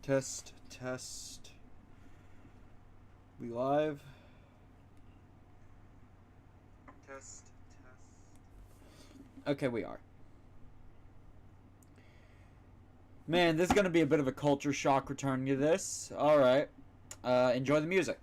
Test, test. We live? Test, test. Okay, we are. Man, this is going to be a bit of a culture shock returning to this. Alright. Enjoy the music.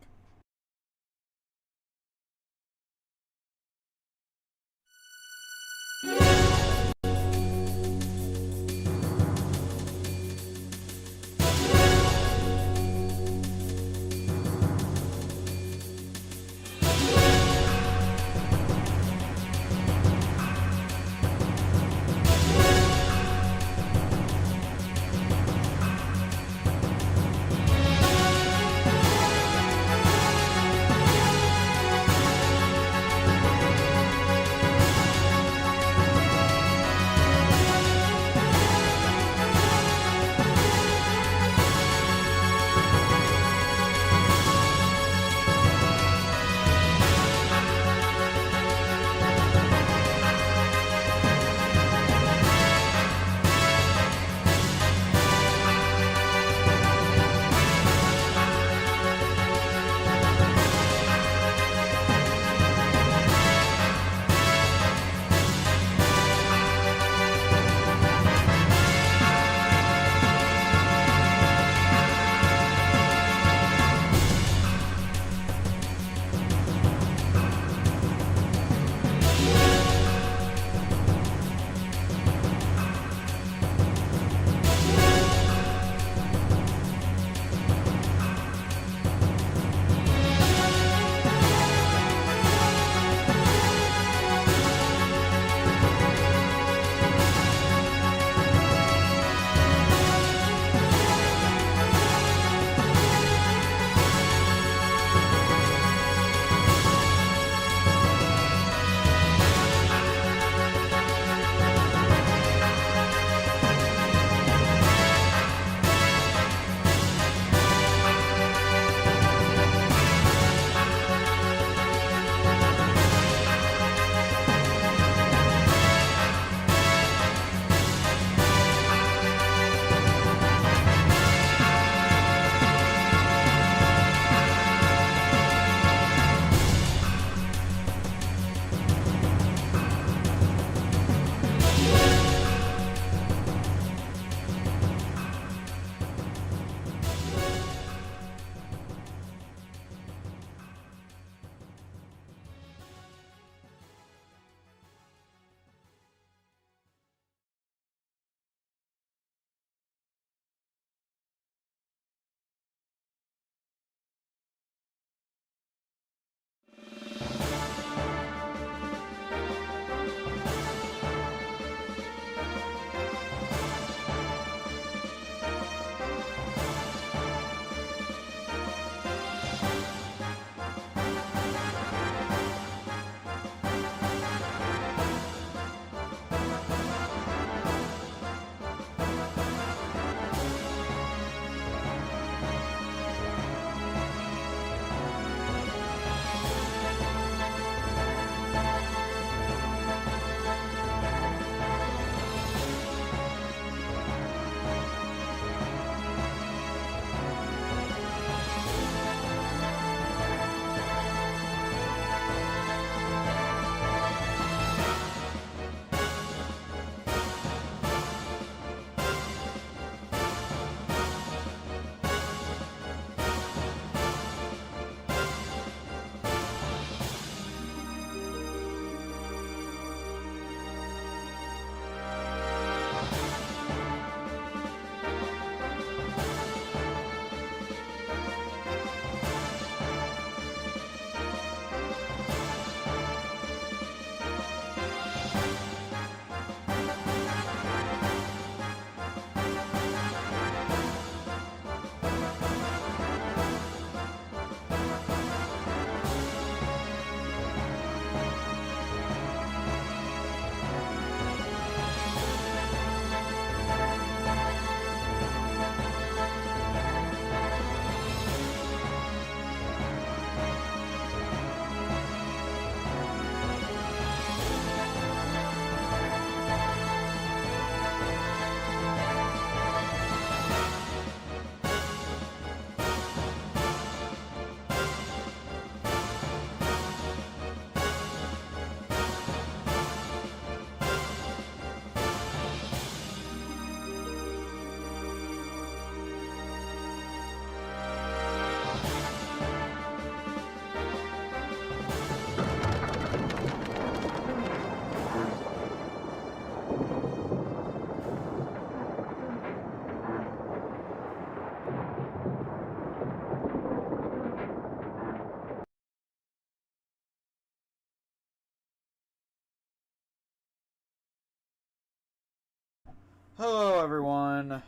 Hello everyone,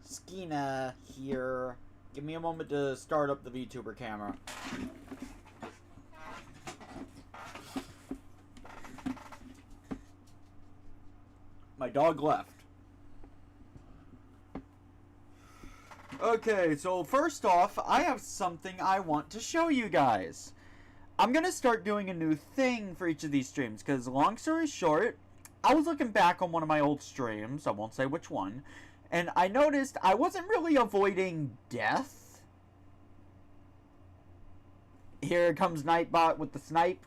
Skena here. Give me a moment to start up the VTuber camera. My dog left. Okay, so first off, I have something I want to show you guys. I'm gonna start doing a new thing for each of these streams, because long story short, I was looking back on one of my old streams, I won't say which one, and I noticed I wasn't really avoiding death. Here comes Nightbot with the snipe.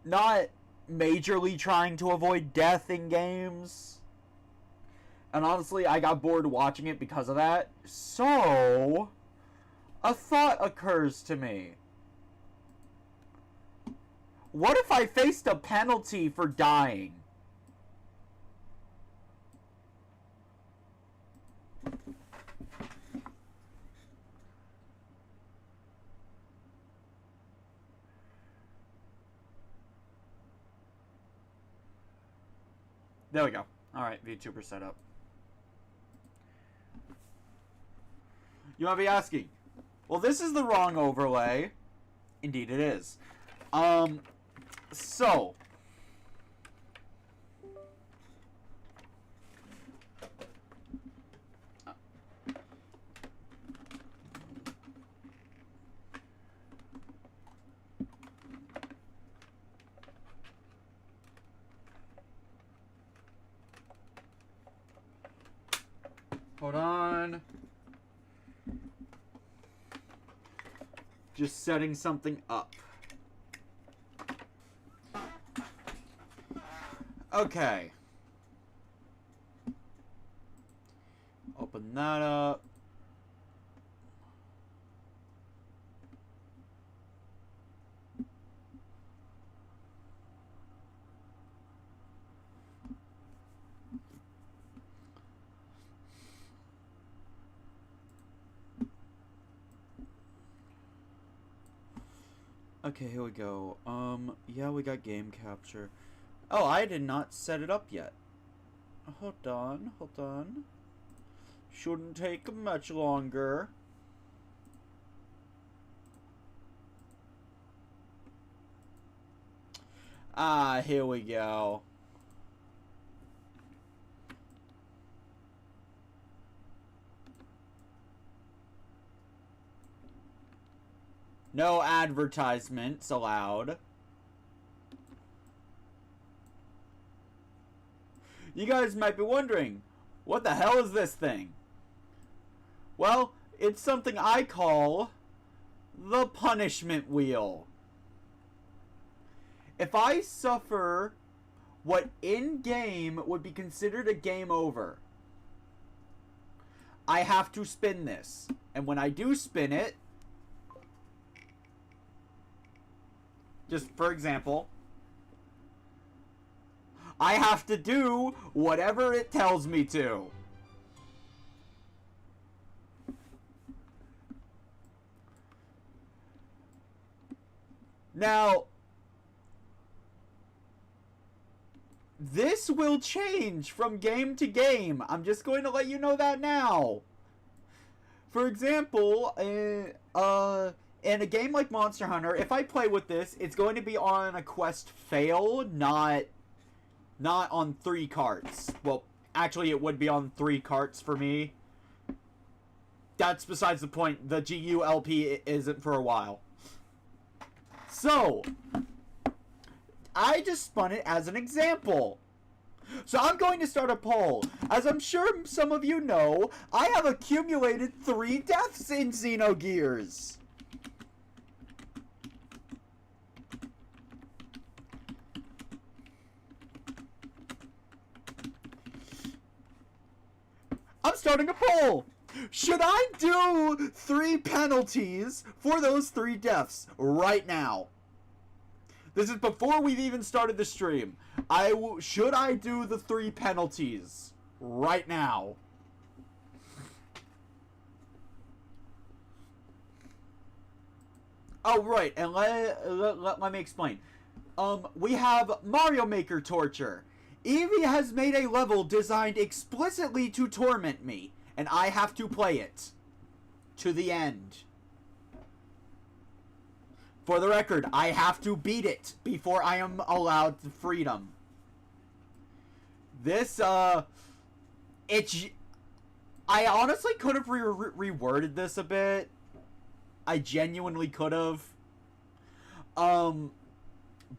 Not majorly trying to avoid death in games. And honestly, I got bored watching it because of that. So, a thought occurs to me. What if I faced a penalty for dying? There we go. Alright, VTuber setup. You might be asking, well, this is the wrong overlay. Indeed it is. So, hold on. Just setting something up. Okay. Open that up. Okay, here we go. Yeah, we got game capture. Oh, I did not set it up yet. Hold on, hold on. Shouldn't take much longer. Ah, here we go. No advertisements allowed. You guys might be wondering, what the hell is this thing? Well, it's something I call the punishment wheel. If I suffer what in-game would be considered a game over, I have to spin this. And when I do spin it, just for example, I have to do whatever it tells me to. Now, this will change from game to game. I'm just going to let you know that now. For example, in a game like Monster Hunter, if I play with this, it's going to be on a quest fail, not on 3 carts. Well, actually, it would be on 3 carts for me. That's besides the point. The GULP isn't for a while. So, I just spun it as an example. So I'm going to start a poll. As I'm sure some of you know, I have accumulated 3 deaths in Xenogears. I'm starting a poll. Should I do 3 penalties for those 3 deaths right now? This is before we've even started the stream. Should I do the 3 penalties right now? Oh, right, and let me explain. We have Mario Maker torture. Eevee has made a level designed explicitly to torment me, and I have to play it to the end. For the record, I have to beat it before I am allowed freedom. This, I honestly could have reworded this a bit. I genuinely could have.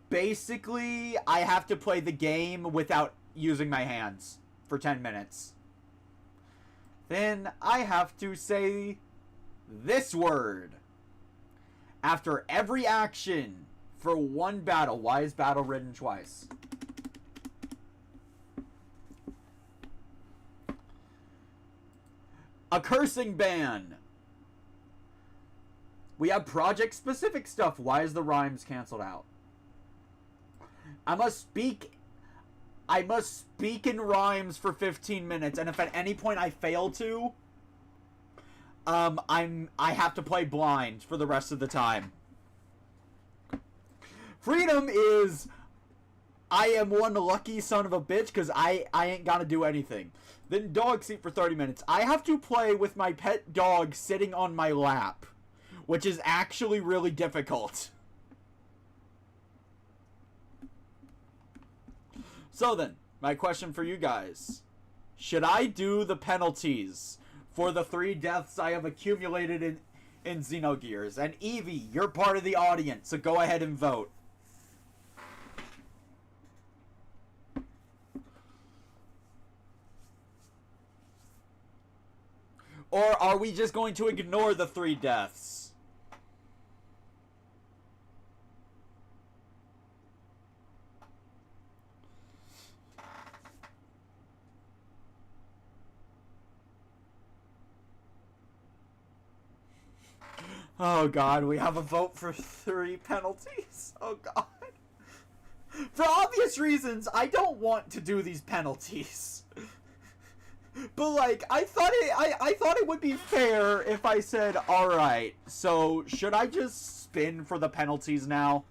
Basically, I have to play the game without using my hands for 10 minutes. Then I have to say this word after every action for one battle. Why is battle written twice? A cursing ban. We have project-specific stuff. Why is the rhymes canceled out? I must speak in rhymes for 15 minutes, and if at any point I fail to, I have to play blind for the rest of the time. Freedom is I am one lucky son of a bitch because I ain't gonna do anything. Then dog seat for 30 minutes. I have to play with my pet dog sitting on my lap, which is actually really difficult. So then, my question for you guys. Should I do the penalties for the 3 deaths I have accumulated in Xenogears? And Eevee, you're part of the audience, so go ahead and vote. Or are we just going to ignore the 3 deaths? Oh god, we have a vote for 3 penalties. Oh god. For obvious reasons, I don't want to do these penalties. But like, I thought it would be fair if I said, alright, so should I just spin for the penalties now?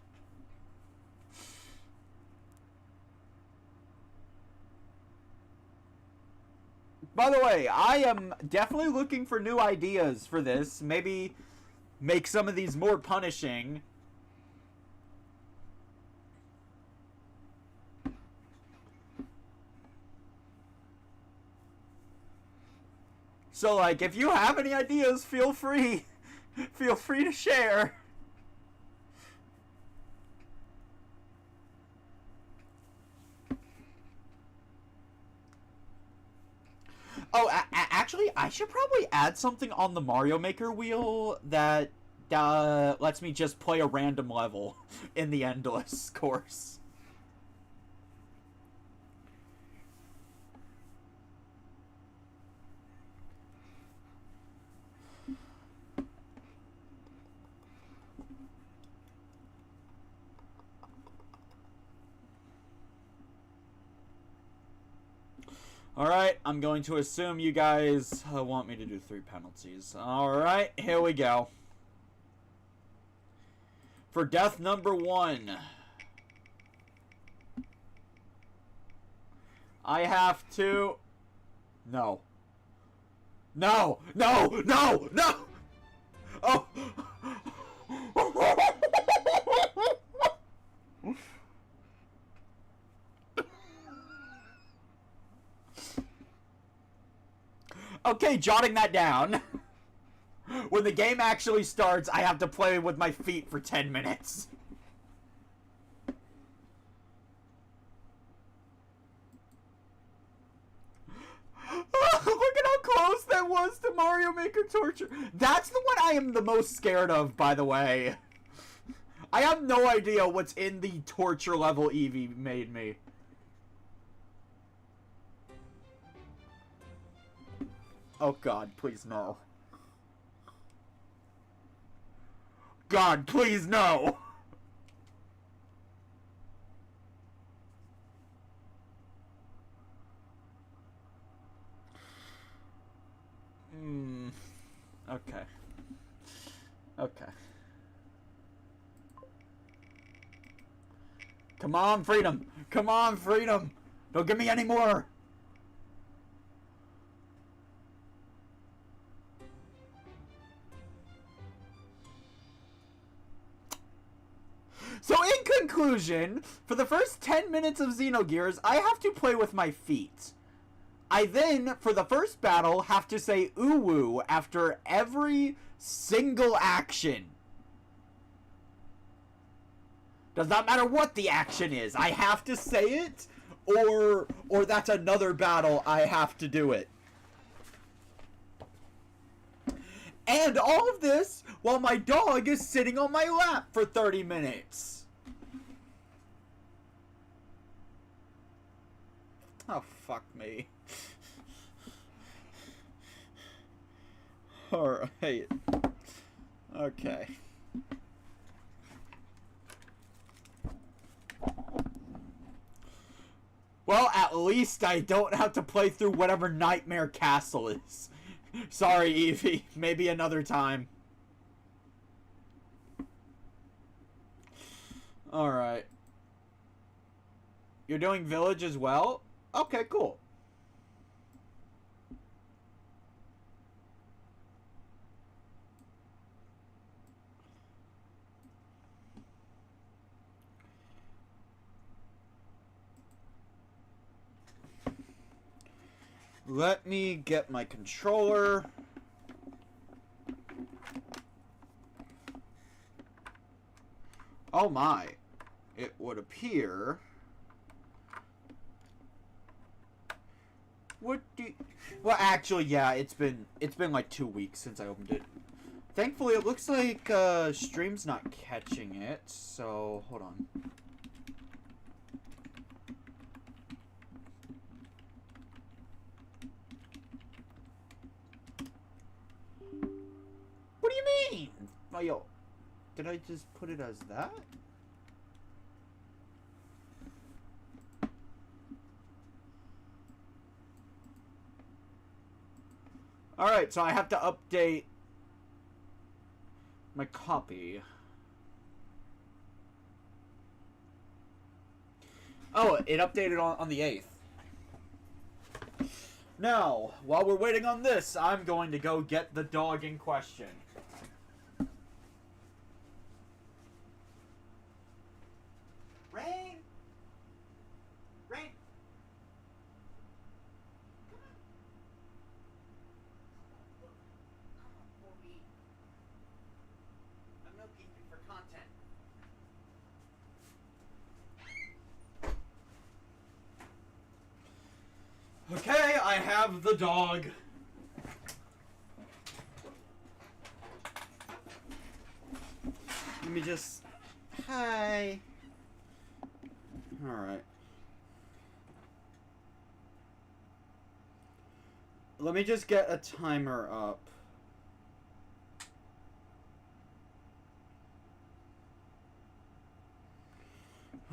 By the way, I am definitely looking for new ideas for this. Maybe make some of these more punishing. So, like, if you have any ideas, feel free to share. Oh, actually, I should probably add something on the Mario Maker wheel that lets me just play a random level in the endless course. Alright, I'm going to assume you guys want me to do 3 penalties. Alright, here we go. For death number 1, I have to... No. No! No! No! No! Oh! Okay, jotting that down. When the game actually starts, I have to play with my feet for 10 minutes. Look at how close that was to Mario Maker torture. That's the one I am the most scared of, by the way. I have no idea what's in the torture level Eevee made me. Oh god, please no. God, please no! Okay. Okay. Come on, freedom. Come on, freedom. Don't give me any more. So in conclusion, for the first 10 minutes of Xenogears, I have to play with my feet. I then, for the first battle, have to say ooh-woo after every single action. Does not matter what the action is. I have to say it, or that's another battle I have to do it. And all of this while my dog is sitting on my lap for 30 minutes. Oh, fuck me. Alright. Okay. Well, at least I don't have to play through whatever Nightmare Castle is. Sorry, Evie. Maybe another time. Alright. You're doing Village as well? Okay, cool. Let me get my controller. Oh my. It would appear. What do Well, actually, yeah, it's been like 2 weeks since I opened it. Thankfully, it looks like stream's not catching it, so hold on. What do you mean? Oh, yo, did I just put it as that? Alright, so I have to update my copy. Oh, it updated on the 8th. Now, while we're waiting on this, I'm going to go get the dog in question. Rain! Rain! I'm milking you for content. Okay, I have the dog. Let me just... Hi. Alright. Let me just get a timer up.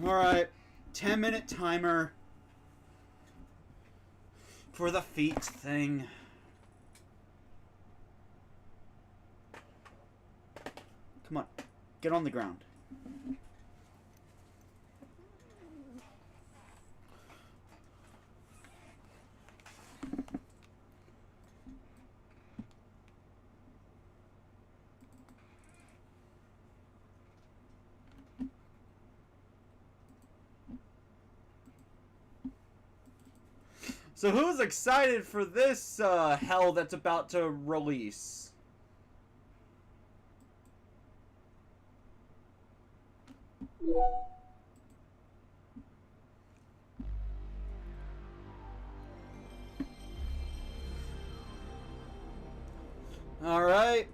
Alright. 10-minute timer. For the feet thing. Come on. Get on the ground. So who's excited for this hell that's about to release? All right.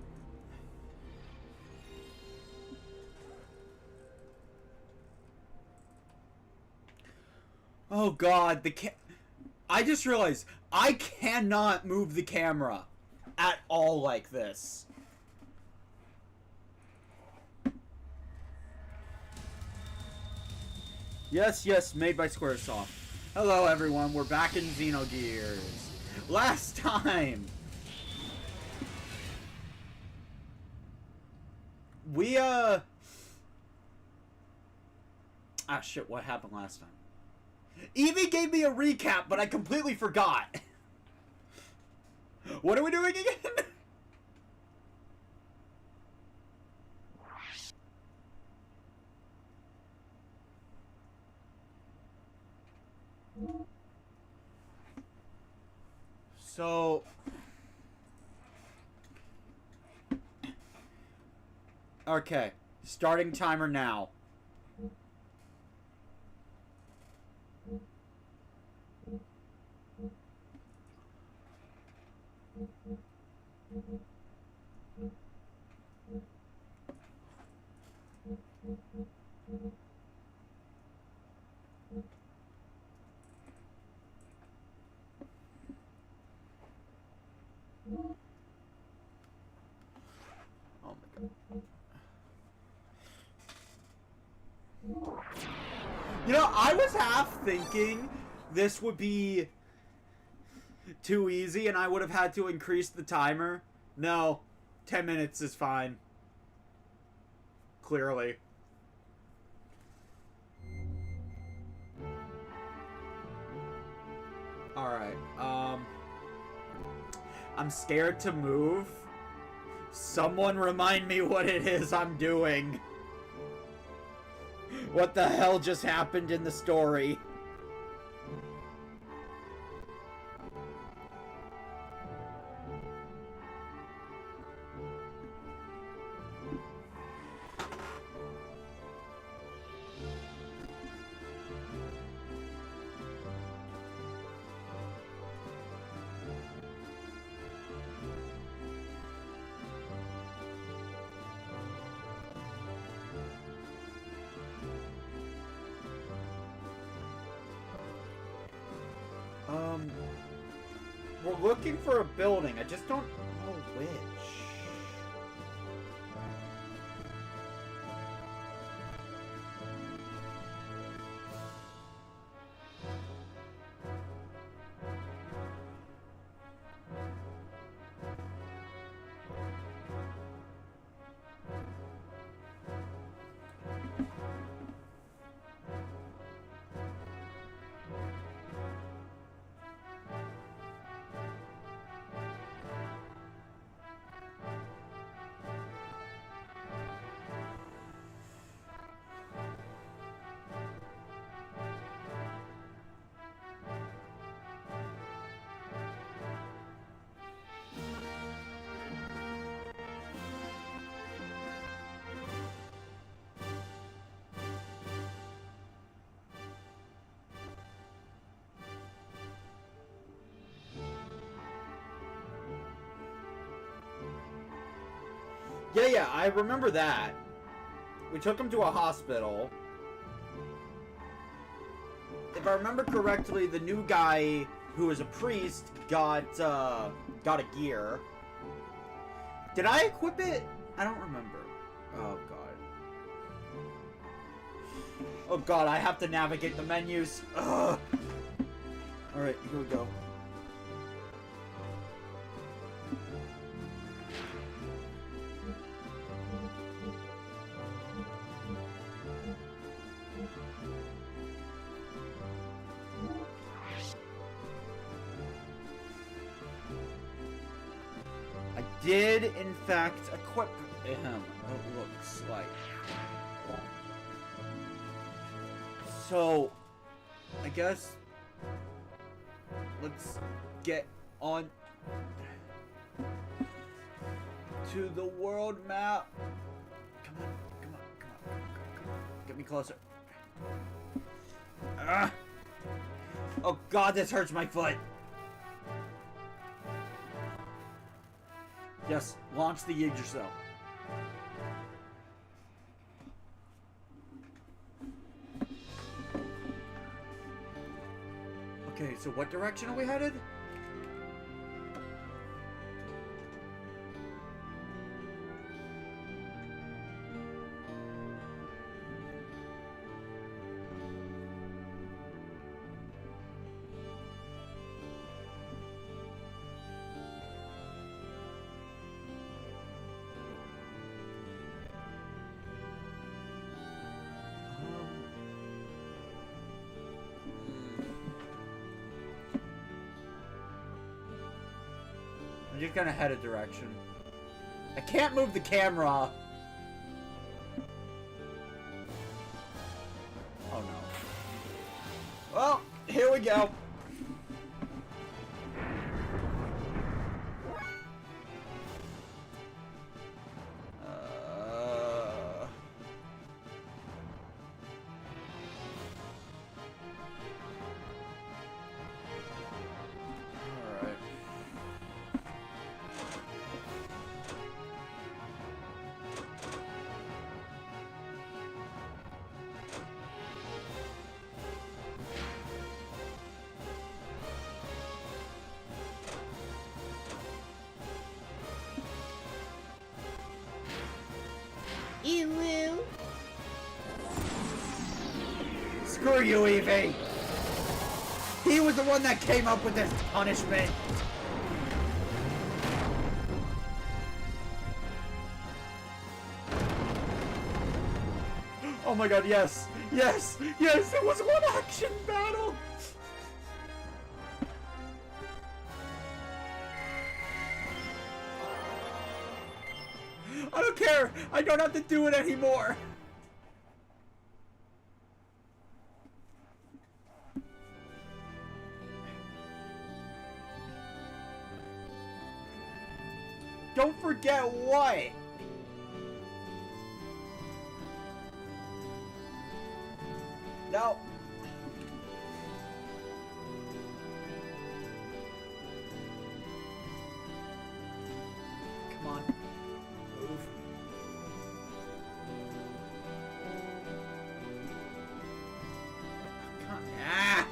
Oh God, I just realized I cannot move the camera at all like this. Yes, yes, made by Squaresoft. Hello everyone, we're back in Xenogears. Last time, Ah, shit, what happened last time? Evie gave me a recap, but I completely forgot. What are we doing again? So... Okay. Starting timer now. Oh my god. You know, I was half thinking this would be too easy and I would have had to increase the timer. No, 10 minutes is fine. Clearly. Alright, I'm scared to move. Someone remind me what it is I'm doing. What the hell just happened in the story? We're looking for a building. I just don't know which. Yeah, I remember that. We took him to a hospital. If I remember correctly, the new guy who is a priest got a gear. Did I equip it? I don't remember. Oh god. Oh god, I have to navigate the menus. Ugh. Alright, here we go. Did in fact equip him, it looks like. So, I guess let's get on to the world map. Come on. Get me closer. Ah! Oh god, this hurts my foot. Yes, launch the Yggdrasil. Okay, so what direction are we headed? just gonna head a direction. I can't move the camera. Oh no. Well, here we go. Ew. Screw you, Eevee! He was the one that came up with this punishment! Oh my god, yes! Yes! Yes! It was one action battle! I don't care! I don't have to do it anymore! Don't forget what? No. Come on. Move. Come on. Ah!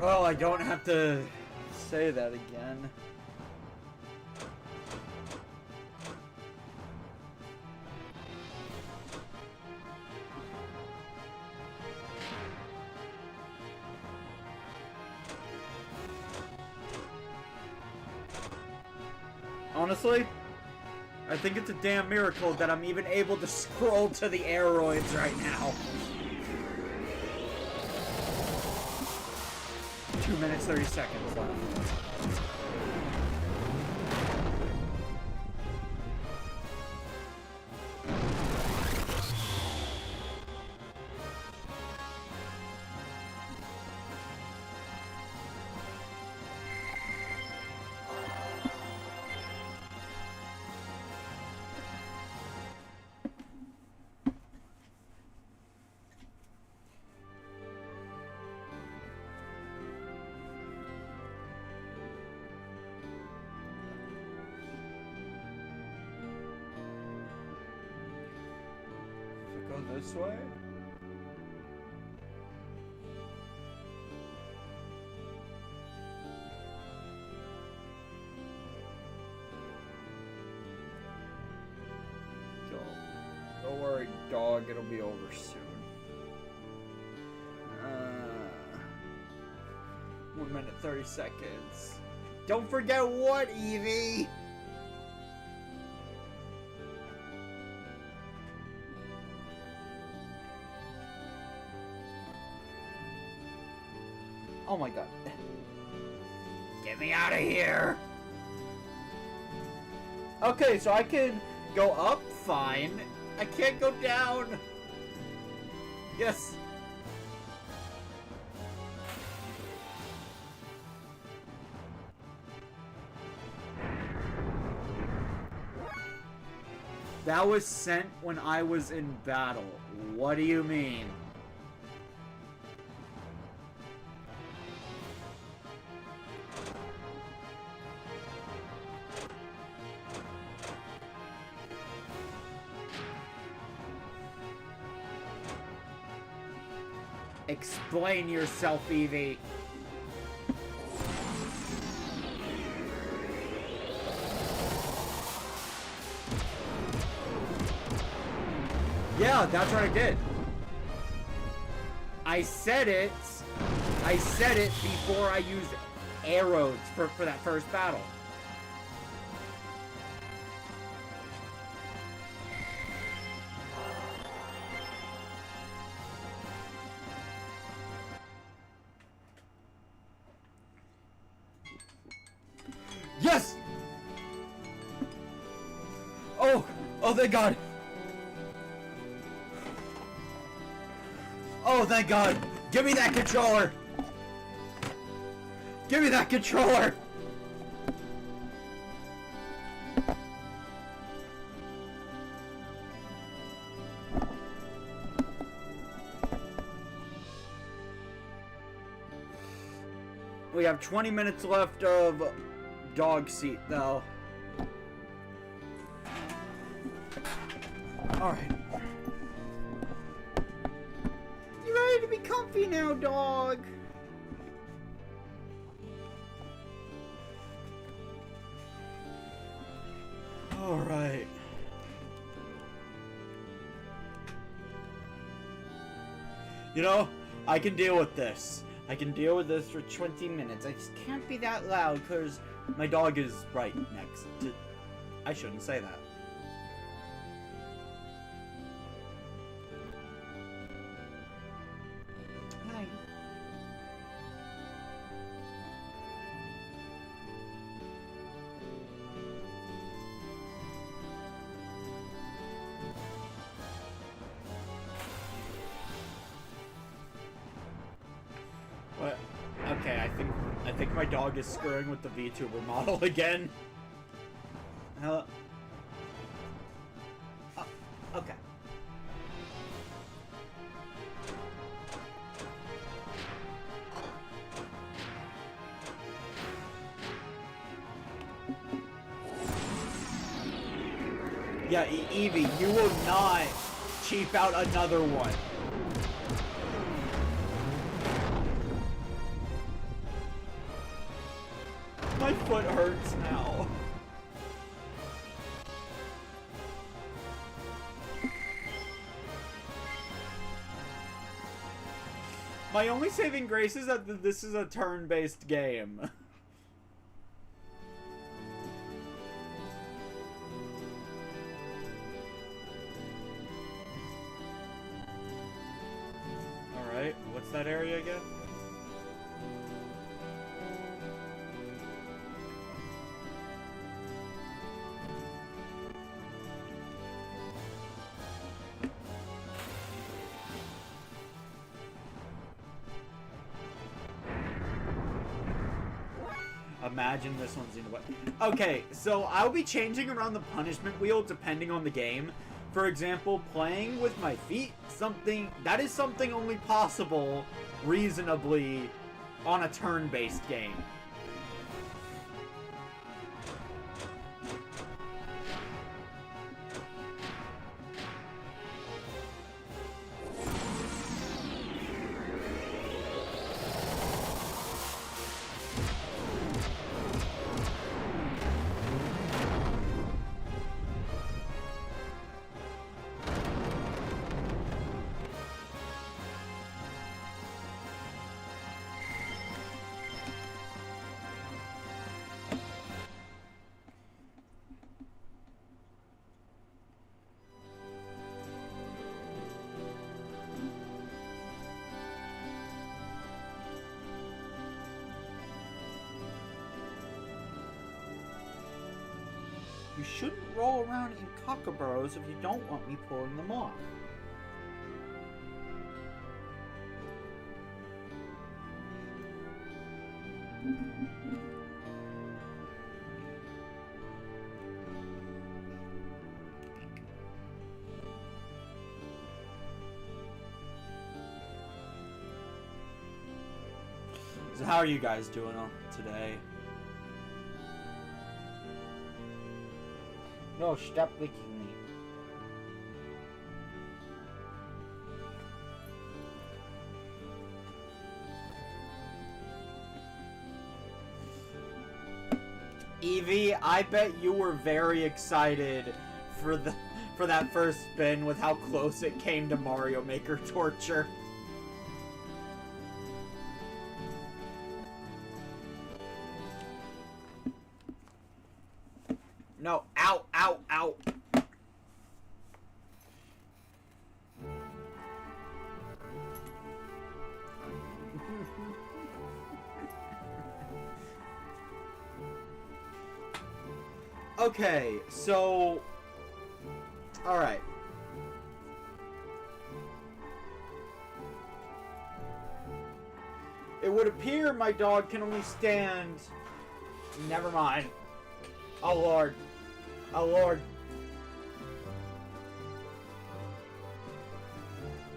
Well, I don't have to say that again. Honestly, I think it's a damn miracle that I'm even able to scroll to the aeroids right now. 2 minutes, 30 seconds left. This way? Don't worry, dog, it'll be over soon. 1 minute, 30 seconds. Don't forget what, Eevee? Oh my god. Get me out of here! Okay, so I can go up, fine. I can't go down! Yes! That was sent when I was in battle. What do you mean? Explain yourself, Eevee. Yeah, that's what I did. I said it before I used arrows for that first battle. Yes! Oh! Oh, thank God! Oh, thank God! Give me that controller! Give me that controller! We have 20 minutes left of dog seat, though. Alright. You ready to be comfy now, dog? Alright. You know, I can deal with this. I can deal with this for 20 minutes. I just can't be that loud because my dog is right next to... I shouldn't say that. Hi. What? Okay, I think my dog is screwing with the VTuber model again. Hello? Okay. Yeah, Evie, you will not cheap out another one. My foot hurts now. My only saving grace is that this is a turn-based game. Alright, what's that area again? Imagine this one's in the way. Okay, so I'll be changing around the punishment wheel depending on the game. For example, playing with my feet, that is something only possible reasonably on a turn-based game. You shouldn't roll around in cockaburros if you don't want me pulling them off. So how are you guys doing today? No, stop licking me. Evie, I bet you were very excited for for that first spin with how close it came to Mario Maker torture. No, ow, ow, ow. Okay, so... Alright. It would appear my dog can only stand... Never mind. Oh, Lord. Oh, Lord.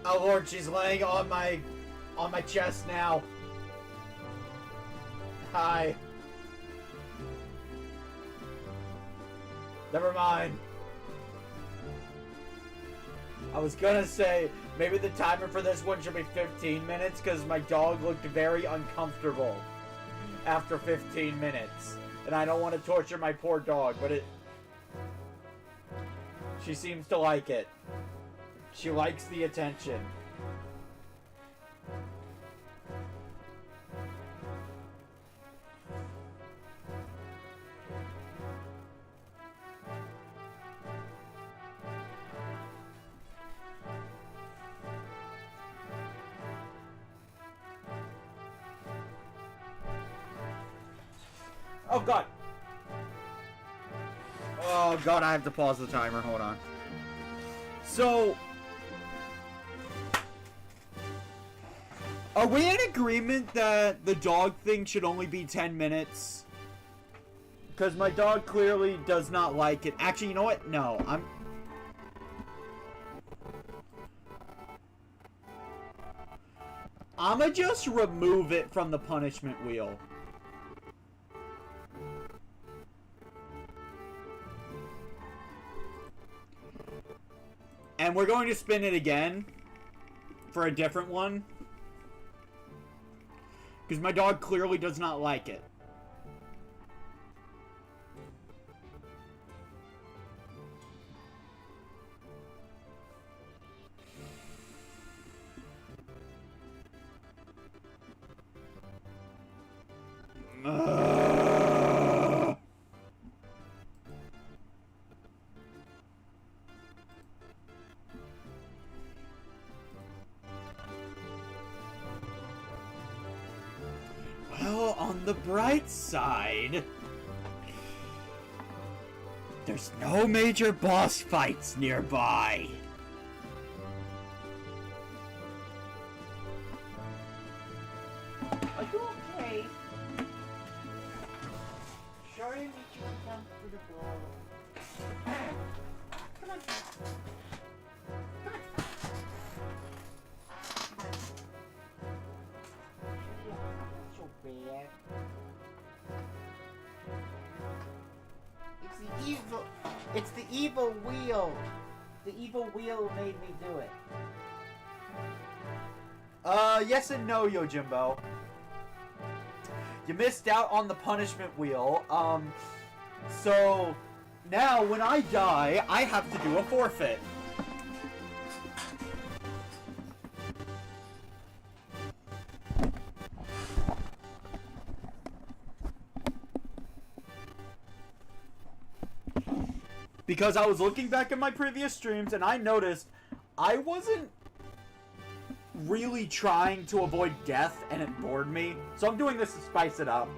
Oh, Lord, she's laying on my chest now. Hi. Never mind. I was gonna say, maybe the timer for this one should be 15 minutes, because my dog looked very uncomfortable after 15 minutes. And I don't want to torture my poor dog, but she seems to like it. She likes the attention. Oh, God. Oh, God, I have to pause the timer. Hold on. So, are we in agreement that the dog thing should only be 10 minutes? Because my dog clearly does not like it. Actually, you know what? No, I'ma just remove it from the punishment wheel. And we're going to spin it again for a different one. Because my dog clearly does not like it. Well, on the bright side, there's no major boss fights nearby. Are you okay? Sorry to make you uncomfortable. Come on. Come on. So bad. It's the evil wheel. The evil wheel made me do it. Yes and no, Yojimbo. You missed out on the punishment wheel. So now when I die, I have to do a forfeit. Because I was looking back at my previous streams and I noticed I wasn't really trying to avoid death and it bored me. So I'm doing this to spice it up.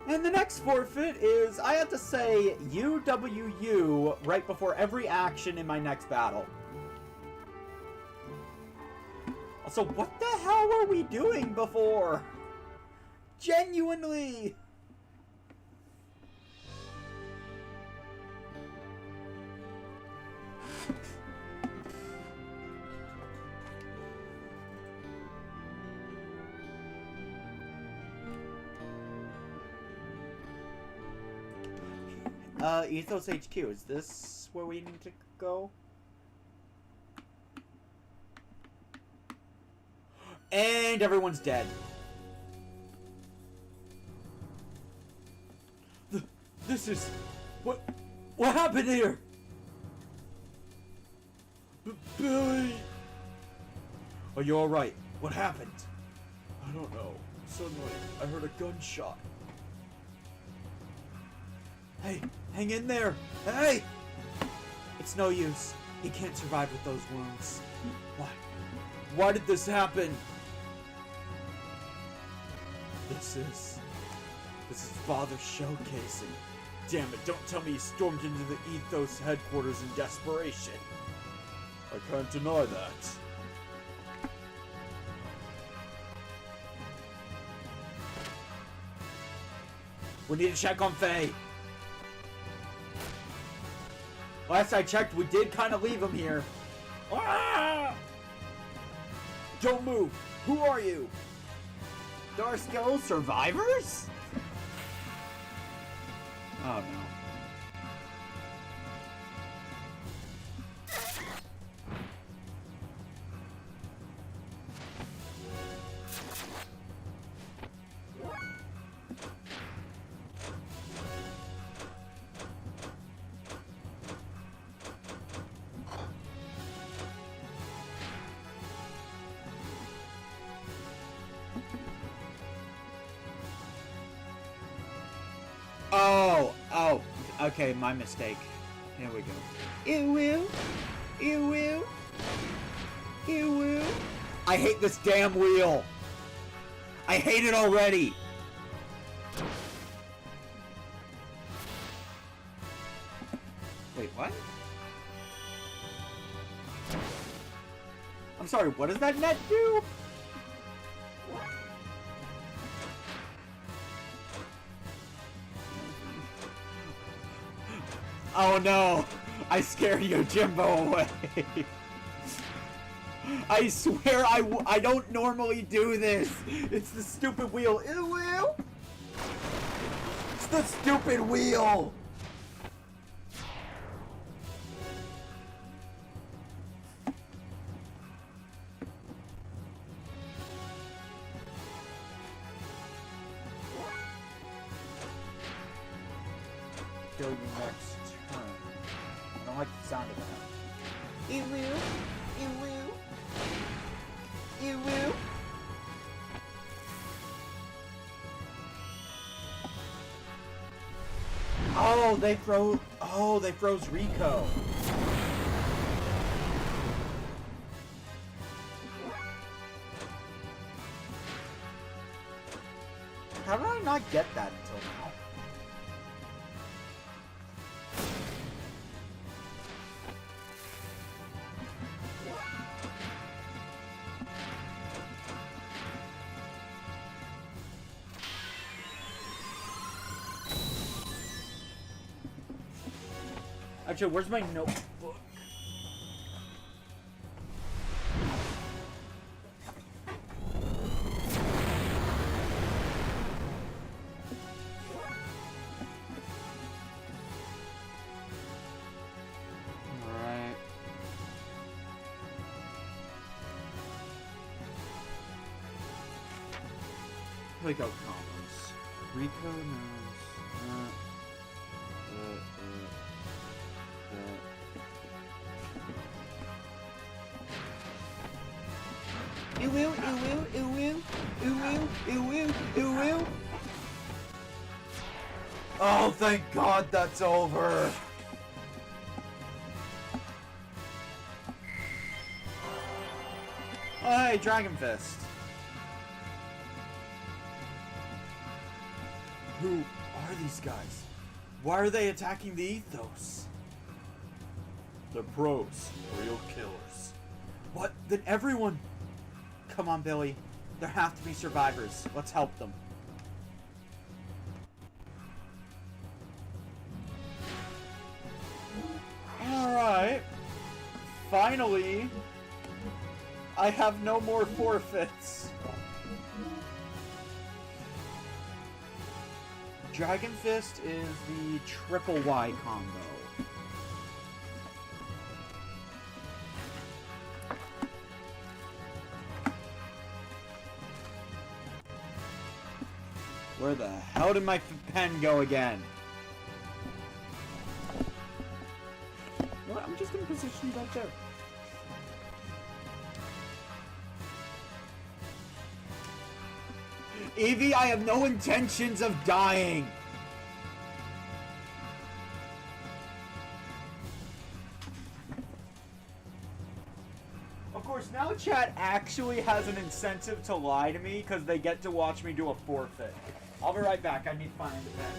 And the next forfeit is I have to say UWU right before every action in my next battle. Also, what the hell were we doing before? Genuinely! Ethos HQ, is this where we need to go? And everyone's dead. The This is... What happened here? Billy! Are you alright? What happened? I don't know. Suddenly, I heard a gunshot. Hey, hang in there! Hey! It's no use. He can't survive with those wounds. Why? Why did this happen? This is Father showcasing. Damn it, don't tell me he stormed into the Ethos headquarters in desperation. I can't deny that. We need to check on Faye. Last I checked, we did kind of leave him here. Ah! Don't move. Who are you? There are still survivors? Oh no. Oh, okay, my mistake. Here we go. Ew, ew, ew. I hate this damn wheel. I hate it already. Wait, what? I'm sorry, what does that net do? Oh no! I scared Yojimbo away! I swear I don't normally do this! It's the stupid wheel! Ew! It's the stupid wheel! Go your next turn. I don't like the sound of that. Ew, ew, ew. Oh, they froze Rico. How did I not get that until now? Actually, where's my notebook? Alright. Here we go, combos. Rico knows. Oh, thank God that's over. Oh, hey, Dragon Fist. Who are these guys? Why are they attacking the Ethos? They're pros, real killers. What? Then everyone... Come on, Billy. There have to be survivors. Let's help them. Alright. Finally, I have no more forfeits. Dragon Fist is the triple Y combo. Where the hell did my pen go again? position you right there. Evie, I have no intentions of dying. Of course, now chat actually has an incentive to lie to me because they get to watch me do a forfeit. I'll be right back. I need to find the pen.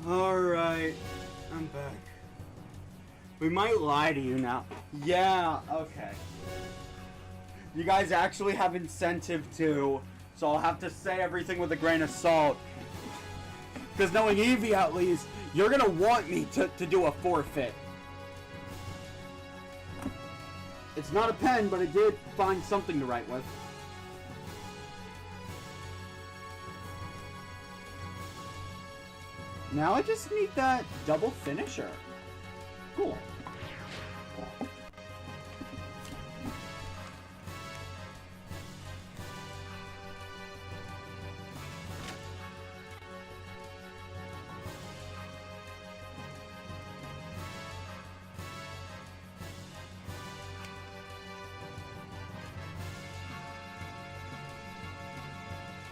Alright, I'm back. We might lie to you now. Yeah, okay. You guys actually have incentive to, so I'll have to say everything with a grain of salt. Because knowing Evie at least, you're gonna want me to do a forfeit. It's not a pen, but it did find something to write with. Now I just need that double finisher. Cool.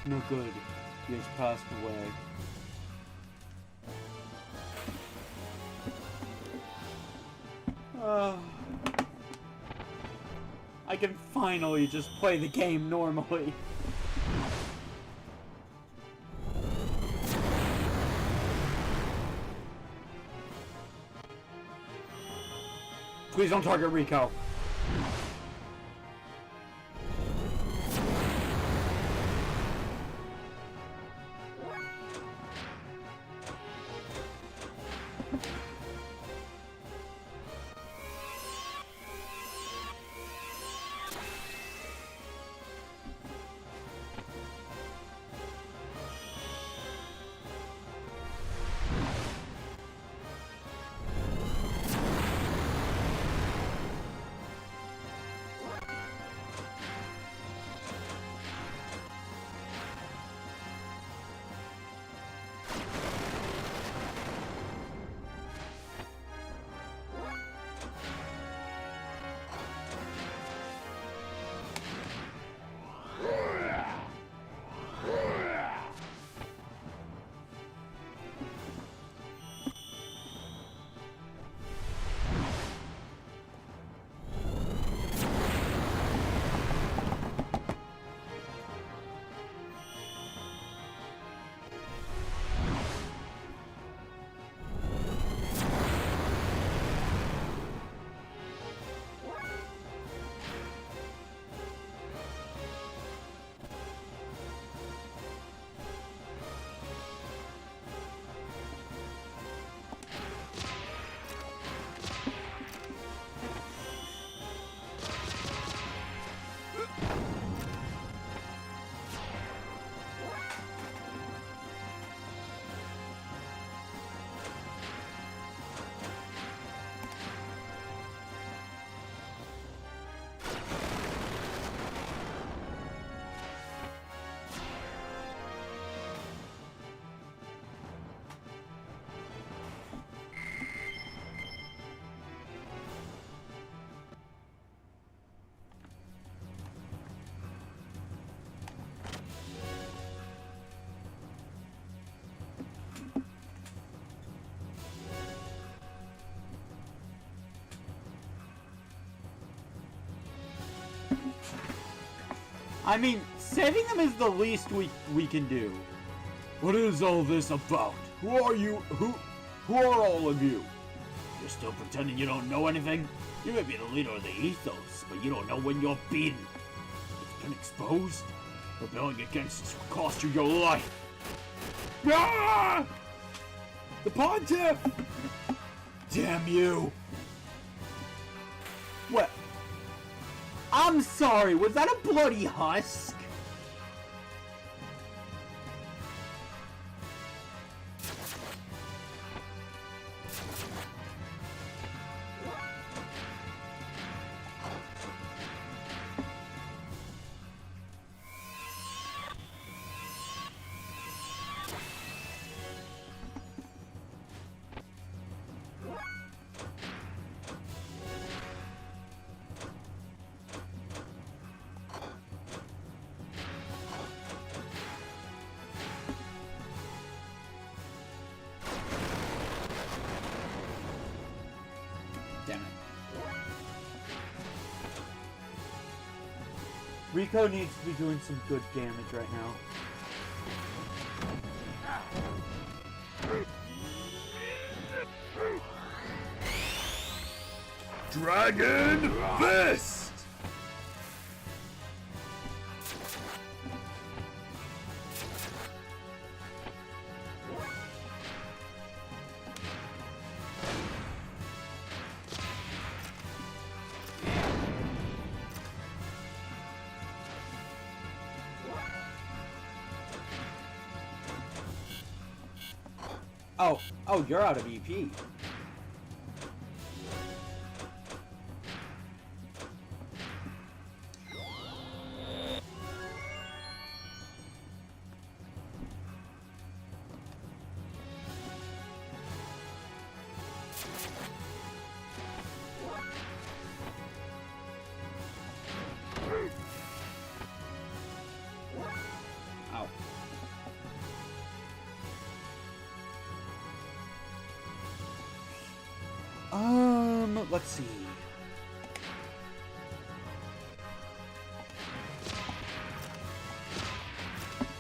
No good. He has passed away. I can finally just play the game normally. Please don't target Rico. I mean, saving them is the least we can do. What is all this about? Who are you? Who are all of you? You're still pretending you don't know anything? You may be the leader of the ethos, but you don't know when you're beaten. It's been exposed. Rebelling against this will cost you your life. Ah! The Pontiff! Damn you! What? I'm sorry, was that a bloody husk? Damn it. Rico needs to be doing some good damage right now. Dragon Fist! Oh, you're out of EP. Let's see.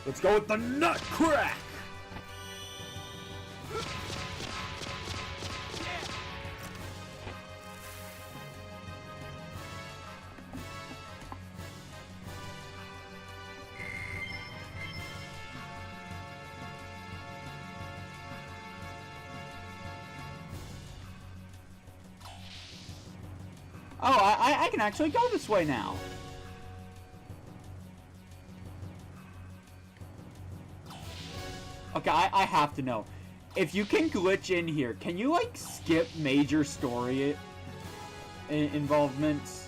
Let's go with the nut crack. Oh, I can actually go this way now. Okay, I have to know. If you can glitch in here, can you, like, skip major story involvements?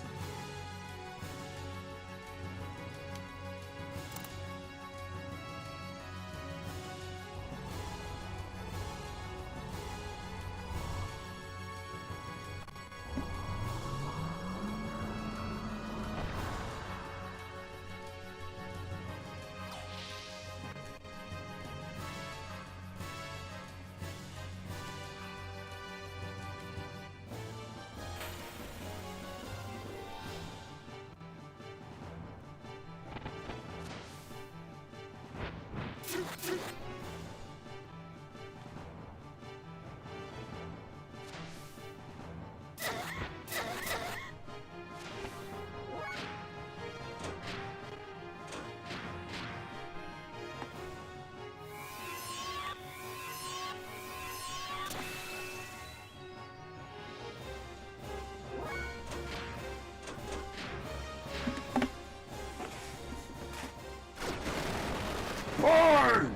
Burn!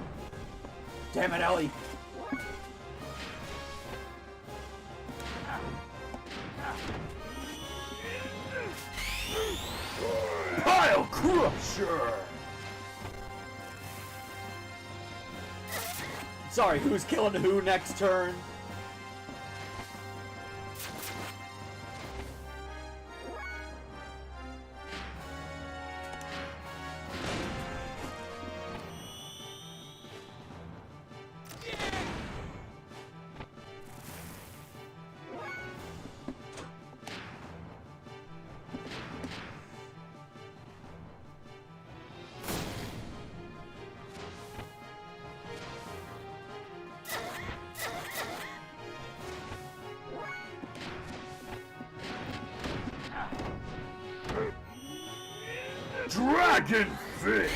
Damn it, Ellie. Pile Crusher! Sorry, who's killing who next turn? Dragon Fist!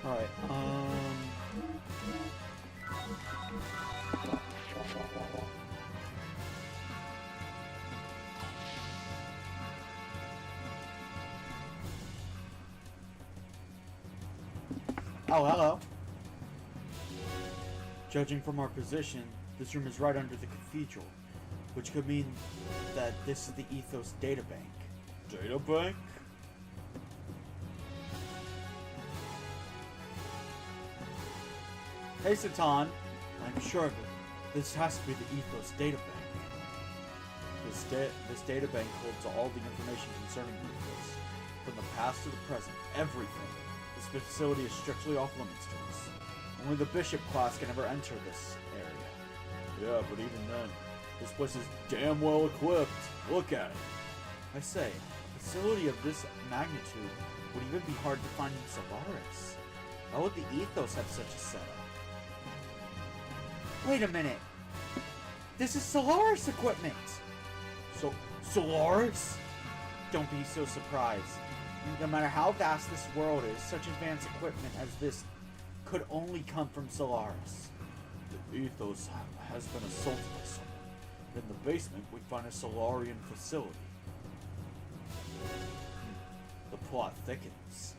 Alright, Oh, hello. Judging from our position, this room is right under the cathedral, which could mean that this is the Ethos databank. Databank? Hey, Satan. I'm sure of it. This has to be the Ethos databank. This databank holds all the information concerning Ethos, from the past to the present, everything. This facility is strictly off limits to us. Only the bishop class can ever enter this area. Yeah, but even then, this place is damn well equipped. Look at it. I say, a facility of this magnitude would even be hard to find in Solaris. How would the Ethos have such a setup? Wait a minute. This is Solaris equipment. So, Solaris? Don't be so surprised. No matter how vast this world is, such advanced equipment as this could only come from Solaris. The Ethos has been assaulted by someone. In the basement, we find a Solarian facility. The plot thickens.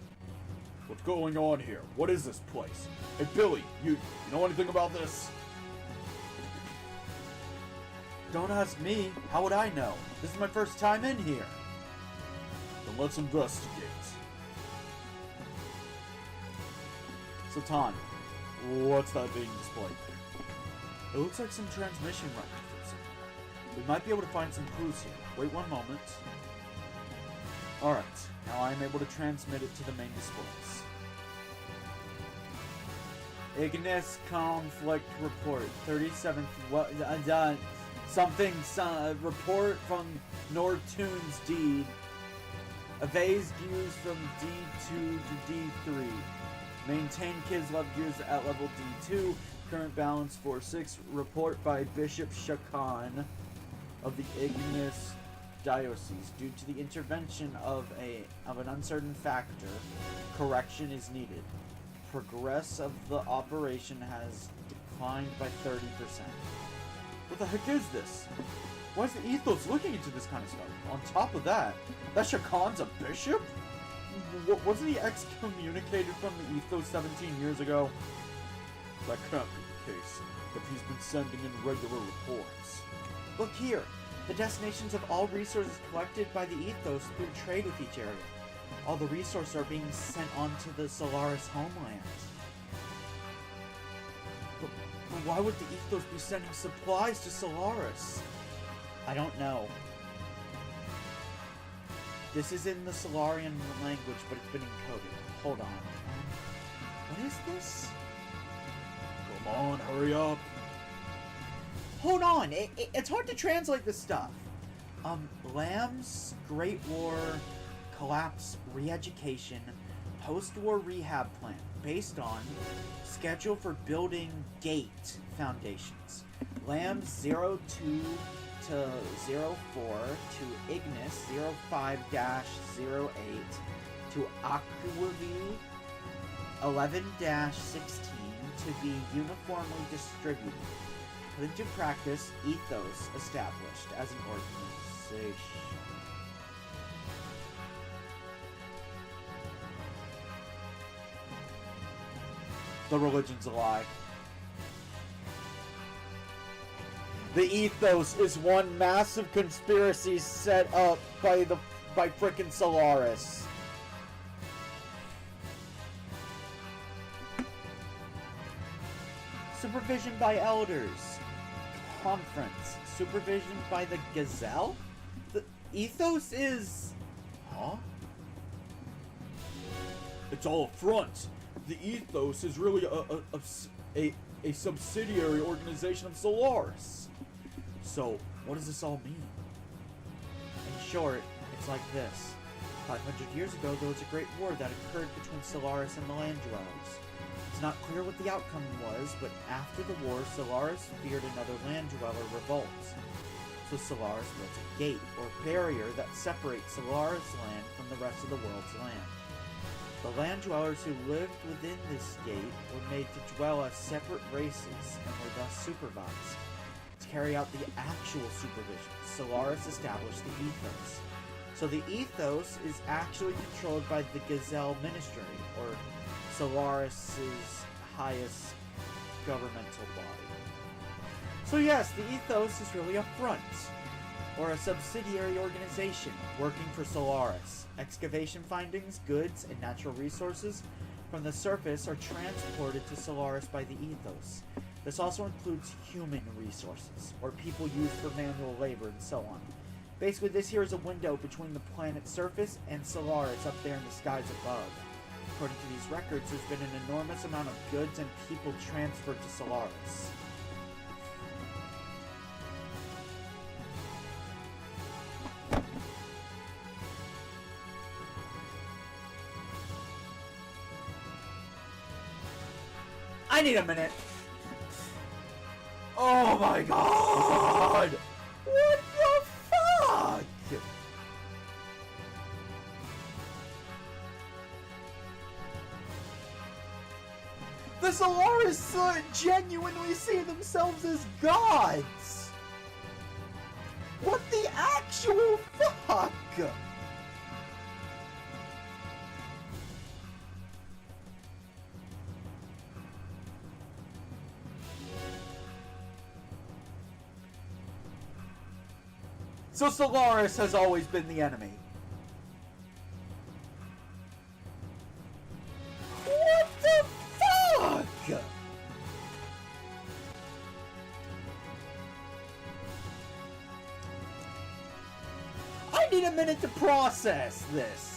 What's going on here? What is this place? Hey, Billy, you know anything about this? Don't ask me. How would I know? This is my first time in here. Then let's investigate. Satan, what's that being displayed? It looks like some transmission running from somewhere. We might be able to find some clues here. Wait one moment. Alright, now I am able to transmit it to the main displays. Ignis conflict report. 37th report from Nortoon's deed. Evades gears from D2 to D3. Maintain kids love gears at level D2. Current balance 4-6. Report by Bishop Shakan of the Ignis Diocese. Due to the intervention of an uncertain factor, correction is needed. Progress of the operation has declined by 30%. What the heck is this? Why is the Ethos looking into this kind of stuff? On top of that, that Shakan's a bishop? Wasn't he excommunicated from the Ethos 17 years ago? That can't be the case, if he's been sending in regular reports. Look here. The destinations of all resources collected by the Ethos through trade with each area. All the resources are being sent on to the Solaris homeland. But why would the Ethos be sending supplies to Solaris? I don't know. This is in the Solarian language, but it's been encoded. Hold on. What is this? Come on, hurry up. Hold on. It's hard to translate this stuff. Lamb's Great War Collapse Re-Education Post-War Rehab Plan based on schedule for building gate foundations. Lamb's 02 to 04 to Ignis 05-08 to Aquavi 11-16 to be uniformly distributed. Put into practice, Ethos established as an organization. The religion's a lie. The Ethos is one massive conspiracy set up by frickin' Solaris. Supervision by elders. Conference. Supervision by the Gazelle? The Ethos is... Huh? It's all a front. The Ethos is really a subsidiary organization of Solaris. So, what does this all mean? short, it's like this. 500 years ago, there was a great war that occurred between Solaris and the land dwellers. It's not clear what the outcome was, but after the war, Solaris feared another land dweller revolt. So Solaris built a gate, or barrier, that separates Solaris land from the rest of the world's land. The land dwellers who lived within this gate were made to dwell as separate races and were thus supervised. To carry out the actual supervision, Solaris established the ethos. So the ethos is actually controlled by the Gazelle Ministry, or Solaris's highest governmental body. So yes, the ethos is really a front, or a subsidiary organization working for Solaris. Excavation findings, goods, and natural resources from the surface are transported to Solaris by the ethos. This also includes human resources, or people used for manual labor and so on. Basically, this here is a window between the planet's surface and Solaris up there in the skies above. According to these records, there's been an enormous amount of goods and people transferred to Solaris. I need a minute. Oh my god! What the fuck? The Solaris genuinely see themselves as gods! What the actual fuck? So Solaris has always been the enemy. What the fuck? I need a minute to process this.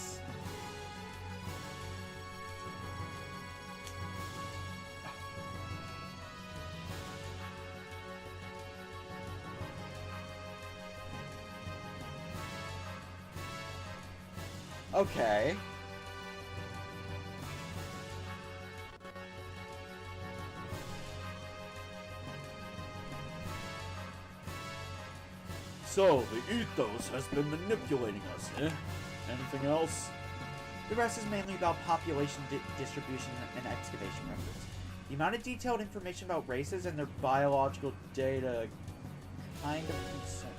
Okay. So, the ethos has been manipulating us, eh? Anything else? The rest is mainly about population distribution and excavation records. The amount of detailed information about races and their biological data kind of concern.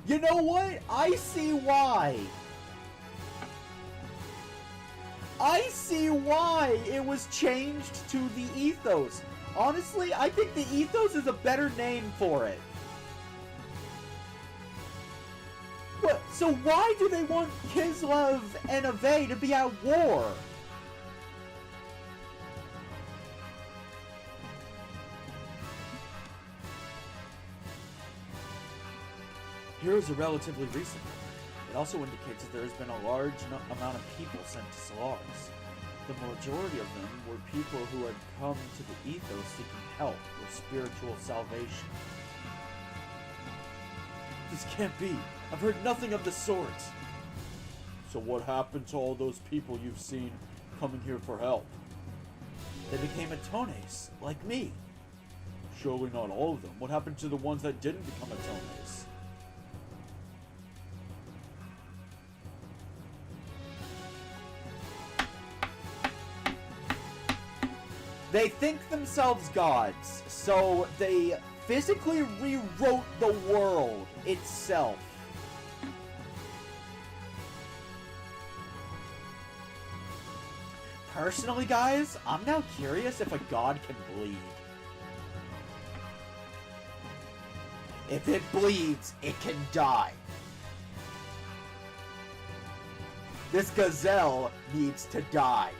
You know what? I see why. I see why it was changed to the ethos. Honestly, I think the ethos is a better name for it. What? So why do they want Kislev and Ave to be at war? Here is a relatively recent one. It also indicates that there has been a large amount of people sent to Solaris. The majority of them were people who had come to the ethos seeking help or spiritual salvation. This can't be. I've heard nothing of the sort. So what happened to all those people you've seen coming here for help? They became Atones, like me. Surely not all of them. What happened to the ones that didn't become Atones? They think themselves gods, so they physically rewrote the world itself. Personally, guys, I'm now curious if a god can bleed. If it bleeds, it can die. This gazelle needs to die.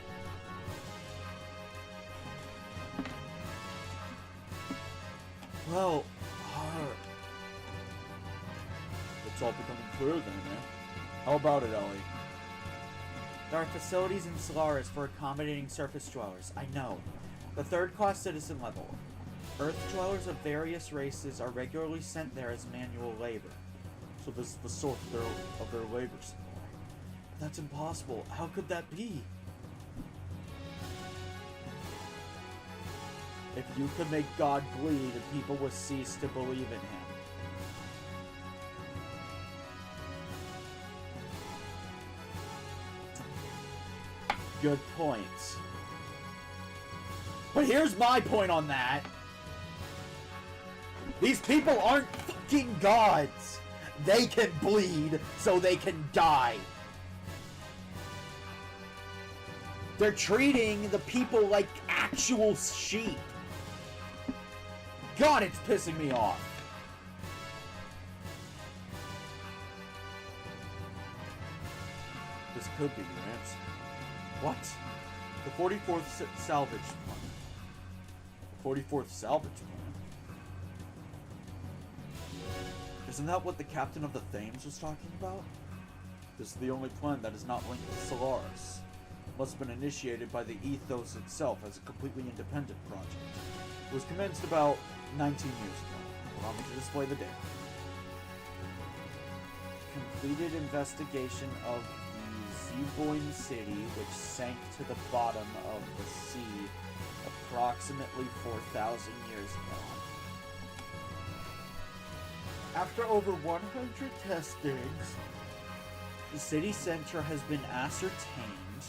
Well, it's all becoming clear then, eh? How about it, Ellie? There are facilities in Solaris for accommodating surface dwellers, I know. The third-class citizen level. Earth dwellers of various races are regularly sent there as manual labor. So this is the source of their labor supply. But that's impossible. How could that be? If you could make God bleed, people would cease to believe in him. Good point. But here's my point on that. These people aren't fucking gods. They can bleed, so they can die. They're treating the people like actual sheep. God, it's pissing me off. This could be your answer. What? The 44th salvage plan. The 44th salvage plan? Isn't that what the captain of the Thames was talking about? This is the only plan that is not linked to Solaris. It must have been initiated by the Ethos itself as a completely independent project. It was commenced about 19 years ago. Allow me to display the data. Completed investigation of the Zeboin city, which sank to the bottom of the sea approximately 4,000 years ago. After over 100 testings, the city center has been ascertained,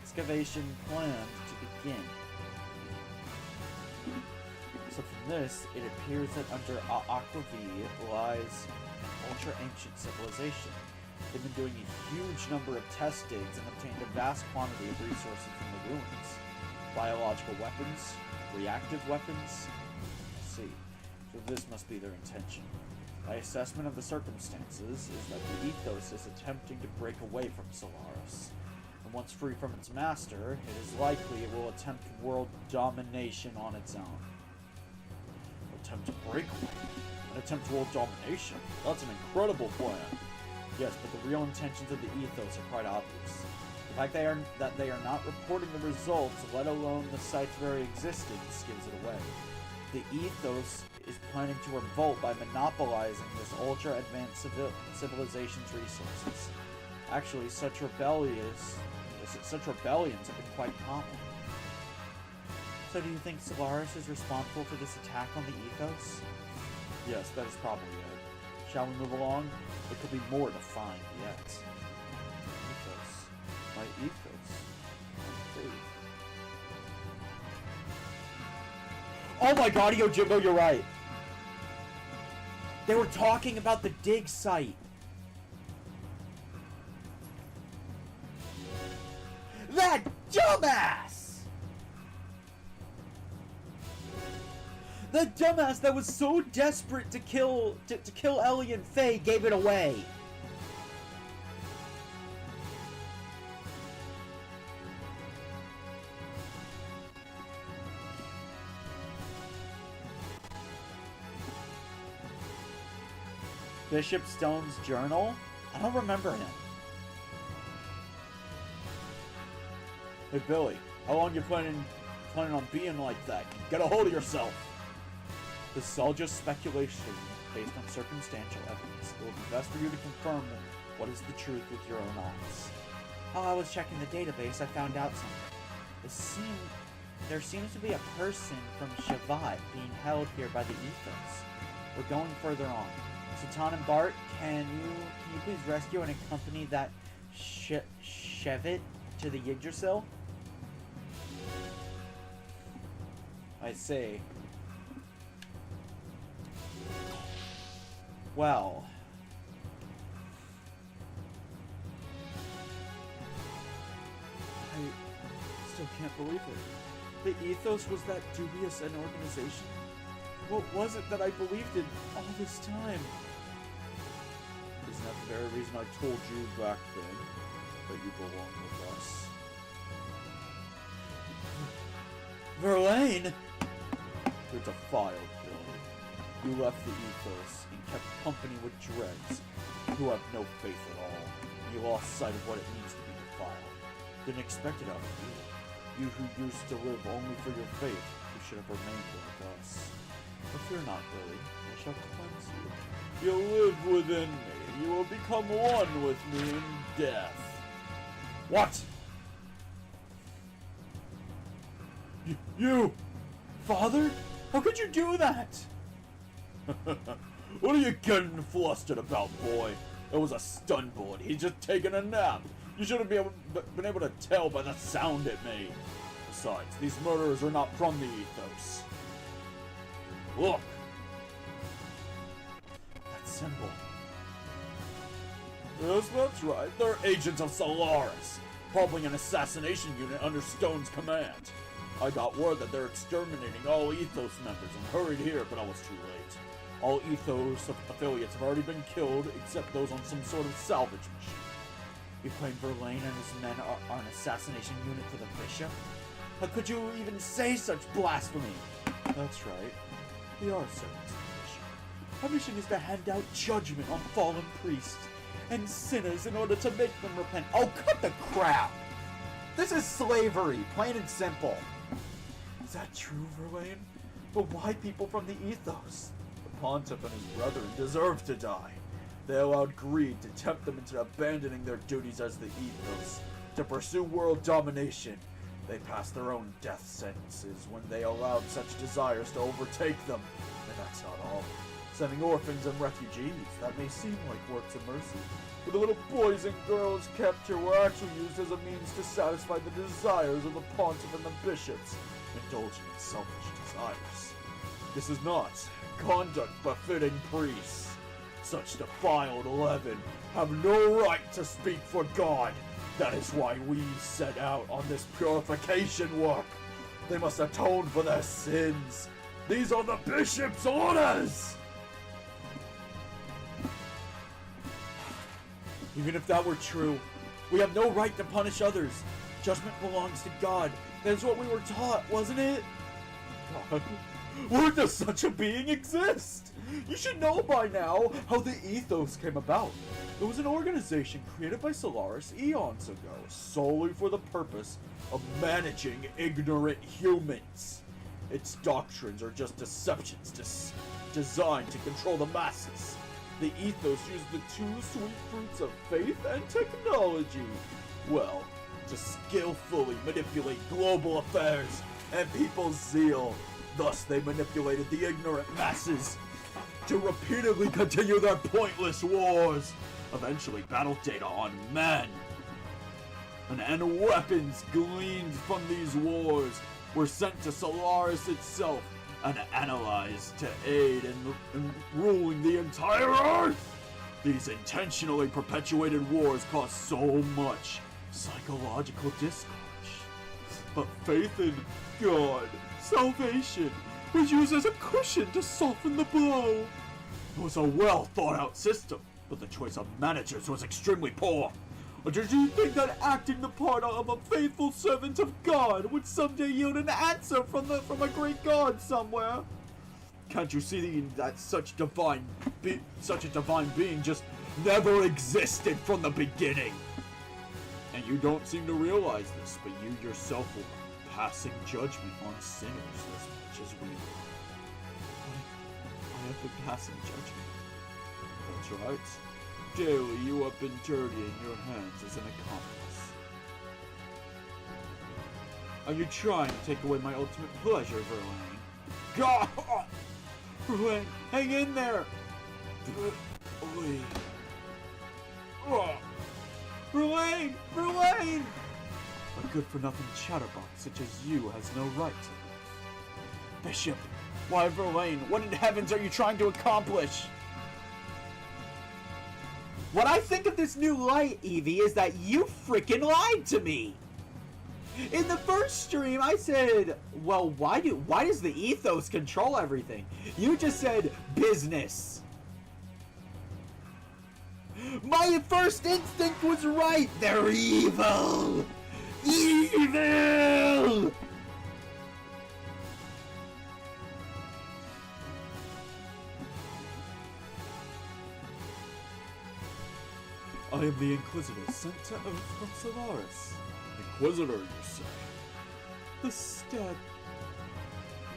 excavation planned to begin. So from this, it appears that under Aquavi lies an ultra-ancient civilization. They've been doing a huge number of test digs and obtained a vast quantity of resources from the ruins. Biological weapons, reactive weapons. Let's see. So this must be their intention. My assessment of the circumstances is that the Ethos is attempting to break away from Solaris. And once free from its master, it is likely it will attempt world domination on its own. Attempt to break away? An attempt world domination? That's an incredible plan. Yes, but the real intentions of the Ethos are quite obvious. The fact that they are not reporting the results, let alone the site's very existence, gives it away. The Ethos is planning to revolt by monopolizing this ultra-advanced civilization's resources. Actually, such rebellions have been quite common. So do you think Solaris is responsible for this attack on the Ethos? Yes, that is probably it. Shall we move along? There could be more to find yet. Ethos. My Ethos. My faith. Oh my god, Yojimbo, you're right! They were talking about the dig site! That dumbass! The dumbass that was so desperate to kill Ellie and Faye gave it away. Bishop Stone's journal? I don't remember him. Hey Billy, how long you planning on being like that? Get a hold of yourself. This is all just speculation based on circumstantial evidence. It will be best for you to confirm what is the truth with your own eyes. While I was checking the database, I found out something. There seems to be a person from Shavat being held here by the Ethos. We're going further on. Satan and Bart, can you please rescue and accompany that Shevit to the Yggdrasil? I see. Well. I still can't believe it. The Ethos was that dubious an organization? What was it that I believed in all this time? Isn't that the very reason I told you back then that you belong with us? Verlaine! You're defiled, Billy. You left the Ethos and kept company with dreads who have no faith at all. You lost sight of what it means to be defiled. Didn't expect it out of you. You who used to live only for your faith, you should have remained like us. But fear not, Billy. I shall cleanse you. You live within me. You will become one with me in death. What? You! Father? How could you do that? What are you getting flustered about, boy? It was a stun bullet. He's just taking a nap. You should have been able to tell by the sound it made. Besides, these murderers are not from the ethos. Look! That symbol. Yes, that's right. They're agents of Solaris. Probably an assassination unit under Stone's command. I got word that they're exterminating all Ethos members and hurried here, but I was too late. All Ethos affiliates have already been killed, except those on some sort of salvage mission. You claim Verlaine and his men are an assassination unit for the Bishop? How could you even say such blasphemy? That's right. We are servants of the Bishop. Our mission is to hand out judgment on fallen priests and sinners in order to make them repent. Oh, cut the crap! This is slavery, plain and simple. Is that true, Verlaine? But why people from the ethos? The Pontiff and his brethren deserve to die. They allowed greed to tempt them into abandoning their duties as the ethos, to pursue world domination. They passed their own death sentences when they allowed such desires to overtake them. And that's not all. Sending orphans and refugees, that may seem like works of mercy, but the little boys and girls kept here were actually used as a means to satisfy the desires of the Pontiff and the bishops, indulging in selfish desires. This is not conduct befitting priests. Such defiled leaven have no right to speak for God. That is why we set out on this purification work. They must atone for their sins. These are the bishop's orders! Even if that were true, we have no right to punish others. Judgment belongs to God. That's what we were taught, wasn't it? God, where does such a being exist? You should know by now how the ethos came about. It was an organization created by Solaris eons ago, solely for the purpose of managing ignorant humans. Its doctrines are just deceptions designed to control the masses. The ethos used the two sweet fruits of faith and technology. Well, to skillfully manipulate global affairs and people's zeal. Thus, they manipulated the ignorant masses to repeatedly continue their pointless wars. Eventually, battle data on men and weapons gleaned from these wars were sent to Solaris itself and analyzed to aid in ruling the entire Earth. These intentionally perpetuated wars caused so much psychological discord. But faith in God, salvation, was used as a cushion to soften the blow. It was a well thought out system, but the choice of managers was extremely poor. Or did you think that acting the part of a faithful servant of God would someday yield an answer from a great God somewhere? Can't you see that such a divine being just never existed from the beginning? And you don't seem to realize this, but you yourself will be passing judgment on sinners as much as we will. I have been passing judgment. That's right. Daily, you have been dirtying your hands as an accomplice. Are you trying to take away my ultimate pleasure, Verlaine? God! Verlaine, hang in there! Verlaine! Verlaine! A good-for-nothing chatterbox such as you has no right to live. Bishop! Why, Verlaine, what in heavens are you trying to accomplish? What I think of this new light, Evie, is that you freaking lied to me. In the first stream, I said, well, why does the ethos control everything? You just said business. My first instinct was right. They're evil. Evil! I am the Inquisitor sent to Earth from Solaris. Inquisitor, you say? The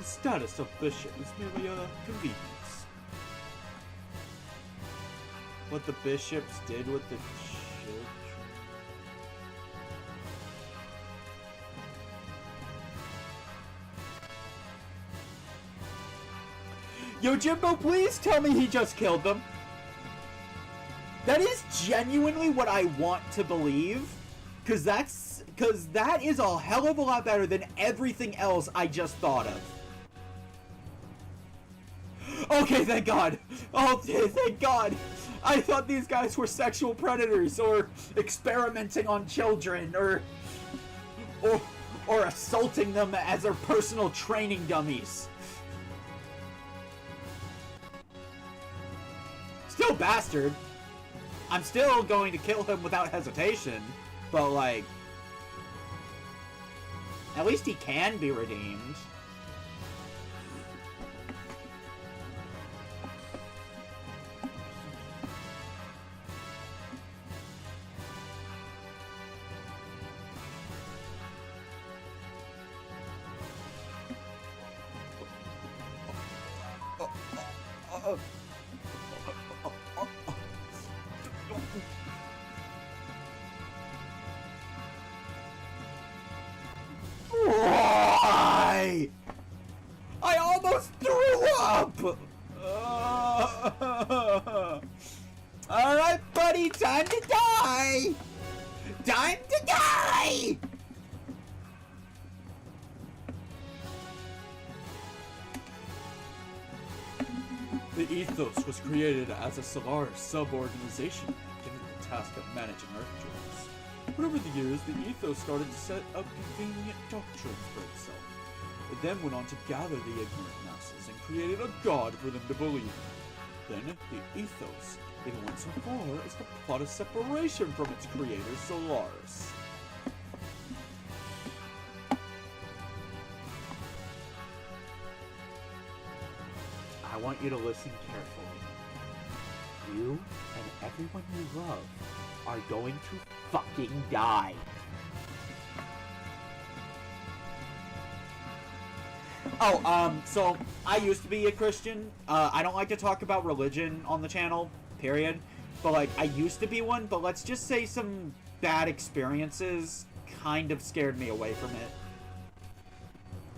status of bishop is merely a convenience. What the bishops did with the children. Yo, Jimbo, please tell me he just killed them. That is genuinely what I want to believe. Because that is a hell of a lot better than everything else I just thought of. Okay, thank God. Oh, thank God. I thought these guys were sexual predators or experimenting on children or assaulting them as their personal training dummies. Still bastard. I'm still going to kill him without hesitation, but like, at least he can be redeemed. Why? I almost threw up! Alright, buddy, time to die! Time to die! The Ethos was created as a Solaris sub-organization given the task of managing Earth jewels. But over the years, the Ethos started to set up convenient doctrines for itself. It then went on to gather the ignorant masses and created a god for them to believe in. Then, the Ethos even went so far as to plot a separation from its creator, Solaris. I want you to listen carefully. You and everyone you love are going to fucking die. Oh, so I used to be a Christian. I don't like to talk about religion on the channel, period. But like, I used to be one, but let's just say some bad experiences kind of scared me away from it.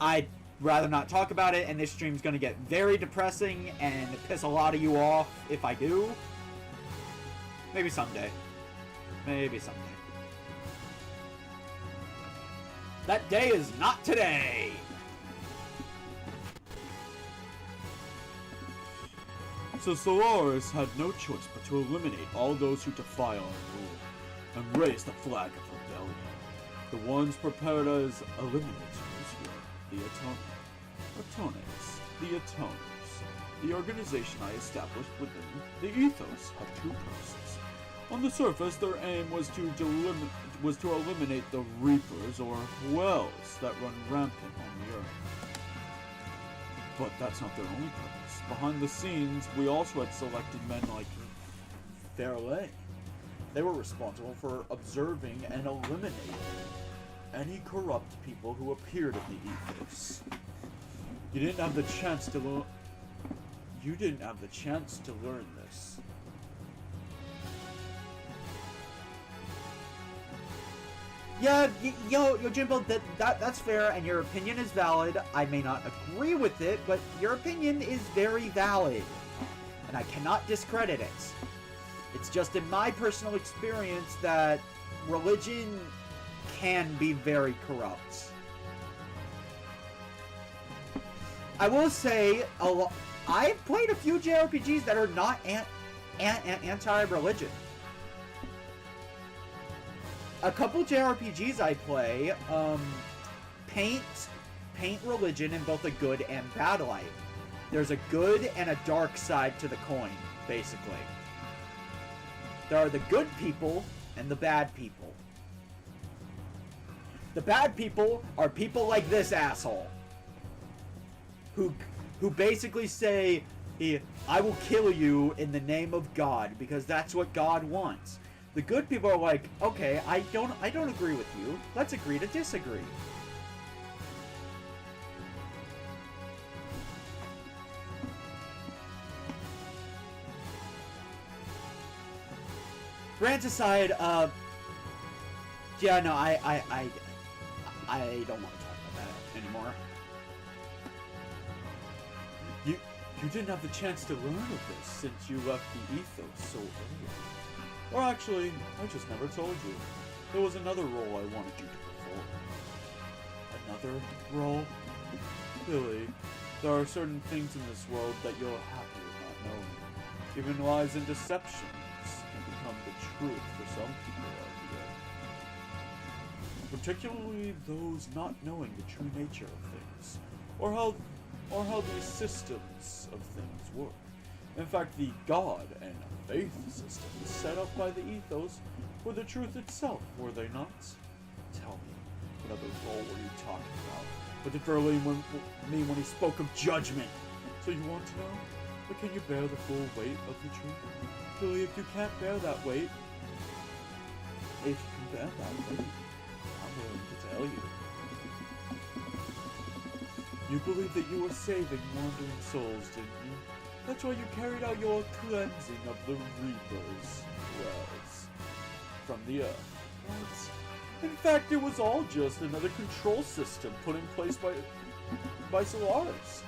I'd rather not talk about it, and this stream's gonna get very depressing and piss a lot of you off if I do. Maybe someday. Maybe someday. That day is not today! So Solaris had no choice but to eliminate all those who defy our rule, and raise the flag of rebellion. The ones prepared as eliminators were the the Atoners. The organization I established within the Ethos had two purposes. On the surface, their aim was to eliminate the Reapers, or Wells, that run rampant on the Earth. But that's not their only purpose. Behind the scenes, we also had selected men like Fairley. They were responsible for observing and eliminating any corrupt people who appeared in the Ethos. You didn't have the chance to learn this. Yeah, yo, Jimbo, that's fair, and your opinion is valid. I may not agree with it, but your opinion is very valid, and I cannot discredit it. It's just in my personal experience that religion can be very corrupt. I will say, I've played a few JRPGs that are not anti-religion. A couple JRPGs I play, paint religion in both a good and bad light. There's a good and a dark side to the coin, basically. There are the good people and the bad people. The bad people are people like this asshole. Who basically say, I will kill you in the name of God, because that's what God wants. The good people are like, okay, I don't agree with you. Let's agree to disagree. Rant aside, yeah, no, I don't want to talk about that anymore. You didn't have the chance to learn of this since you left the Ethos so early. Or actually, I just never told you. There was another role I wanted you to perform. Another role? Billy, there are certain things in this world that you're happy with not knowing. Even lies and deceptions can become the truth for some people out here. Particularly those not knowing the true nature of things, or how these systems of things work. In fact, the God and faith systems set up by the Ethos were the truth itself, were they not? Tell me, what other role were you talking about? What did Verlaine mean when he spoke of judgment? So you want to know? But can you bear the full weight of the truth? Billy, if you can't bear that weight, I'm willing to tell you. You believed that you were saving wandering souls, didn't you? That's why you carried out your cleansing of the Reaper's wells from the Earth. Right? In fact, it was all just another control system put in place by Solaris.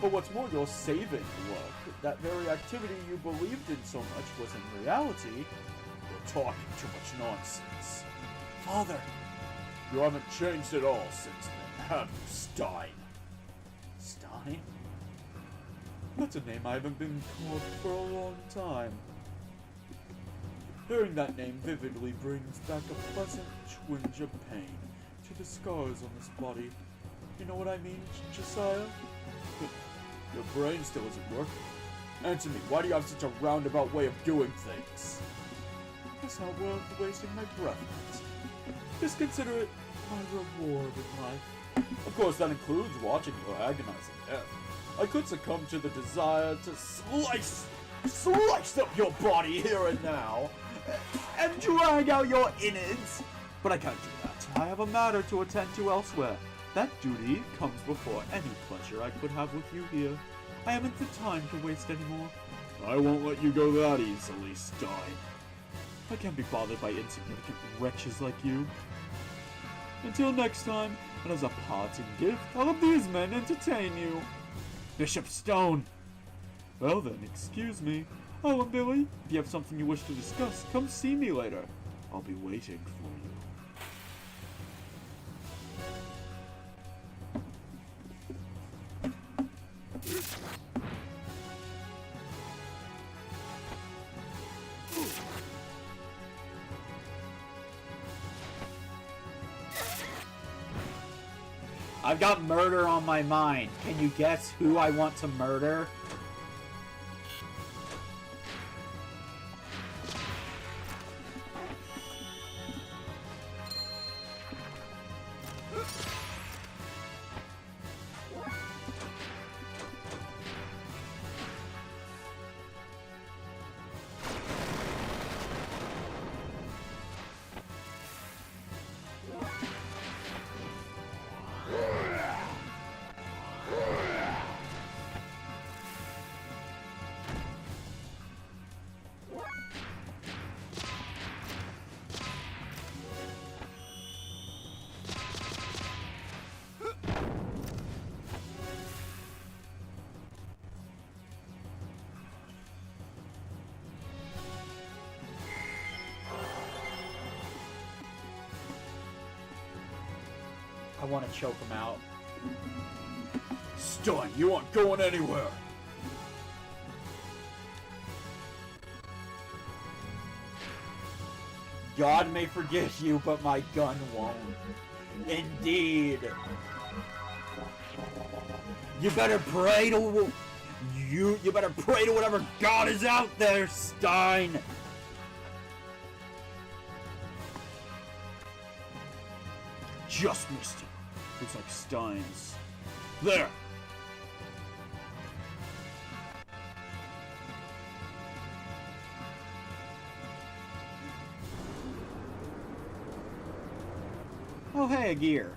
But what's more, your saving work, that very activity you believed in so much, was in reality, you're talking too much nonsense. Father, you haven't changed at all since then, have you, Stein? Stein? That's a name I haven't been called for a long time. Hearing that name vividly brings back a pleasant twinge of pain to the scars on this body. You know what I mean, Josiah? But your brain still isn't working. Answer me, why do you have such a roundabout way of doing things? It's not worth wasting my breath, Matt. Just consider it my reward in life. Of course, that includes watching your agonizing death. I could succumb to the desire to slice up your body here and now, and drag out your innards. But I can't do that. I have a matter to attend to elsewhere. That duty comes before any pleasure I could have with you here. I haven't the time to waste anymore. I won't let you go that easily, Stein. I can't be bothered by insignificant wretches like you. Until next time, and as a parting gift, I'll have these men entertain you. Bishop Stone! Well then, excuse me. Oh, and Billy, if you have something you wish to discuss, come see me later. I'll be waiting for you. I've got murder on my mind. Can you guess who I want to murder? I want to choke him out. Stein, you aren't going anywhere! God may forgive you, but my gun won't. Indeed. You better pray to... You better pray to whatever God is out there, Stein! Just missed it. Looks like Stein's. There! Oh, hey, a gear.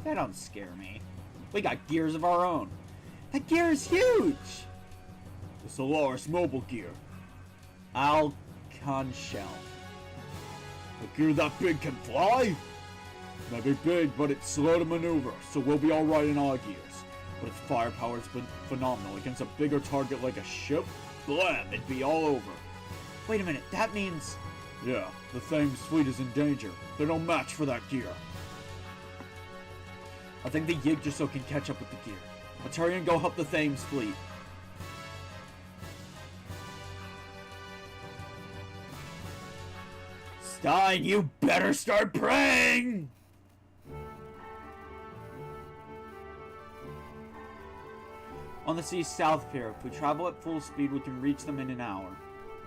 That don't scare me. We got gears of our own. That gear is huge! The Solaris mobile gear. Alcon shell. A gear that big can fly? Maybe big, but it's slow to maneuver, so we'll be alright in our gears. But its firepower's been phenomenal. Against a bigger target like a ship, blam, it'd be all over. Wait a minute, that means... Yeah, the Thames fleet is in danger. They're no match for that gear. I think the Yggdrasil can catch up with the gear. Maturian, go help the Thames fleet. Stein, you better start praying! On the seas south here. If we travel at full speed, we can reach them in an hour.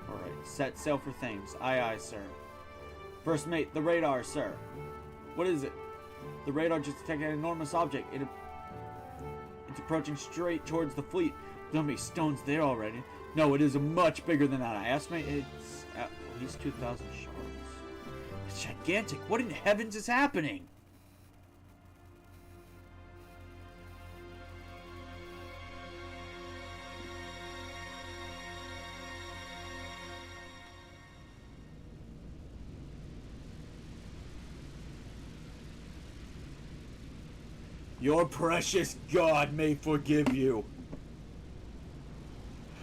Alright, set sail for Thames. Aye, aye, sir. First mate, the radar, sir. What is it? The radar just detected an enormous object. It's approaching straight towards the fleet. There'll be stones there already. No, it is much bigger than that. I estimate it's at least 2,000 shards. It's gigantic. What in heavens is happening? Your precious God may forgive you,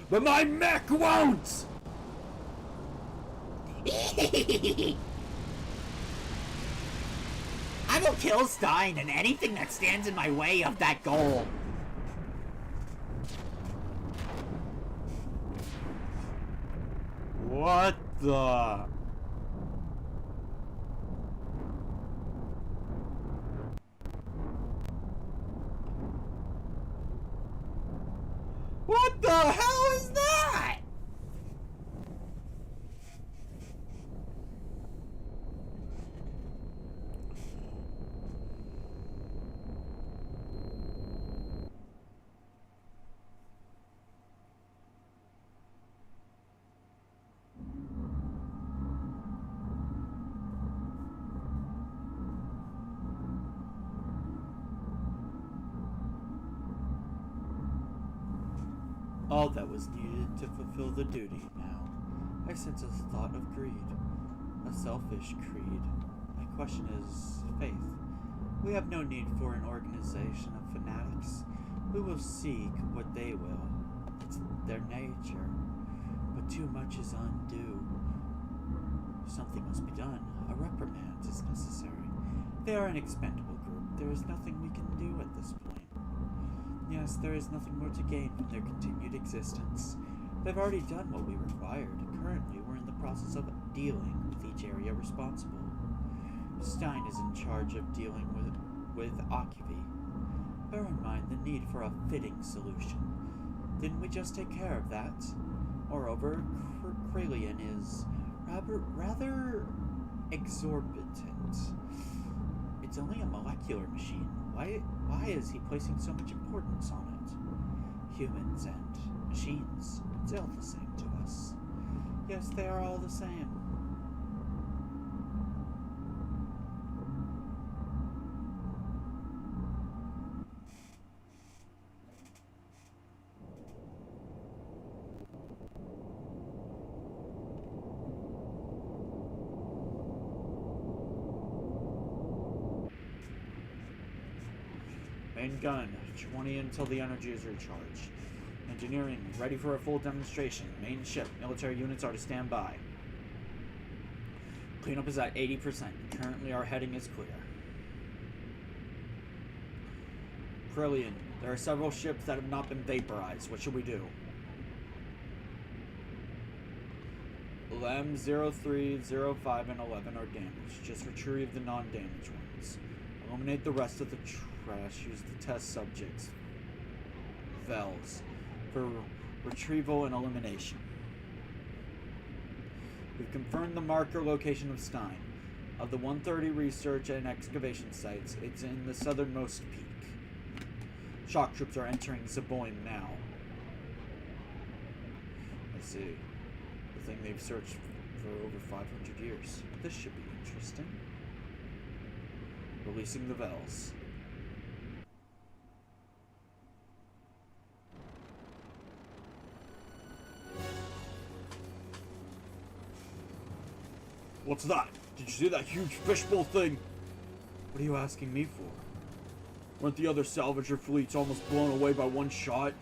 but my mech won't! I will kill Stein and anything that stands in my way of that goal. What the... What the hell is that? All that was needed to fulfill the duty now. I sense a thought of greed. A selfish creed. My question is faith. We have no need for an organization of fanatics. We will seek what they will. It's their nature. But too much is undue. Something must be done. A reprimand is necessary. They are an expendable group. There is nothing we can do at this point. Yes, there is nothing more to gain from their continued existence. They've already done what we required. Currently, we're in the process of dealing with each area responsible. Stein is in charge of dealing with Occupy. Bear in mind the need for a fitting solution. Didn't we just take care of that? Moreover, Krelian is rather exorbitant. It's only a molecular machine. Why is he placing so much importance on it? Humans and machines, it's all the same to us. Yes, they are all the same. Main gun, 20 until the energy is recharged. Engineering, ready for a full demonstration. Main ship, military units are to stand by. Cleanup is at 80%. Currently our heading is clear. Krelian, there are several ships that have not been vaporized. What should we do? LEM 03, 05, and 11 are damaged. Just retrieve the non-damaged ones. Eliminate the rest of the trash. Use the test subjects, VELs, for retrieval and elimination. We've confirmed the marker location of Stein. Of the 130 research and excavation sites, it's in the southernmost peak. Shock troops are entering Zaboim now. I see. The thing they've searched for over 500 years. This should be interesting. Releasing the VELs. What's that? Did you see that huge fishbowl thing? What are you asking me for? Weren't the other salvager fleets almost blown away by one shot?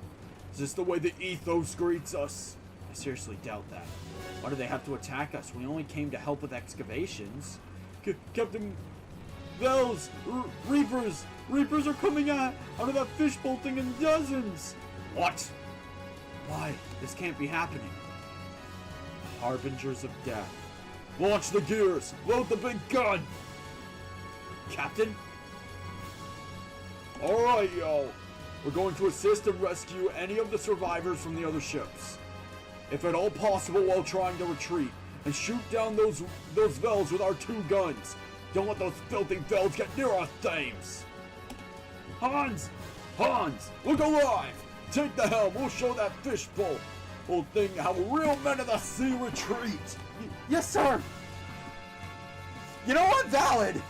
Is this the way the ethos greets us? I seriously doubt that. Why do they have to attack us? We only came to help with excavations. Captain Bells! Reapers! Reapers are coming out of that fishbowl thing in dozens! What? Why? This can't be happening. Harbingers of death. Launch the gears! Load the big gun! Captain? Alright, yo. We're going to assist and rescue any of the survivors from the other ships. If at all possible while trying to retreat, and shoot down those Vels with our 2 guns. Don't let those filthy Vels get near our thames. Hans! Hans! Look alive! Take the helm, we'll show that fishbowl whole thing how real men of the sea retreat! Yes, sir! You know what? Valid!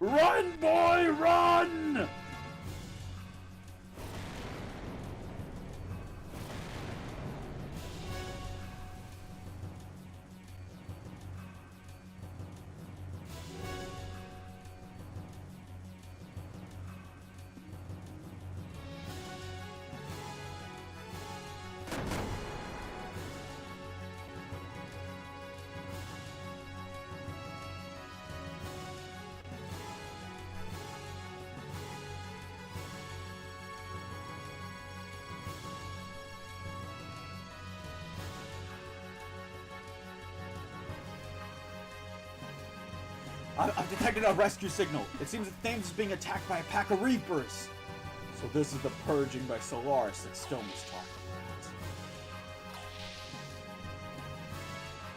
Run, boy, run! I've detected a rescue signal. It seems that Thames is being attacked by a pack of Reapers. So this is the purging by Solaris that Stone was talking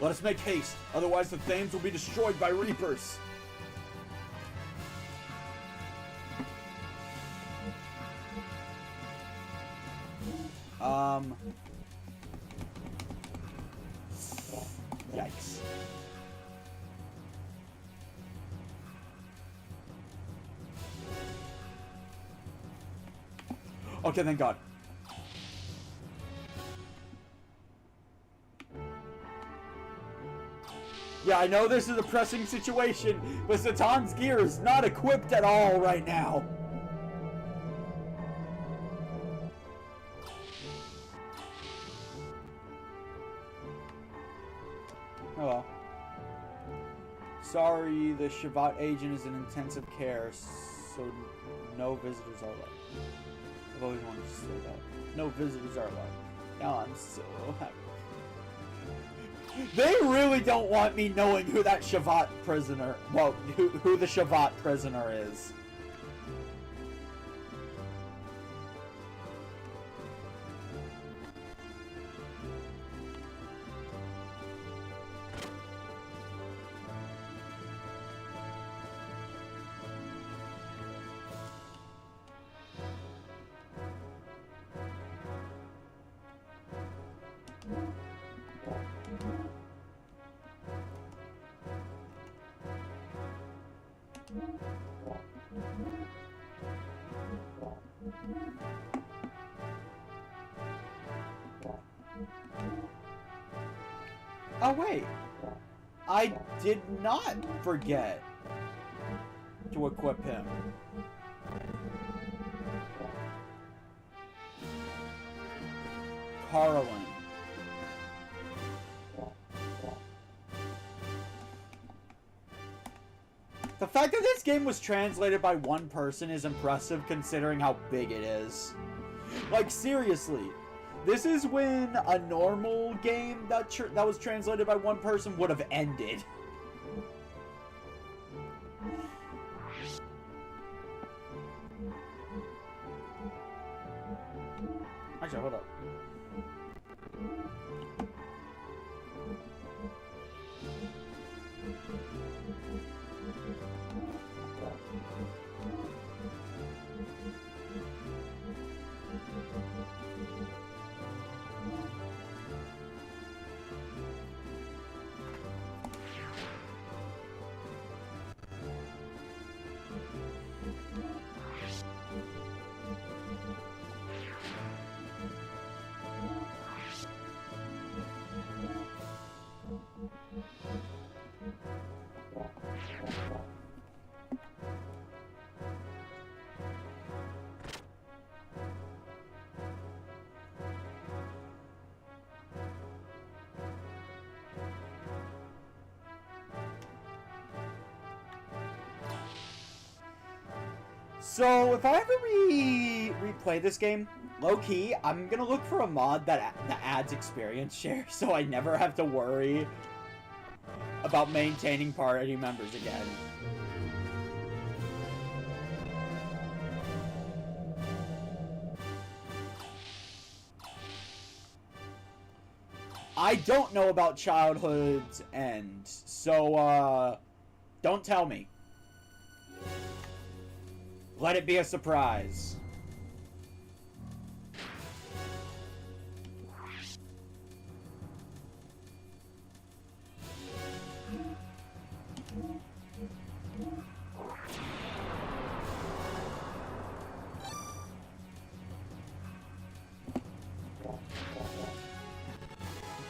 about. Let us make haste, otherwise the Thames will be destroyed by Reapers. Yikes. Okay, thank God. Yeah, I know this is a pressing situation, but Satan's gear is not equipped at all right now. Hello. Sorry, the Shavat agent is in intensive care, so no visitors are allowed. I've always wanted to say that. No visitors are allowed. Now I'm so happy. They really don't want me knowing who that Shavat prisoner, well, who the Shavat prisoner is. Oh wait, I did not forget to equip him. Carlin. The fact that this game was translated by one person is impressive considering how big it is. Like, seriously. This is when a normal game that was translated by one person would have ended. Actually, hold up. So if I ever replay this game, low key, I'm gonna look for a mod that adds experience share, so I never have to worry about maintaining party members again. I don't know about Childhood's End, so, don't tell me. Let it be a surprise.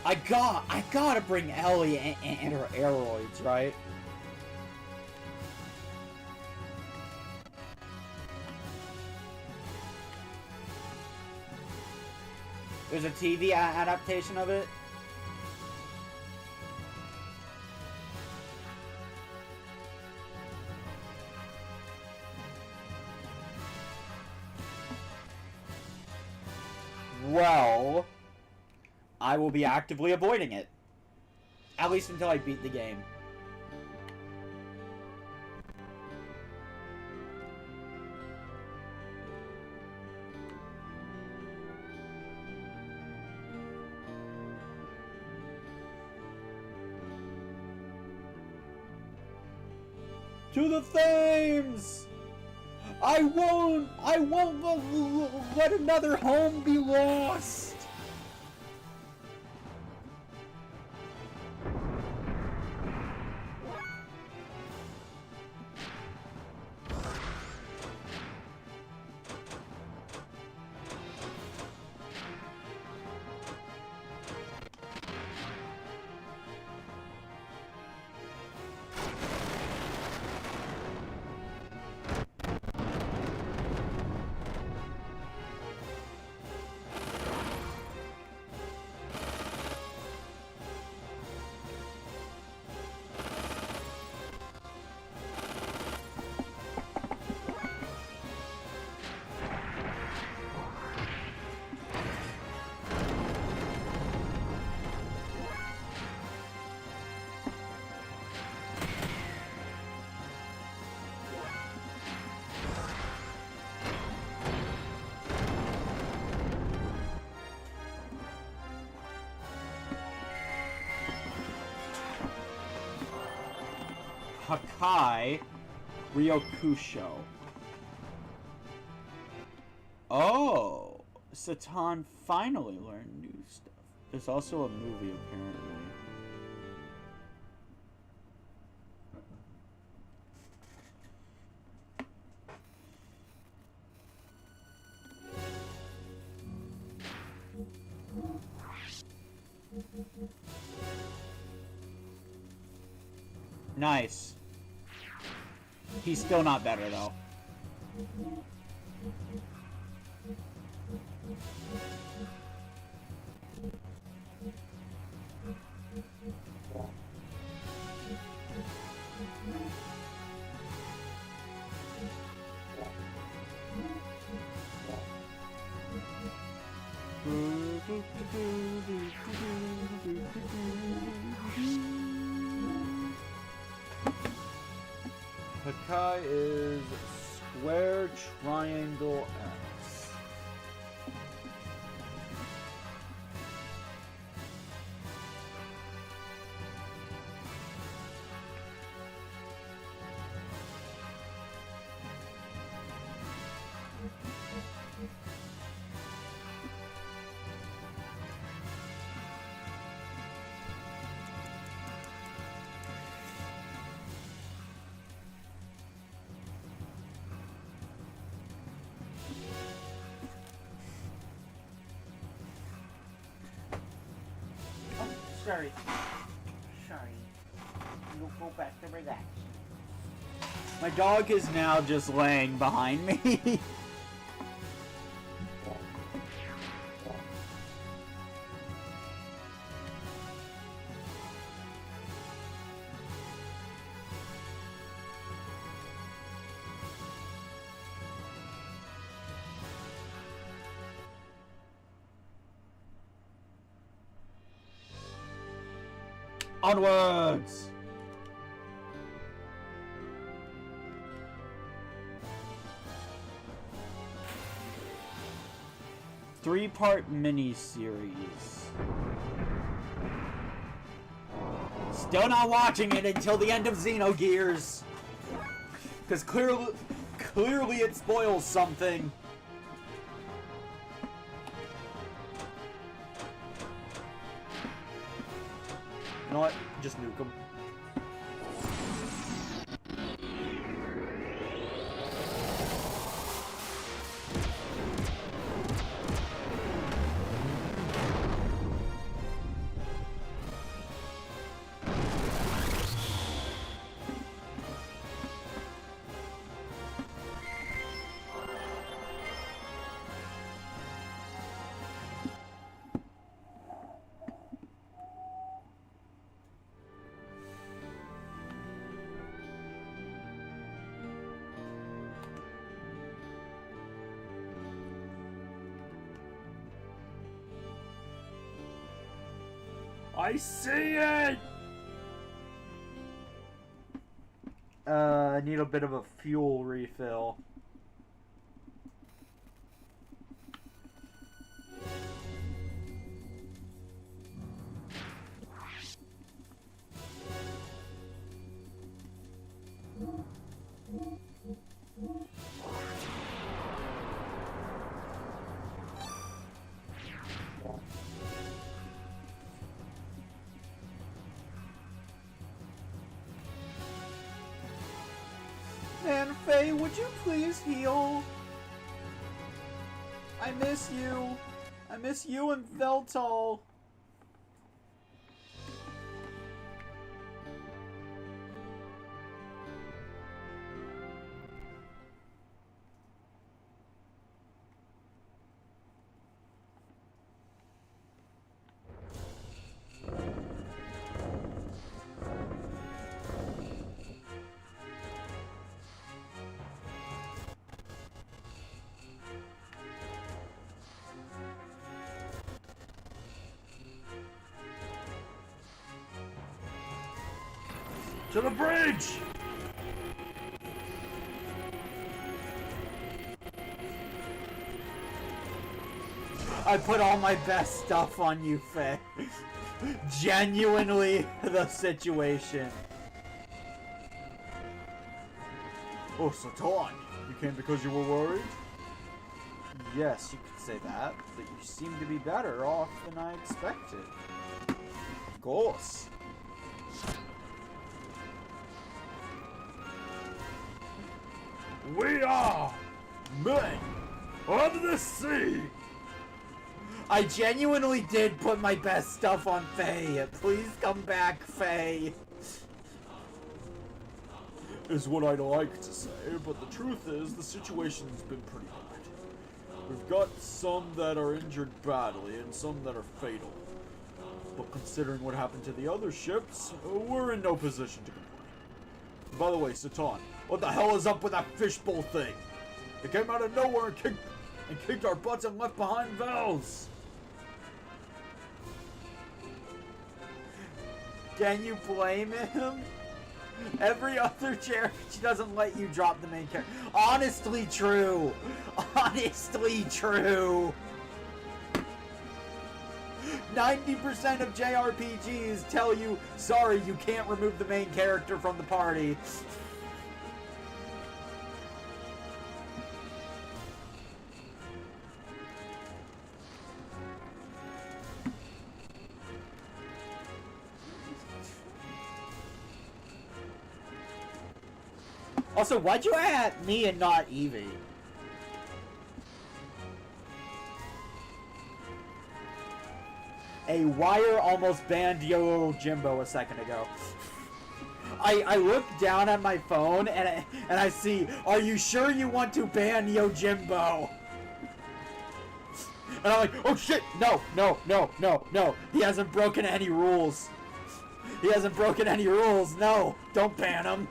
I gotta bring Ellie and her aeroids, right? There's a TV adaptation of it. Well, I will be actively avoiding it. At least until I beat the game. To the flames! I won't let another home be lost! Hakai Ryokusho. Oh, Satan finally learned new stuff. There's also a movie, apparently. Nice. He's still not better, though. Hakai is square, triangle, X. Sorry. You'll go back to relax. My dog is now just laying behind me. Onwards! Three-part mini-series. Still not watching it until the end of Xenogears. Because clearly it spoils something. You know what? Just nuke them. I see it! I need a bit of a fuel refill. Man, Faye, would you please heal? I miss you. I miss you and Veltal. To the bridge! I put all my best stuff on you, Faye. Genuinely the situation. Oh, Satan, you came because you were worried? Yes, you could say that, but you seem to be better off than I expected. Of course. We are men of the sea! I genuinely did put my best stuff on Faye. Please come back, Faye. Is what I'd like to say, but the truth is the situation's been pretty hard. We've got some that are injured badly and some that are fatal. But considering what happened to the other ships, we're in no position to complain. By the way, Satan, what the hell is up with that fishbowl thing? It came out of nowhere and kicked our butts and left behind Vels. Can you blame him? Every other character doesn't let you drop the main character. Honestly true. Honestly true. 90% of JRPGs tell you, sorry, you can't remove the main character from the party. Also, why'd you at me and not Evie? A wire almost banned Yo Jimbo a second ago. I look down at my phone and I see, are you sure you want to ban Yo Jimbo? And I'm like, oh shit, no. He hasn't broken any rules. He hasn't broken any rules, no. Don't ban him.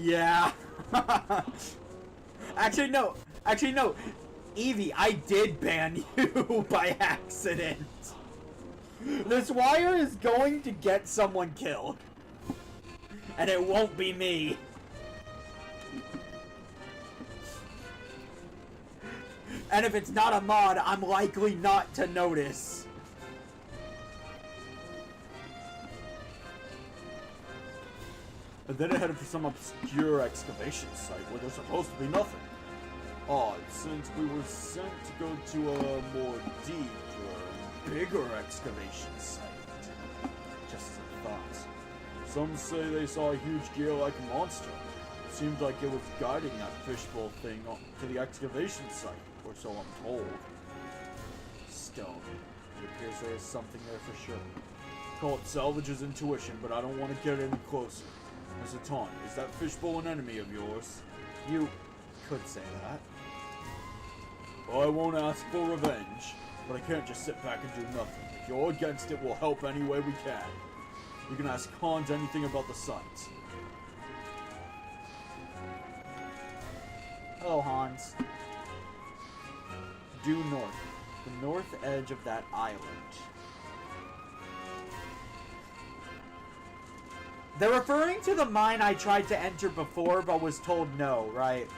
Yeah. Actually, no. Evie, I did ban you by accident. This wire is going to get someone killed. And it won't be me. And if it's not a mod, I'm likely not to notice. And then it headed for some obscure excavation site where there's supposed to be nothing. Odd, since we were sent to go to a more deep, bigger excavation site. Just as I thought. Some say they saw a huge gear-like monster. It seemed like it was guiding that fishbowl thing to the excavation site, or so I'm told. Still, it appears there is something there for sure. Call it Salvage's intuition, but I don't want to get any closer. Zatan, is that fishbowl an enemy of yours? You could say that. Well, I won't ask for revenge, but I can't just sit back and do nothing. If you're against it, we'll help any way we can. You can ask Hans anything about the site. Hello, Hans. Due north. The north edge of that island. They're referring to the mine I tried to enter before, but was told no, right?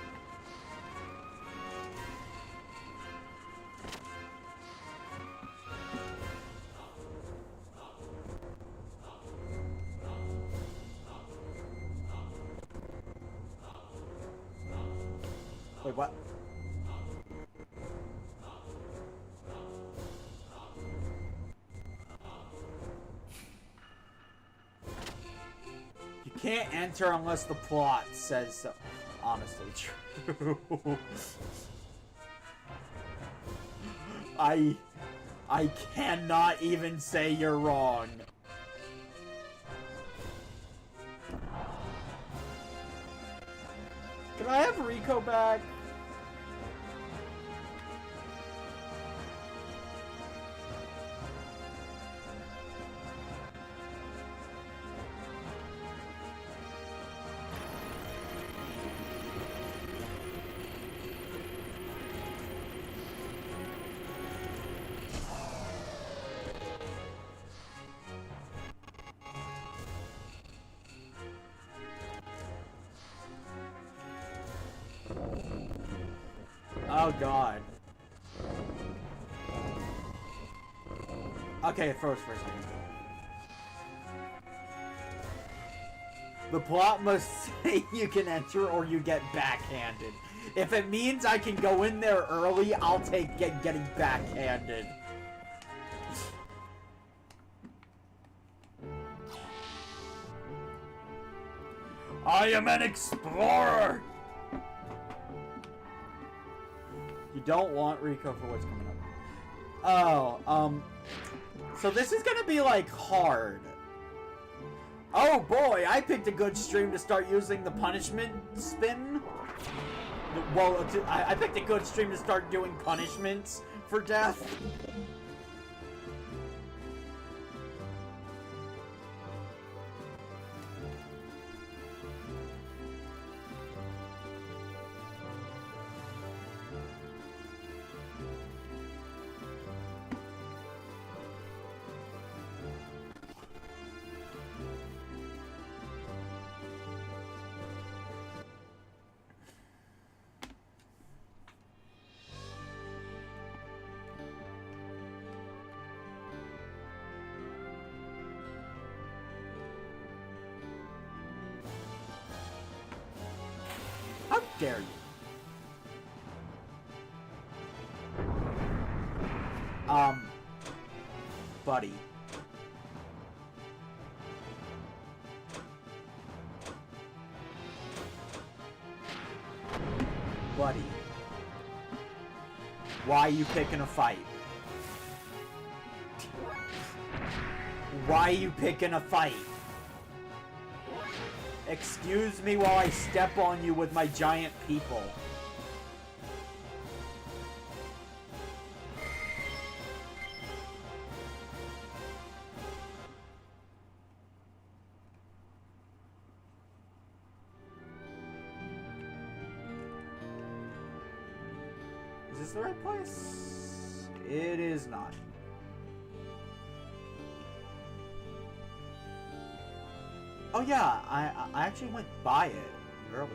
Wait, what? You can't enter unless the plot says so. Honestly, true. I cannot even say you're wrong. Can I have Rico back? Oh god. Okay, it froze for a second. The plot must say you can enter or you get backhanded. If it means I can go in there early, I'll take getting backhanded. I am an explorer! You don't want Rico for what's coming up. Oh, so this is gonna be, like, hard. Oh boy, I picked a good stream to start using the punishment spin. Well, I picked a good stream to start doing punishments for death. How dare you? Buddy. Buddy. Why you picking a fight? Why you picking a fight? Excuse me while I step on you with my giant people. this the right place? It is not. Oh yeah, I actually went by it earlier.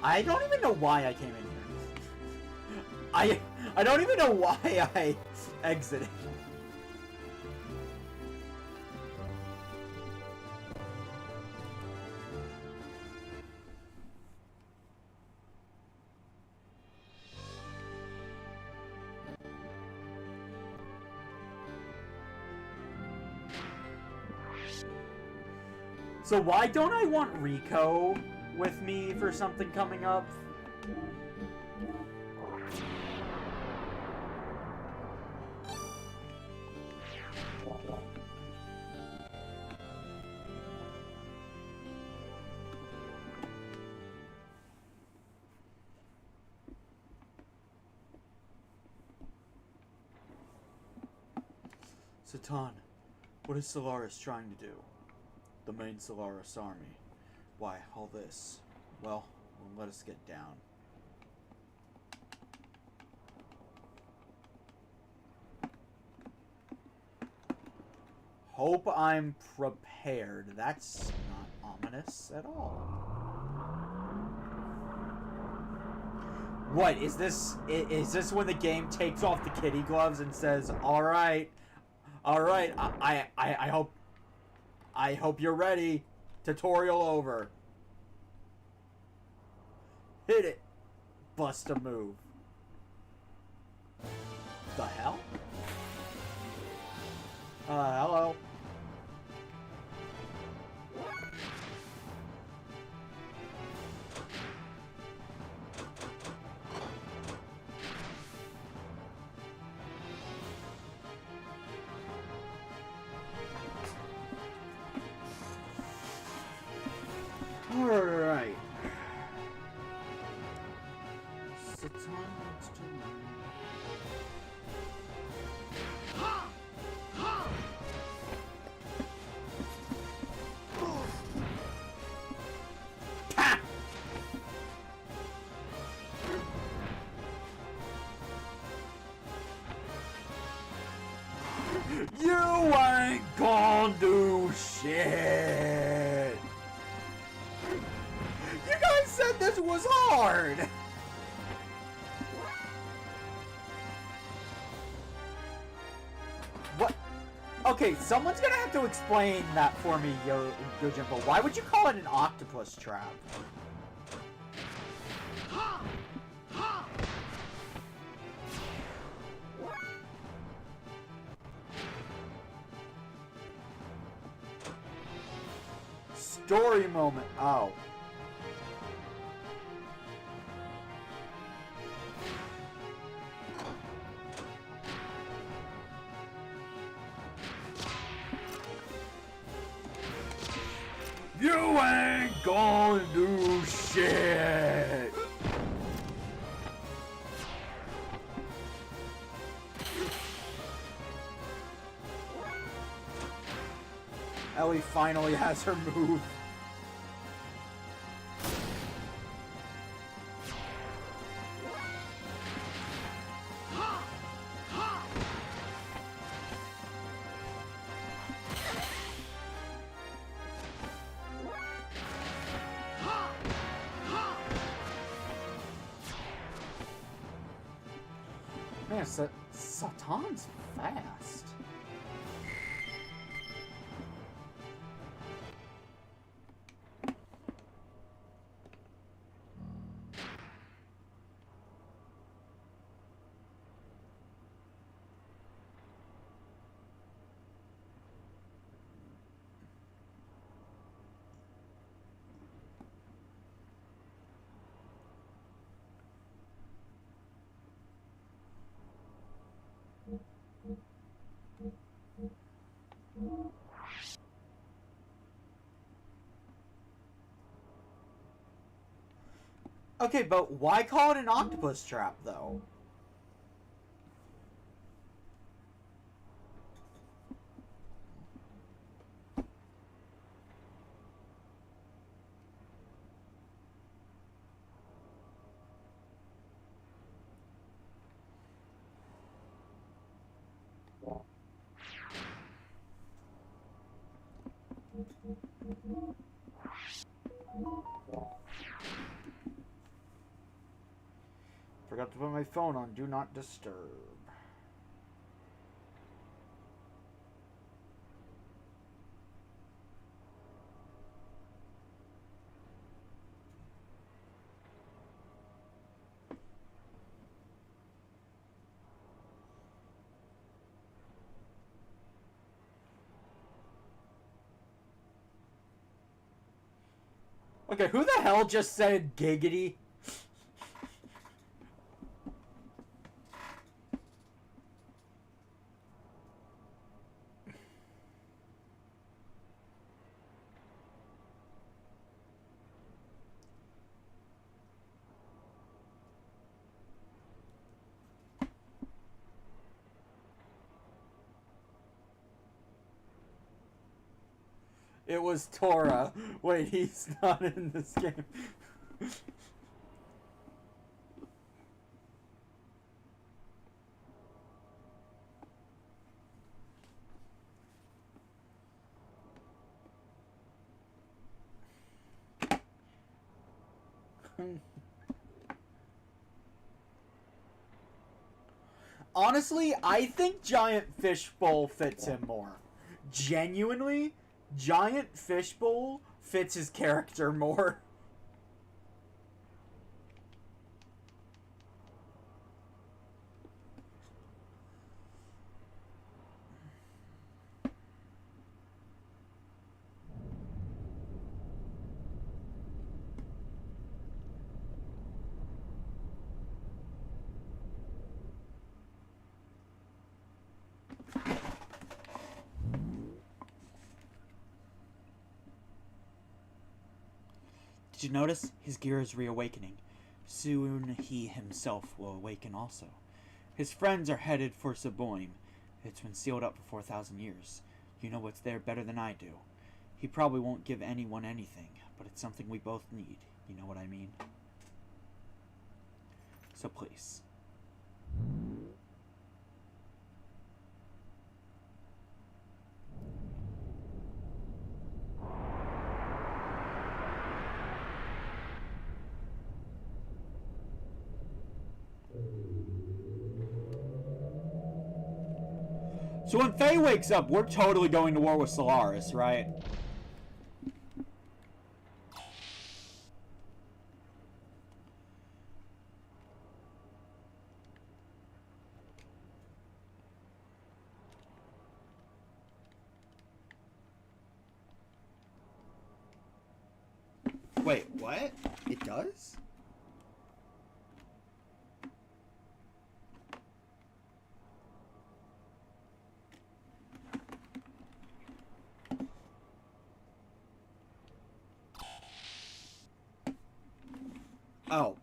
I don't even know why I came in here. I don't even know why I exited. So why don't I want Rico with me for something coming up? Satan, what is Solaris trying to do? The main Solaris army. Why, all this? Well, let us get down. Hope I'm prepared. That's not ominous at all. What, is this when the game takes off the kitty gloves and says, alright, I hope you're ready. Tutorial over. Hit it. Bust a move. The hell? Hello. Alright. You ain't gonna do shit! You guys said this was hard! What? Okay, someone's gonna have to explain that for me, Yojimbo. Why would you call it an octopus trap? Story moment. Oh. You ain't gonna do shit. Ellie finally has her move. Man, Satan's fast. Okay, but why call it an octopus trap, though? Forgot to put my phone on Do Not Disturb. Okay, who the hell just said giggity? It was Tora. Wait, he's not in this game. Honestly, I think Giant Fishbowl fits him more. Genuinely, Giant Fishbowl fits his character more. Did you notice? His gear is reawakening. Soon he himself will awaken also. His friends are headed for Saboim. It's been sealed up for 4,000 years. You know what's there better than I do. He probably won't give anyone anything, but it's something we both need. You know what I mean? So please. So when Faye wakes up, we're totally going to war with Solaris, right? Wait, what? It does? Oh.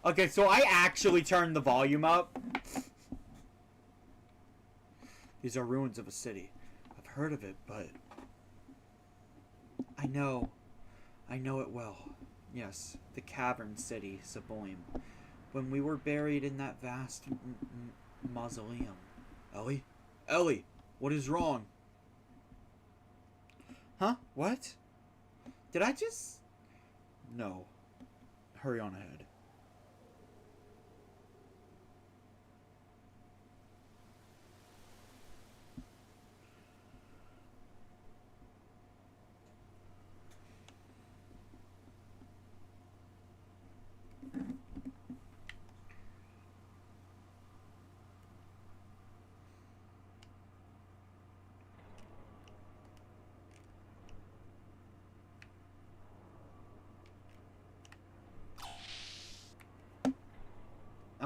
Okay, so I actually turned the volume up. These are ruins of a city. I've heard of it, but I know it well. Yes, the cavern city, Saboim. When we were buried in that vast mausoleum. Ellie? Ellie, what is wrong? Huh? What? Did I just... No. Hurry on ahead.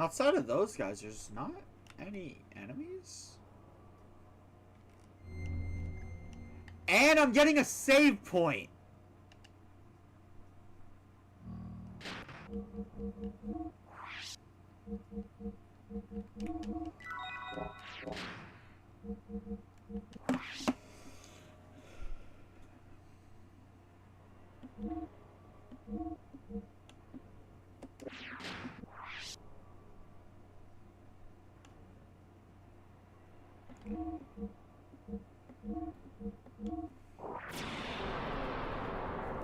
outside of those guys, there's not any enemies. And I'm getting a save point.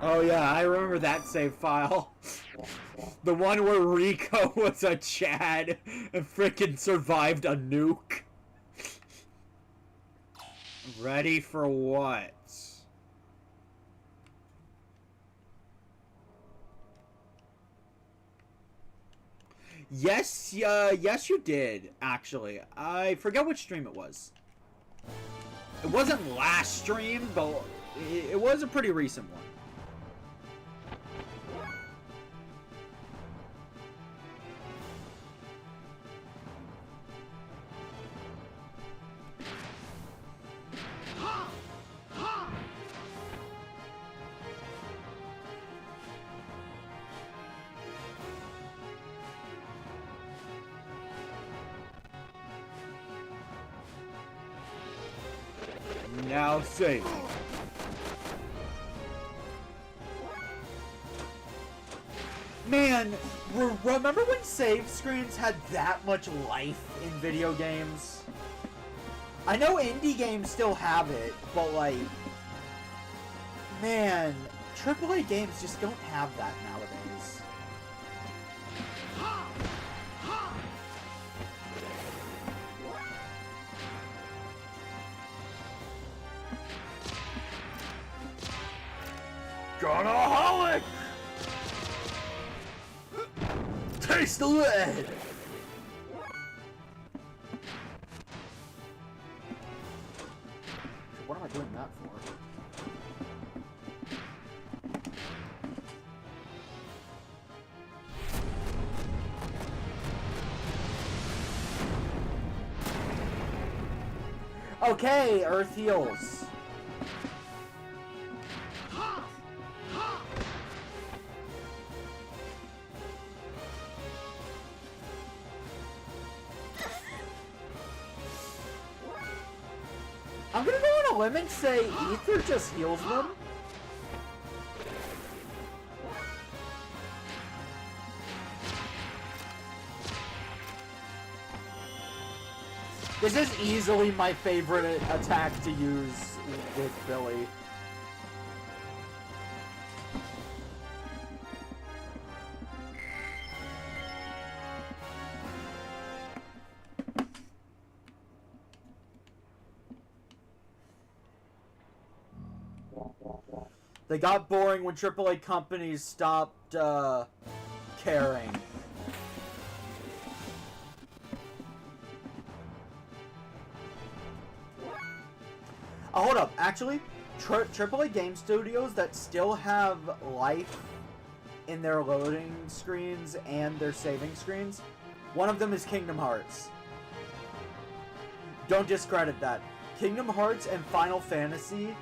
Oh yeah, I remember that save file. The one where Rico was a Chad and frickin' survived a nuke. Ready for what? Yes, yes you did, actually. I forget which stream it was. It wasn't last stream, but it was a pretty recent one. Now save. Man, remember when save screens had that much life in video games? I know indie games still have it, but like, man, AAA games just don't have that nowadays. Gunaholic! Taste the lead! What am I doing that for? Okay, Earth heals. I'm gonna go on a limb and say Ether just heals them. This is easily my favorite attack to use with Billy. They got boring when AAA companies stopped caring. Oh, hold up. Actually, AAA game studios that still have life in their loading screens and their saving screens, one of them is Kingdom Hearts. Don't discredit that. Kingdom Hearts and Final Fantasy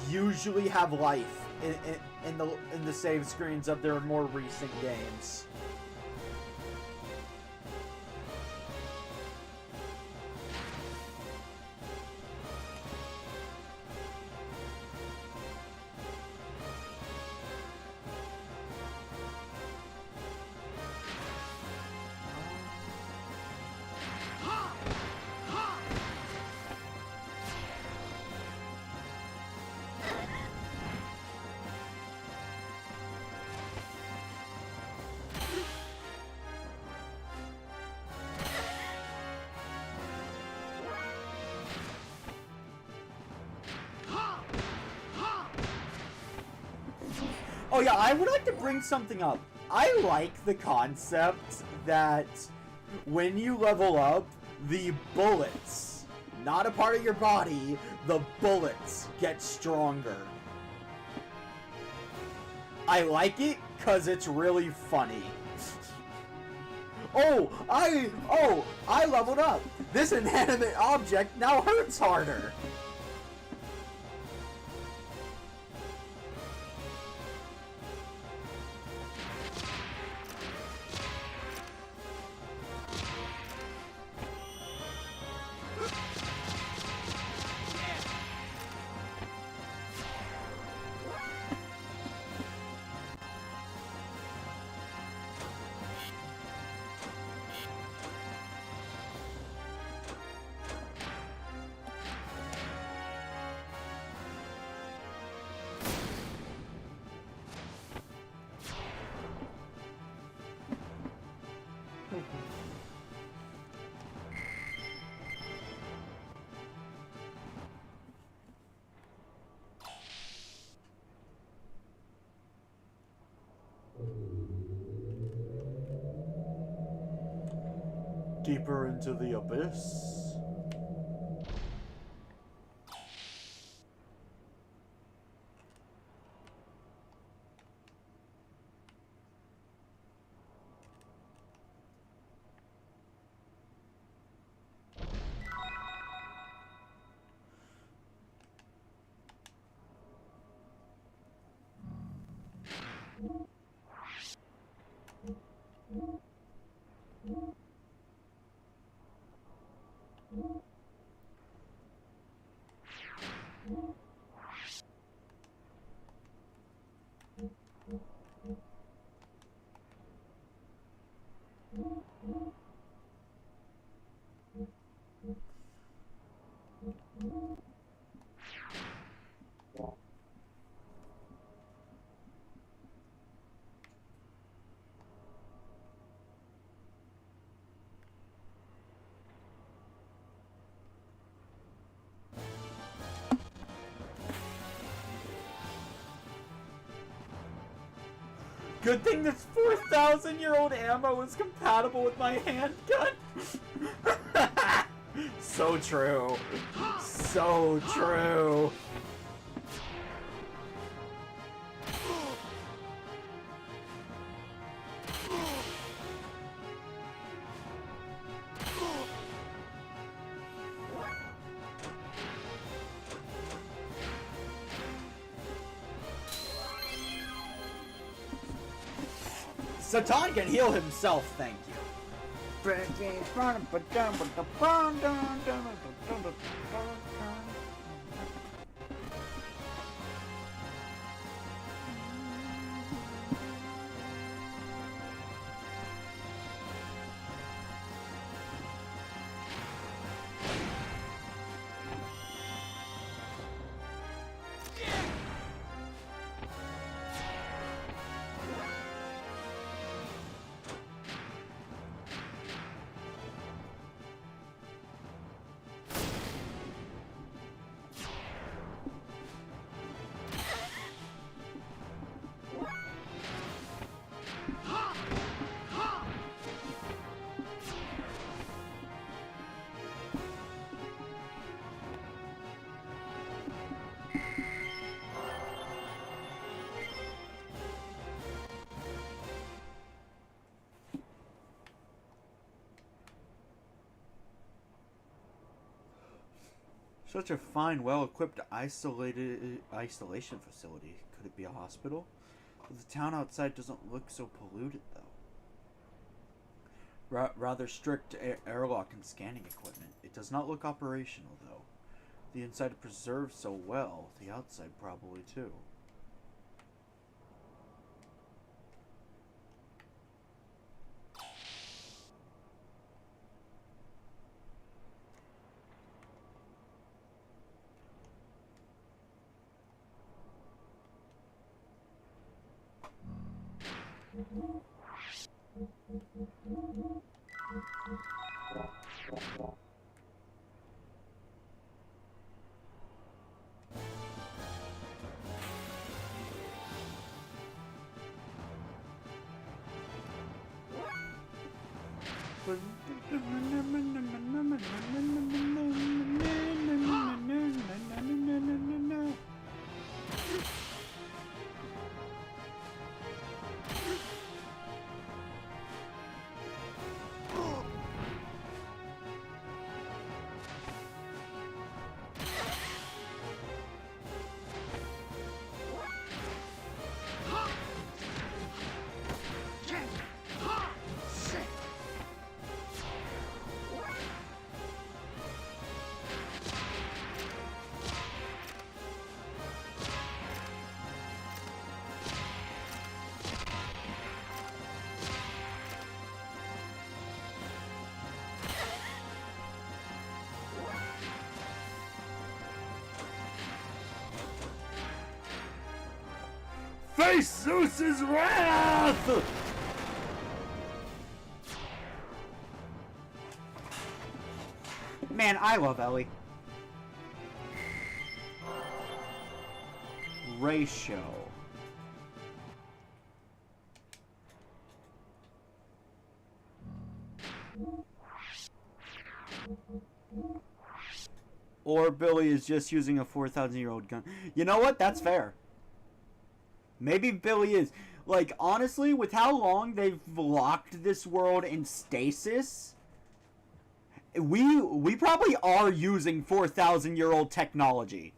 usually have life in the save screens of their more recent games. Oh yeah, I would like to bring something up. I like the concept that when you level up, the bullets, not a part of your body, the bullets get stronger. I like it because it's really funny. I leveled up. This inanimate object now hurts harder. Deeper into the abyss. Good thing this 4,000-year-old ammo is compatible with my handgun. So true. So true. Satan can heal himself, thank you. Such a fine, well-equipped isolation facility. Could it be a hospital? But the town outside doesn't look so polluted, though. Rather strict airlock and scanning equipment. It does not look operational, though. The inside preserved so well, the outside probably too. Face Zeus's wrath! Man, I love Ellie. Ratio. Or Billy is just using a 4,000-year-old gun. You know what? That's fair. Maybe Billy is. Like, honestly, with how long they've locked this world in stasis, we probably are using 4,000-year-old technology.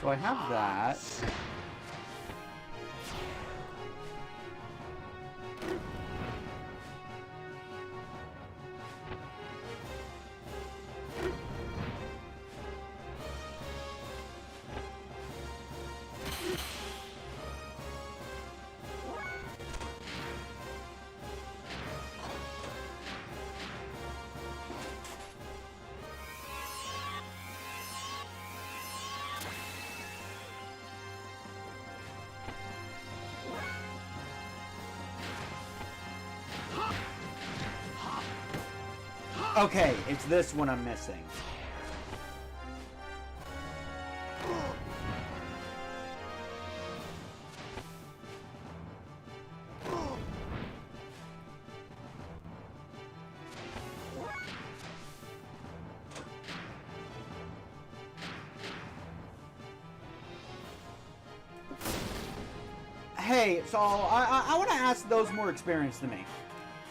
So I have that. Okay, it's this one I'm missing. Hey, so I want to ask those more experienced than me.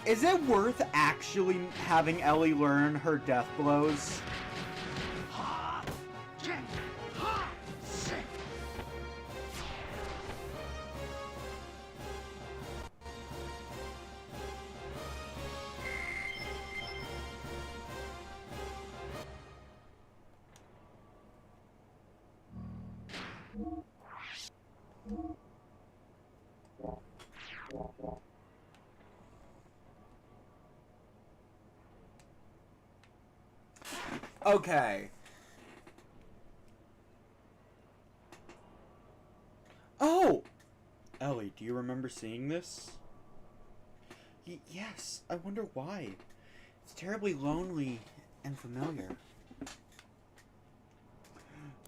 Is it worth actually having Ellie learn her death blows? Okay. Oh! Ellie, do you remember seeing this? Yes, I wonder why. It's terribly lonely and familiar.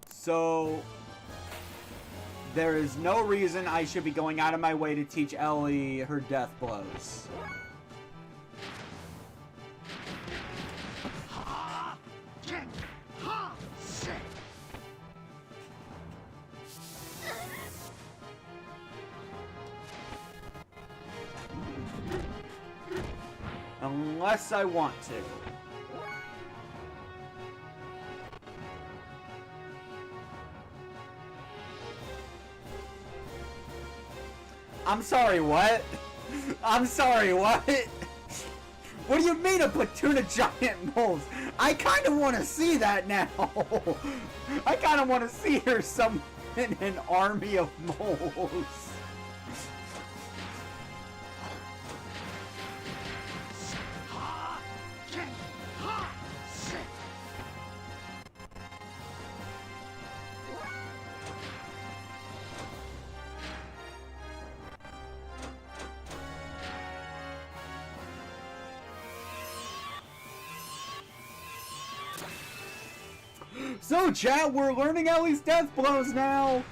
So, there is no reason I should be going out of my way to teach Ellie her death blows. Unless I want to. I'm sorry, what? I'm sorry, what? What do you mean a platoon of giant moles? I kind of want to see that now. I kind of want to see her summon an army of moles. So, chat, we're learning Ellie's death blows now.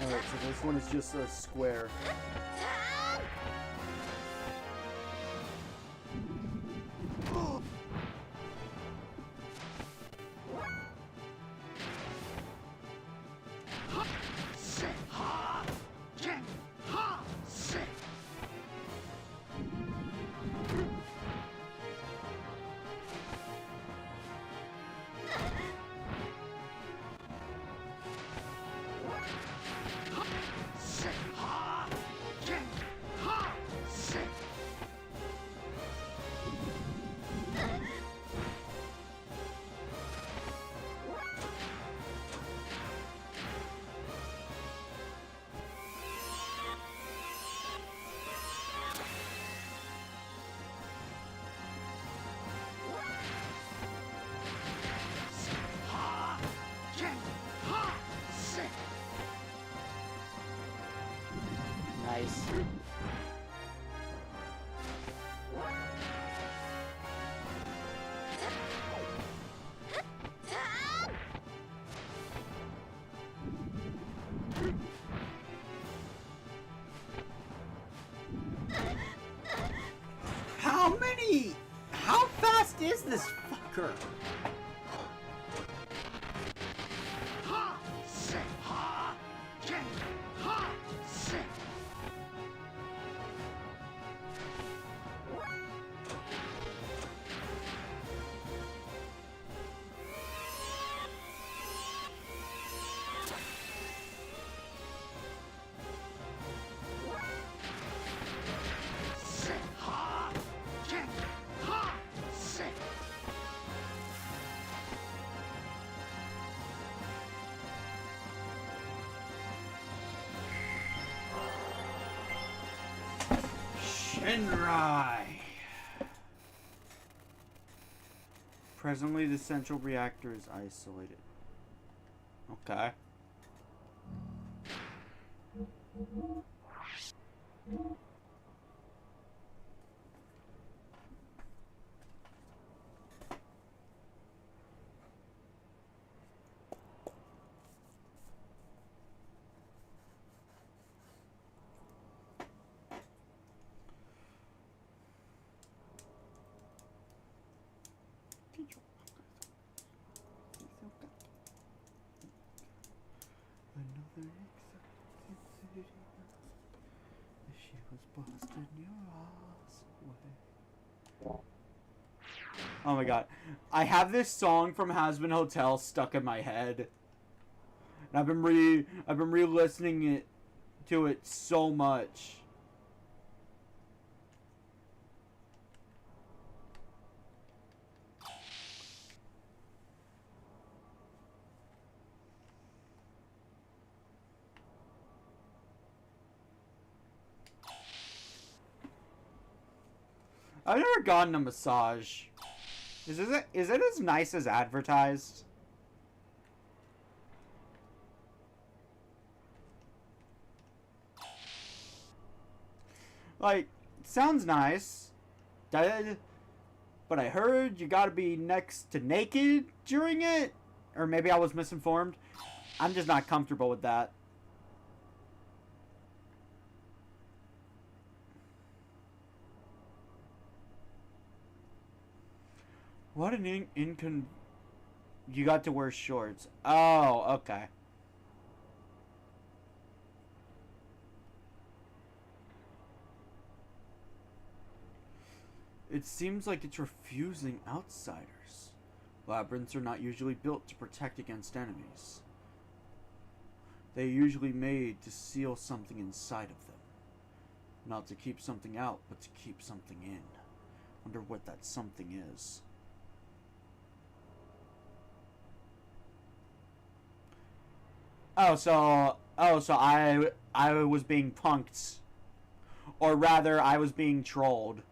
Alright, so this one is just a square. Nice. How many? How fast is this fucker? Shinrai. Presently, the central reactor is isolated. Okay. She was busting your ass away. Oh my god. I have this song from Has Been Hotel stuck in my head. And I've been re-listening to it so much. I've never gotten a massage. Is it as nice as advertised? Like, it sounds nice. But I heard you gotta be next to naked during it? Or maybe I was misinformed. I'm just not comfortable with that. What an you got to wear shorts. Oh, okay. It seems like it's refusing outsiders. Labyrinths are not usually built to protect against enemies. They are usually made to seal something inside of them. Not to keep something out, but to keep something in. Wonder what that something is. So I was being punked. Or rather, I was being trolled.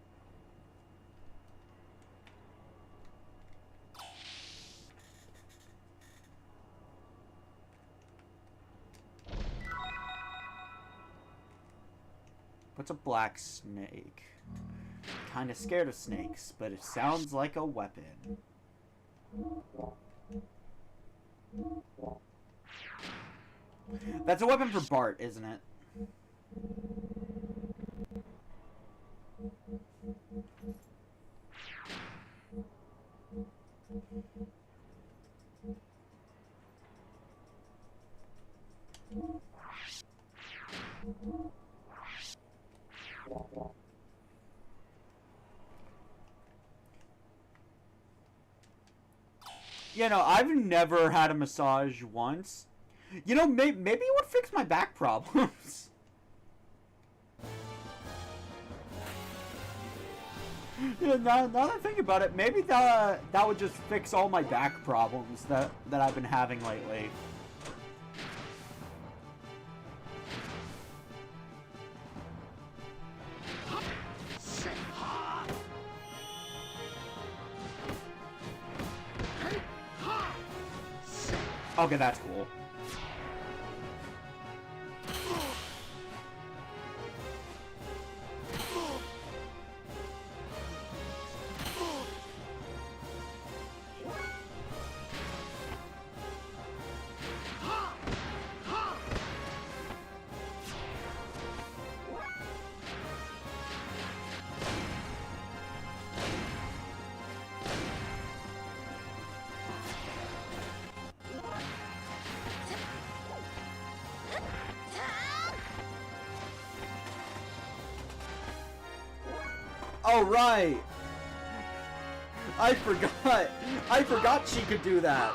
What's a black snake? Kinda scared of snakes, but it sounds like a weapon. That's a weapon for Bart, isn't it? You know, I've never had a massage once. You know, maybe it would fix my back problems. Yeah, now that I think about it, maybe that would just fix all my back problems that I've been having lately. Okay, that's cool. Oh, right. I forgot she could do that.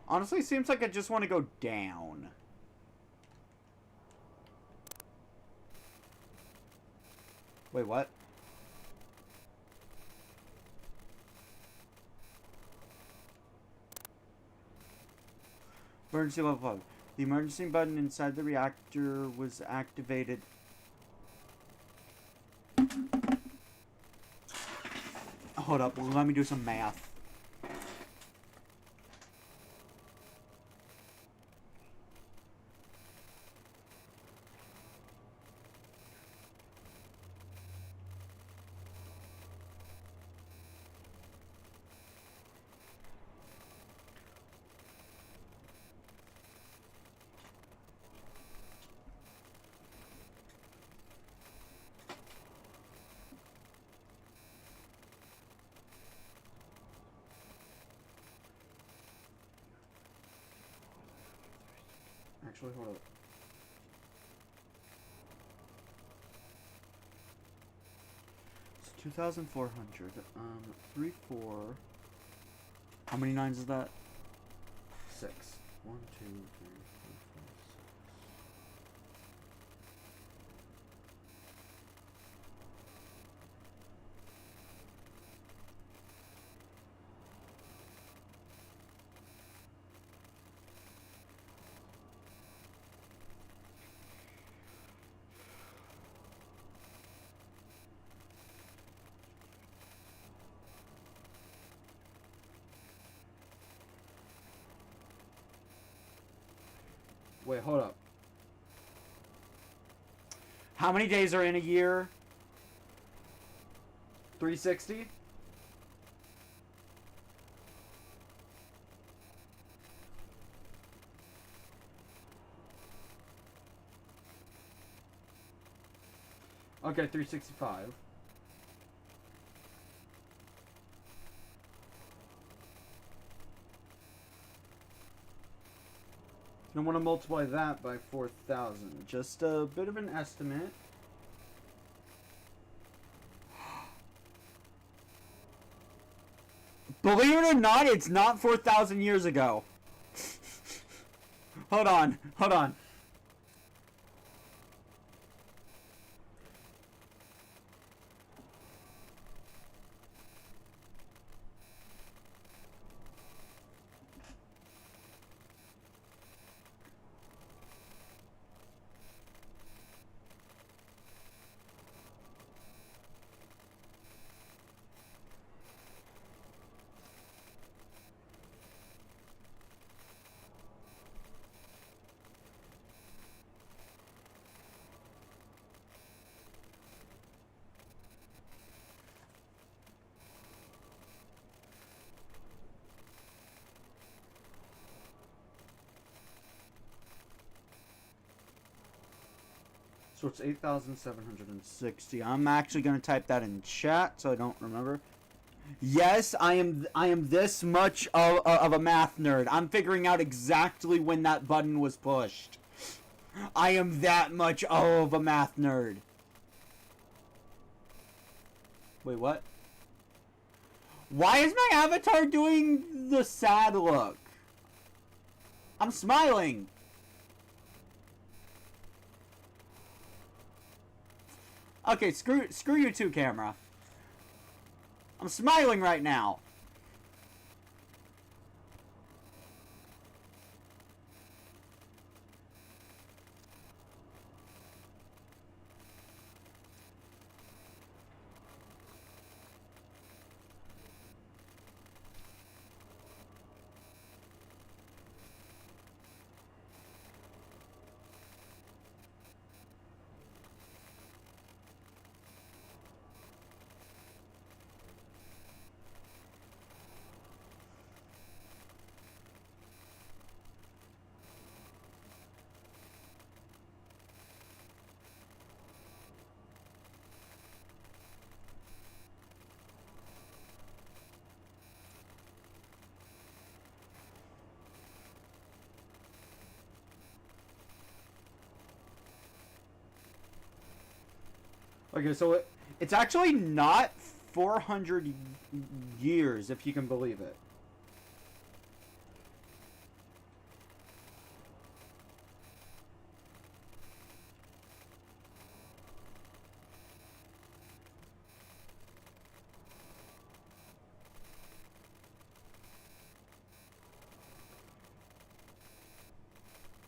Honestly, seems like I just want to go down. Wait, what? Emergency level 5. The emergency button inside the reactor was activated. Hold up, let me do some math. Actually, hold up. It's 2,400. 3, 4. How many 9s is that? 6. 1, 2, 3, 4, 5, 6. Wait, hold up. How many days are in a year? 360? Okay, 365. I want to multiply that by 4,000. Just a bit of an estimate. Believe it or not, it's not 4,000 years ago. Hold on. Hold on. So it's 8,760. I'm actually going to type that in chat so I don't remember. Yes, I am this much of a math nerd. I'm figuring out exactly when that button was pushed. I am that much of a math nerd. Wait, what? Why is my avatar doing the sad look? I'm smiling. Okay, screw you too, camera. I'm smiling right now. Okay, so it's actually not 400 years, if you can believe it.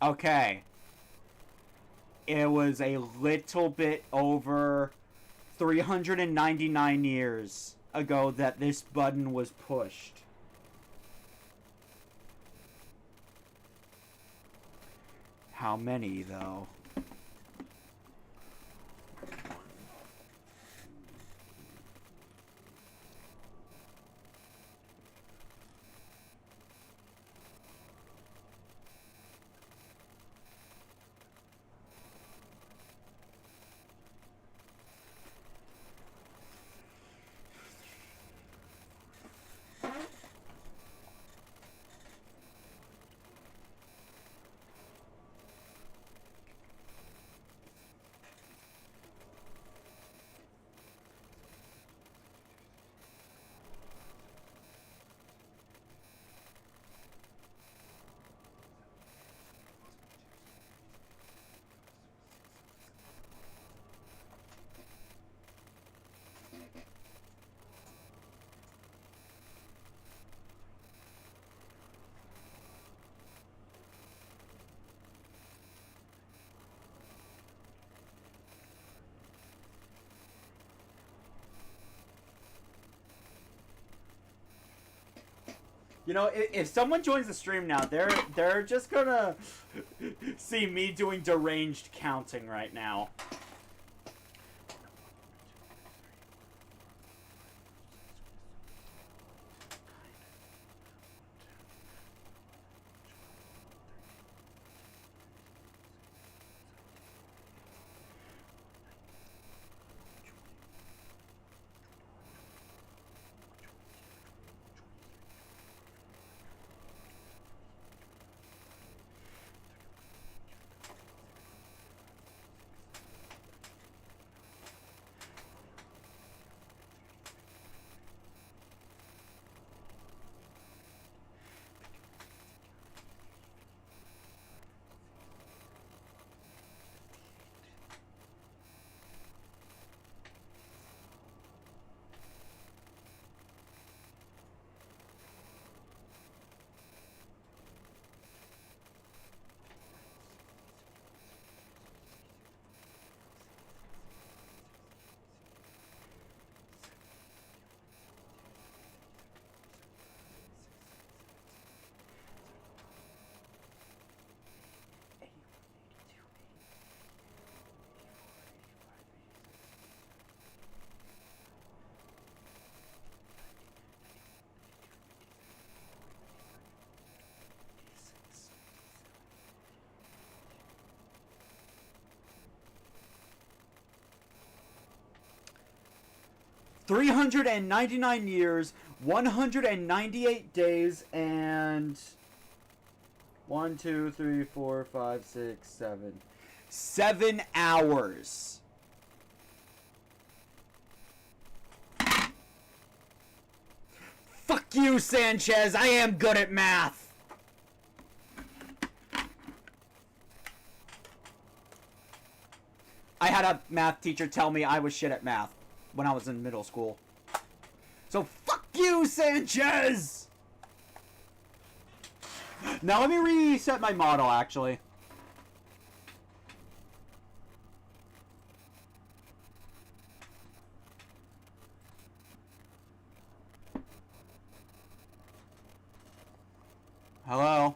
Okay. It was a little bit over 399 years ago that this button was pushed. How many, though? You know, if someone joins the stream now, they're just gonna see me doing deranged counting right now. 399 years, 198 days, and 1, 2, 3, 4, 5, 6, 7. 7 hours. Fuck you, Sanchez. I am good at math. I had a math teacher tell me I was shit at math when I was in middle school. So fuck you, Sanchez! Now let me reset my model, actually. Hello?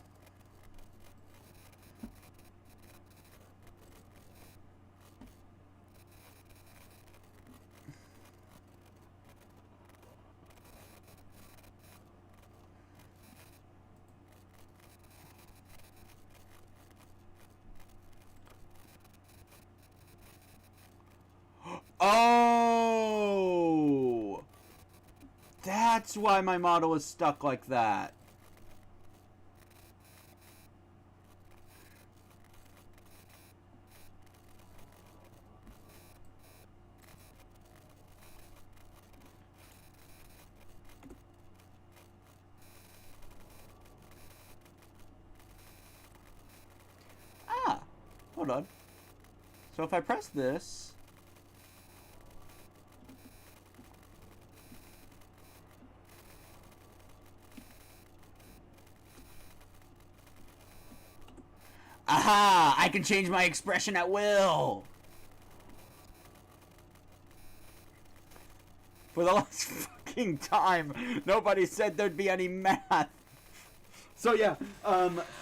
Oh! That's why my model is stuck like that. Ah! Hold on. So if I press this... Aha! I can change my expression at will! For the last fucking time, nobody said there'd be any math. So yeah,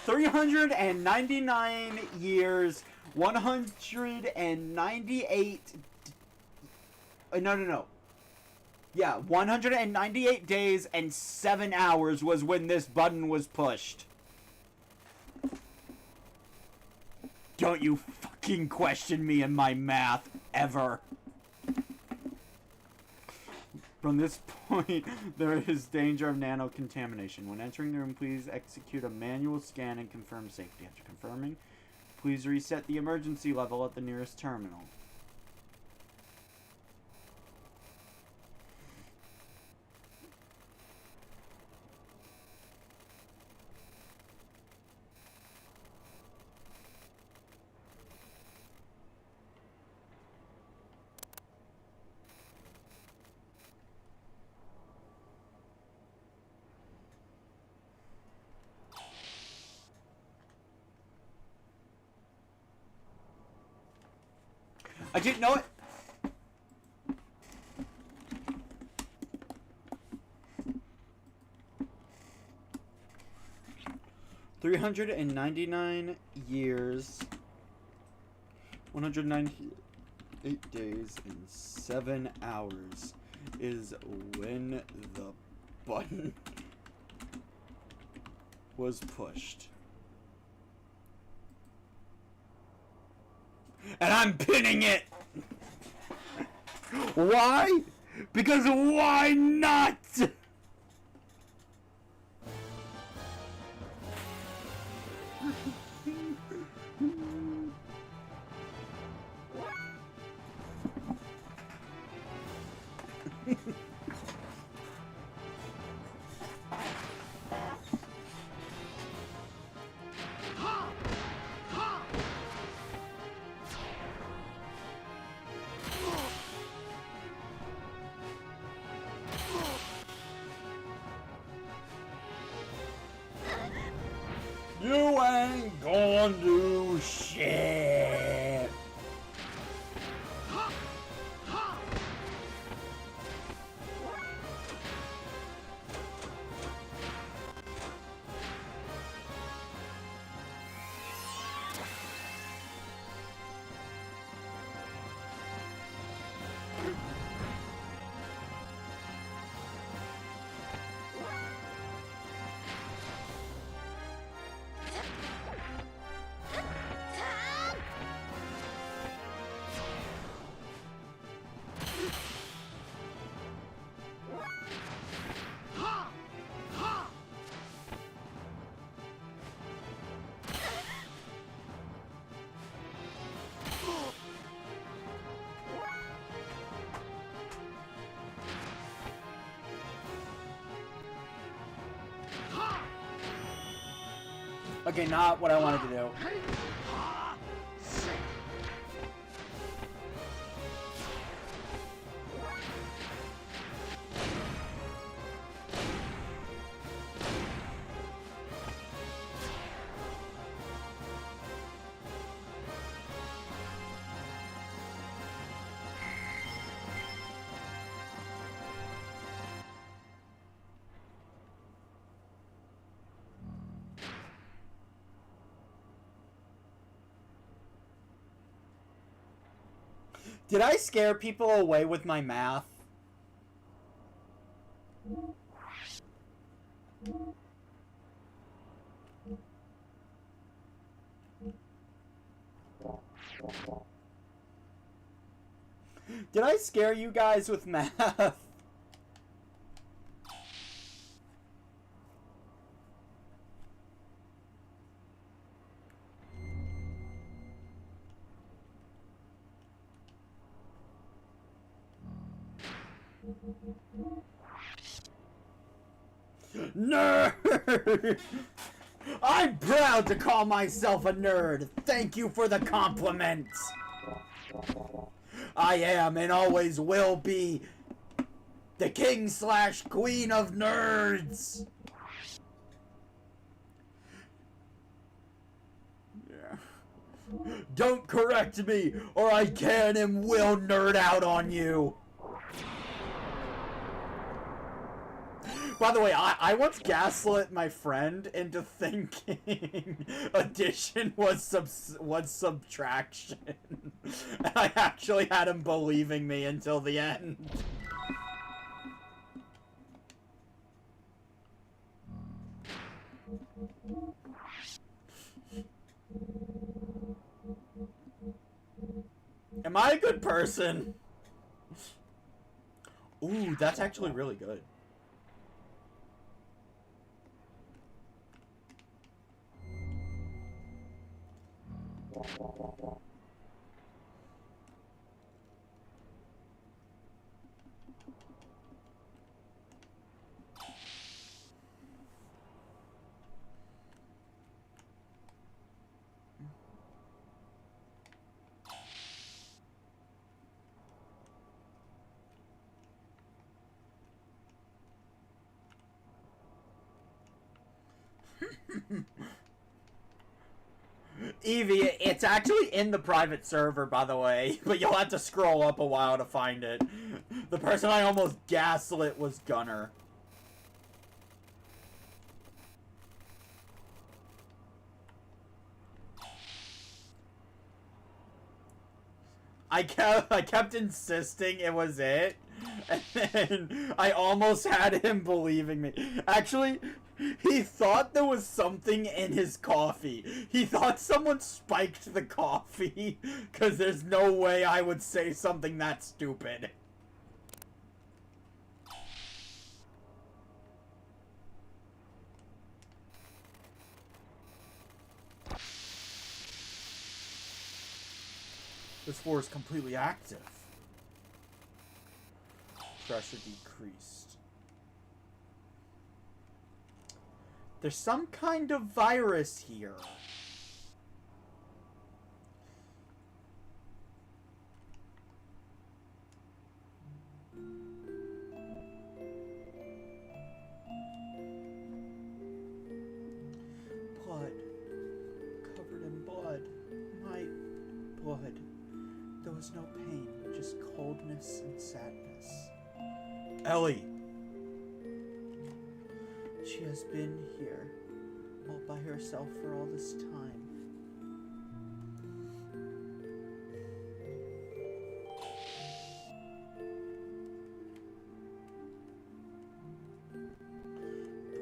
399 years, 198... No. Yeah, 198 days and 7 hours was when this button was pushed. Don't you fucking question me in my math, ever. From this point, there is danger of nano-contamination. When entering the room, please execute a manual scan and confirm safety. After confirming, please reset the emergency level at the nearest terminal. I didn't know it. $399 years, 198 days, and 7 hours is when the button was pushed. And I'm pinning it! Why? Because why not? You ain't gonna do shit. Okay, not what I wanted to do. Did I scare people away with my math? Did I scare you guys with math? Nerd! I'm proud to call myself a nerd. Thank you for the compliments. I am and always will be the king/queen of nerds. Yeah. Don't correct me or I can and will nerd out on you. By the way, I once gaslit my friend into thinking addition was subtraction. And I actually had him believing me until the end. Am I a good person? Ooh, that's actually really good. Evie, it's actually in the private server, by the way, but you'll have to scroll up a while to find it. The person I almost gaslit was Gunner. I kept insisting it was it, and then I almost had him believing me. Actually, he thought there was something in his coffee. He thought someone spiked the coffee, because there's no way I would say something that stupid. This floor is completely active. Pressure decreased. There's some kind of virus here. Blood. Covered in blood. My blood. There was no pain, just coldness and sadness. Ellie! She has been here, all by herself for all this time.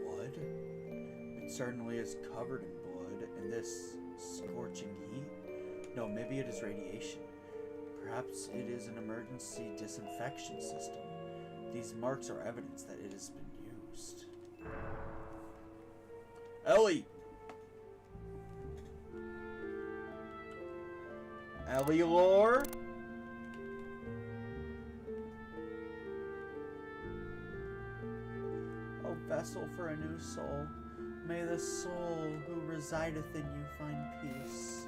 Blood? It certainly is covered in blood, and this scorching heat? No, maybe it is radiation. Perhaps it is an emergency disinfection system. These marks are evidence that it has been used. Ellie! Ellie lore? Oh, vessel for a new soul. May the soul who resideth in you find peace.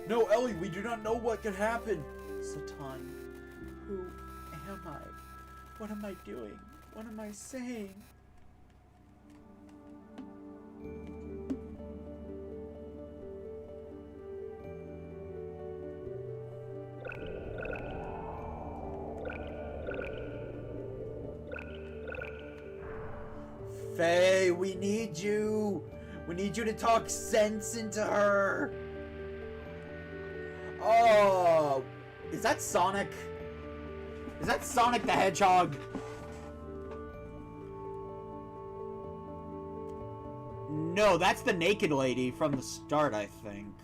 No, Ellie, we do not know what could happen. Satan, who am I? What am I doing? What am I saying? Faye, we need you. We need you to talk sense into her. Oh, is that Sonic? Is that Sonic the Hedgehog? No, that's the naked lady from the start, I think.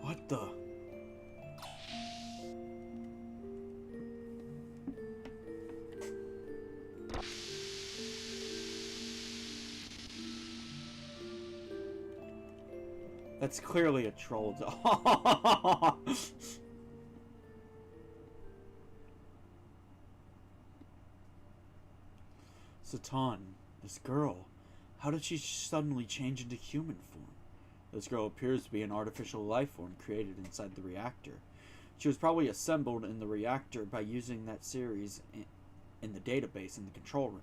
What the? That's clearly a troll dog. Satan, this girl, how did she suddenly change into human form? This girl appears to be an artificial life form created inside the reactor. She was probably assembled in the reactor by using that series in the database in the control room.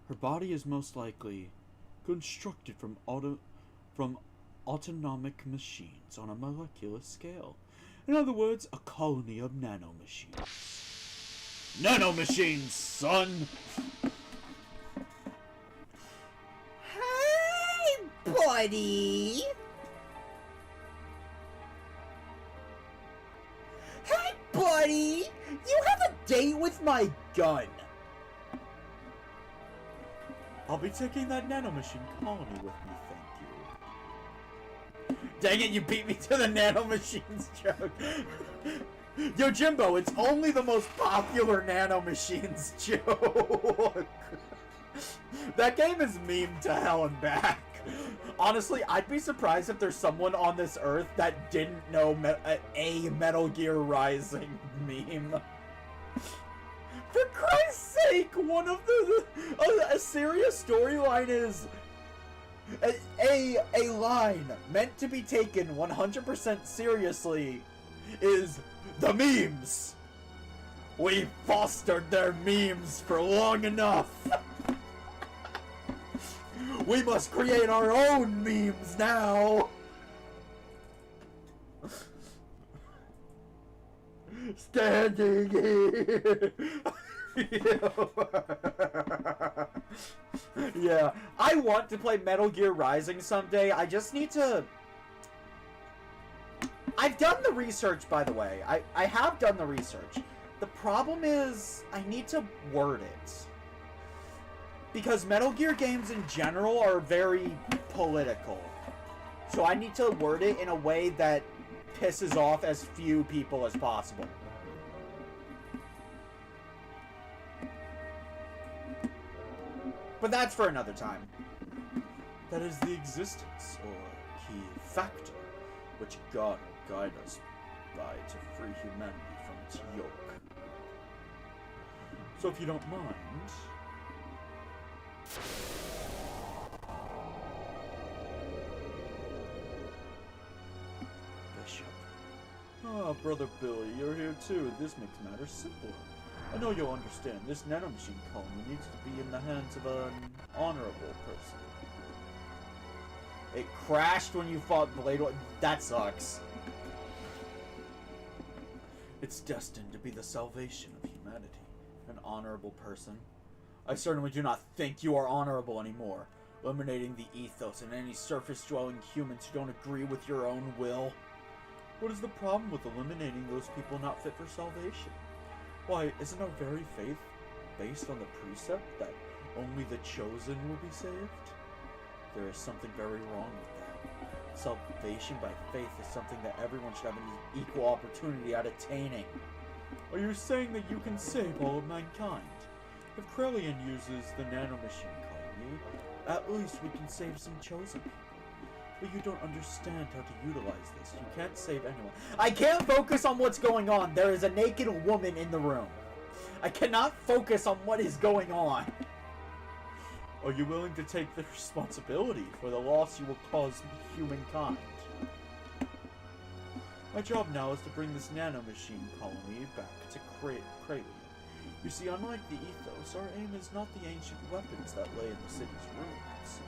Her body is most likely constructed from autonomic machines on a molecular scale. In other words, a colony of nanomachines. Nanomachines, son! Hey, buddy! Hey, buddy! You have a date with my gun! I'll be taking that nanomachine colony with me, thank you. Dang it, you beat me to the nanomachines joke. Yo, Jimbo, it's only the most popular nanomachines joke. That game is meme to hell and back. Honestly, I'd be surprised if there's someone on this earth that didn't know a Metal Gear Rising meme. For Christ's sake, one of a serious storyline is a line meant to be taken 100% seriously is the memes. We fostered their memes for long enough. We must create our own memes now. Standing here. Yeah, I want to play Metal Gear Rising someday. I just need to... I've done the research, by the way. I have done the research. The problem is, I need to word it. Because Metal Gear games in general are very political. So I need to word it in a way that pisses off as few people as possible. But that's for another time. That is the existence, or key factor, which God will guide us by to free humanity from its yoke. So if you don't mind... Bishop. Ah, Brother Billy, you're here too. This makes matters simpler. I know you'll understand. This nanomachine colony needs to be in the hands of an honorable person. It crashed when you fought Blade. That sucks. It's destined to be the salvation of humanity. An honorable person. I certainly do not think you are honorable anymore. Eliminating the ethos and any surface-dwelling humans who don't agree with your own will. What is the problem with eliminating those people not fit for salvation? Why, isn't our very faith based on the precept that only the chosen will be saved? There is something very wrong with that. Salvation by faith is something that everyone should have an equal opportunity at attaining. Are you saying that you can save all of mankind? If Krellian uses the nanomachine colony, at least we can save some chosen people. But you don't understand how to utilize this. You can't save anyone. I can't focus on what's going on. There is a naked woman in the room. I cannot focus on what is going on. Are you willing to take the responsibility for the loss you will cause humankind? My job now is to bring this nanomachine colony back to Kralia. You see, unlike the Ethos, our aim is not the ancient weapons that lay in the city's ruins.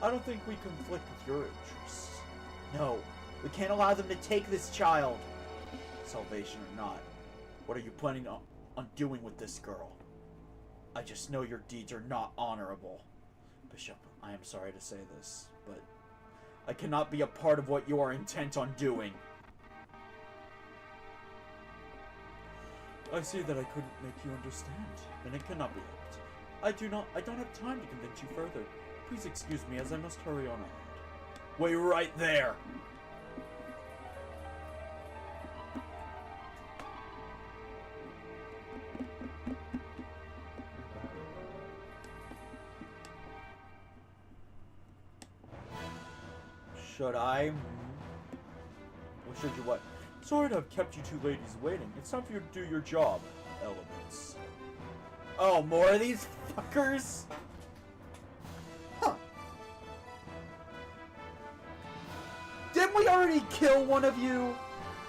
I don't think we conflict with your interests. No, we can't allow them to take this child. Salvation or not, what are you planning on doing with this girl? I just know your deeds are not honorable. Bishop, I am sorry to say this, but I cannot be a part of what you are intent on doing. I see that I couldn't make you understand, and it cannot be helped. I don't have time to convince you further. Please excuse me as I must hurry on ahead. Wait right there! Should I? Well, should you what? Sorry to have kept you two ladies waiting. It's time for you to do your job, elements. Oh, more of these fuckers? Huh. Didn't we already kill one of you?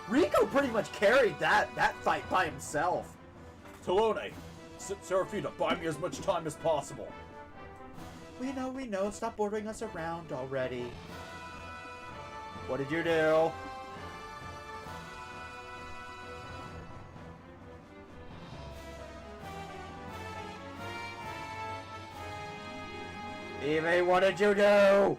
Rico pretty much carried that fight by himself. Talone, Seraphina, buy me as much time as possible. We know. Stop ordering us around already. What did you do? Eve, what did you do?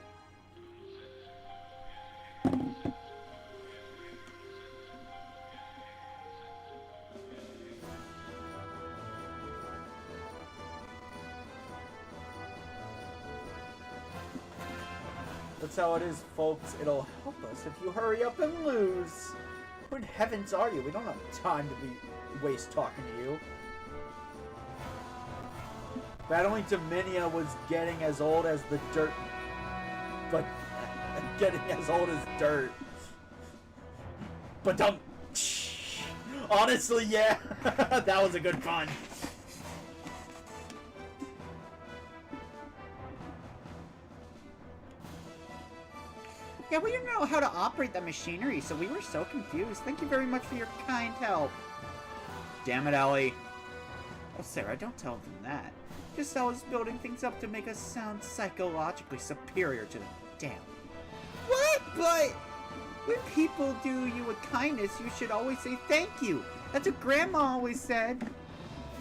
That's how it is, folks. It'll help us if you hurry up and lose. Who in heavens are you? We don't have time to waste talking to you. Battling Dominia was getting as old as the dirt. But getting as old as dirt. But don't. Honestly, yeah. That was a good pun. Yeah, we didn't know how to operate the machinery, so we were so confused. Thank you very much for your kind help. Damn it, Ellie. Oh, Sarah, don't tell them that. Just tell us building things up to make us sound psychologically superior to them. Damn. What? But when people do you a kindness, you should always say thank you. That's what Grandma always said.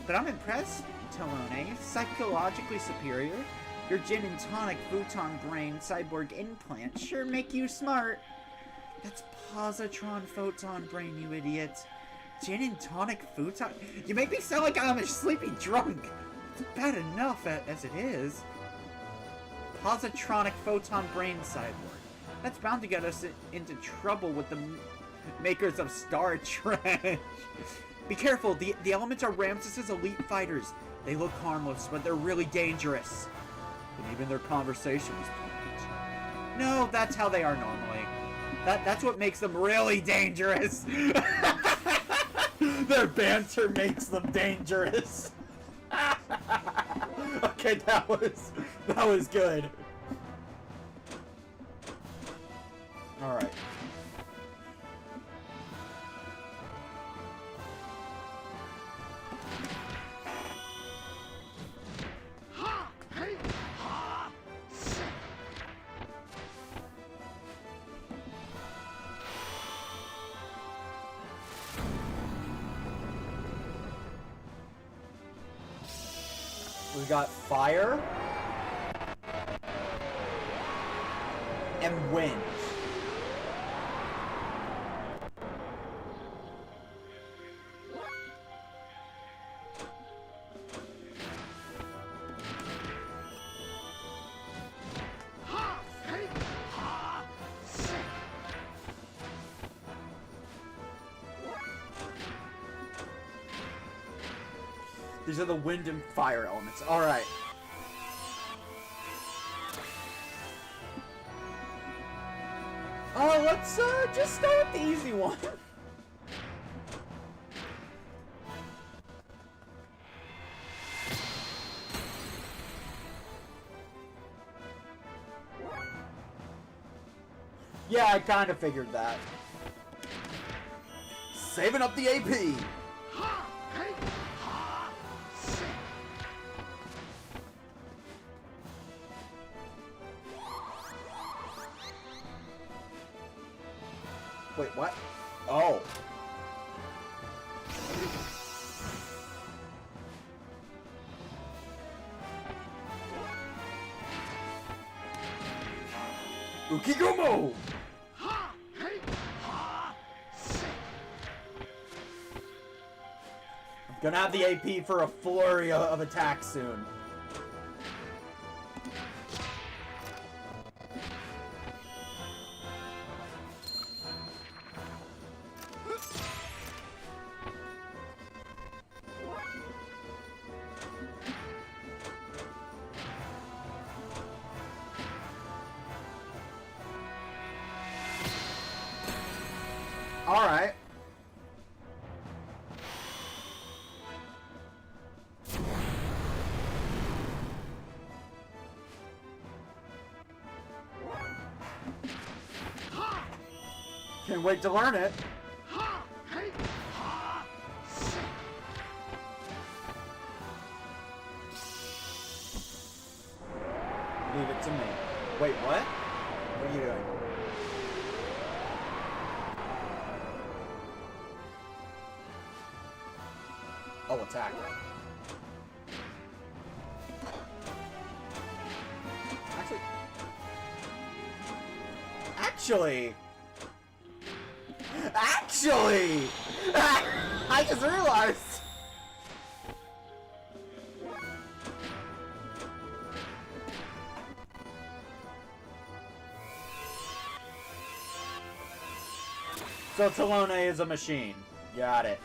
But I'm impressed, Talone. Psychologically superior? Your gin and tonic futon brain cyborg implant sure make you smart. That's positron photon brain, you idiot. Gin and tonic futon? You make me sound like I'm a sleepy drunk. It's bad enough as it is. Positronic photon brain cyborg. That's bound to get us into trouble with the makers of Star Trek. Be careful, the elements are Ramses' elite fighters. They look harmless, but they're really dangerous. And even their conversation is poignant. No, that's how they are normally. That's what makes them really dangerous. Their banter makes them dangerous. Okay, that was good. All right. We got fire and wind. These are the wind and fire elements. All right. let's just start with the easy one. Yeah, I kind of figured that. Saving up the AP. Wait, what? Oh. Ukigomo! I'm gonna have the AP for a flurry of attacks soon. Alright. Can't wait to learn it. Leave it to me. Wait, what? What are you doing? Oh, attack. Actually, I just realized. So Talone is a machine. Got it.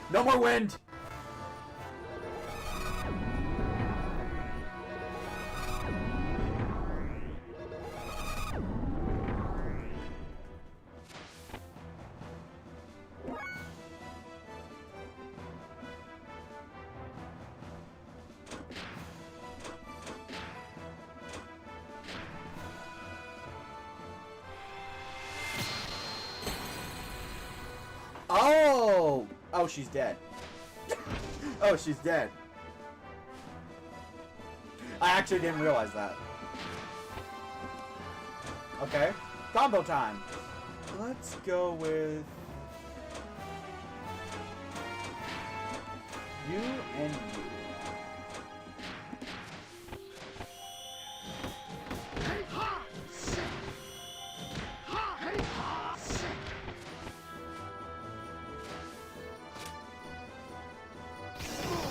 No more wind! Oh! Oh, she's dead. Oh, she's dead. I actually didn't realize that. Okay. Combo time. Let's go with you and you.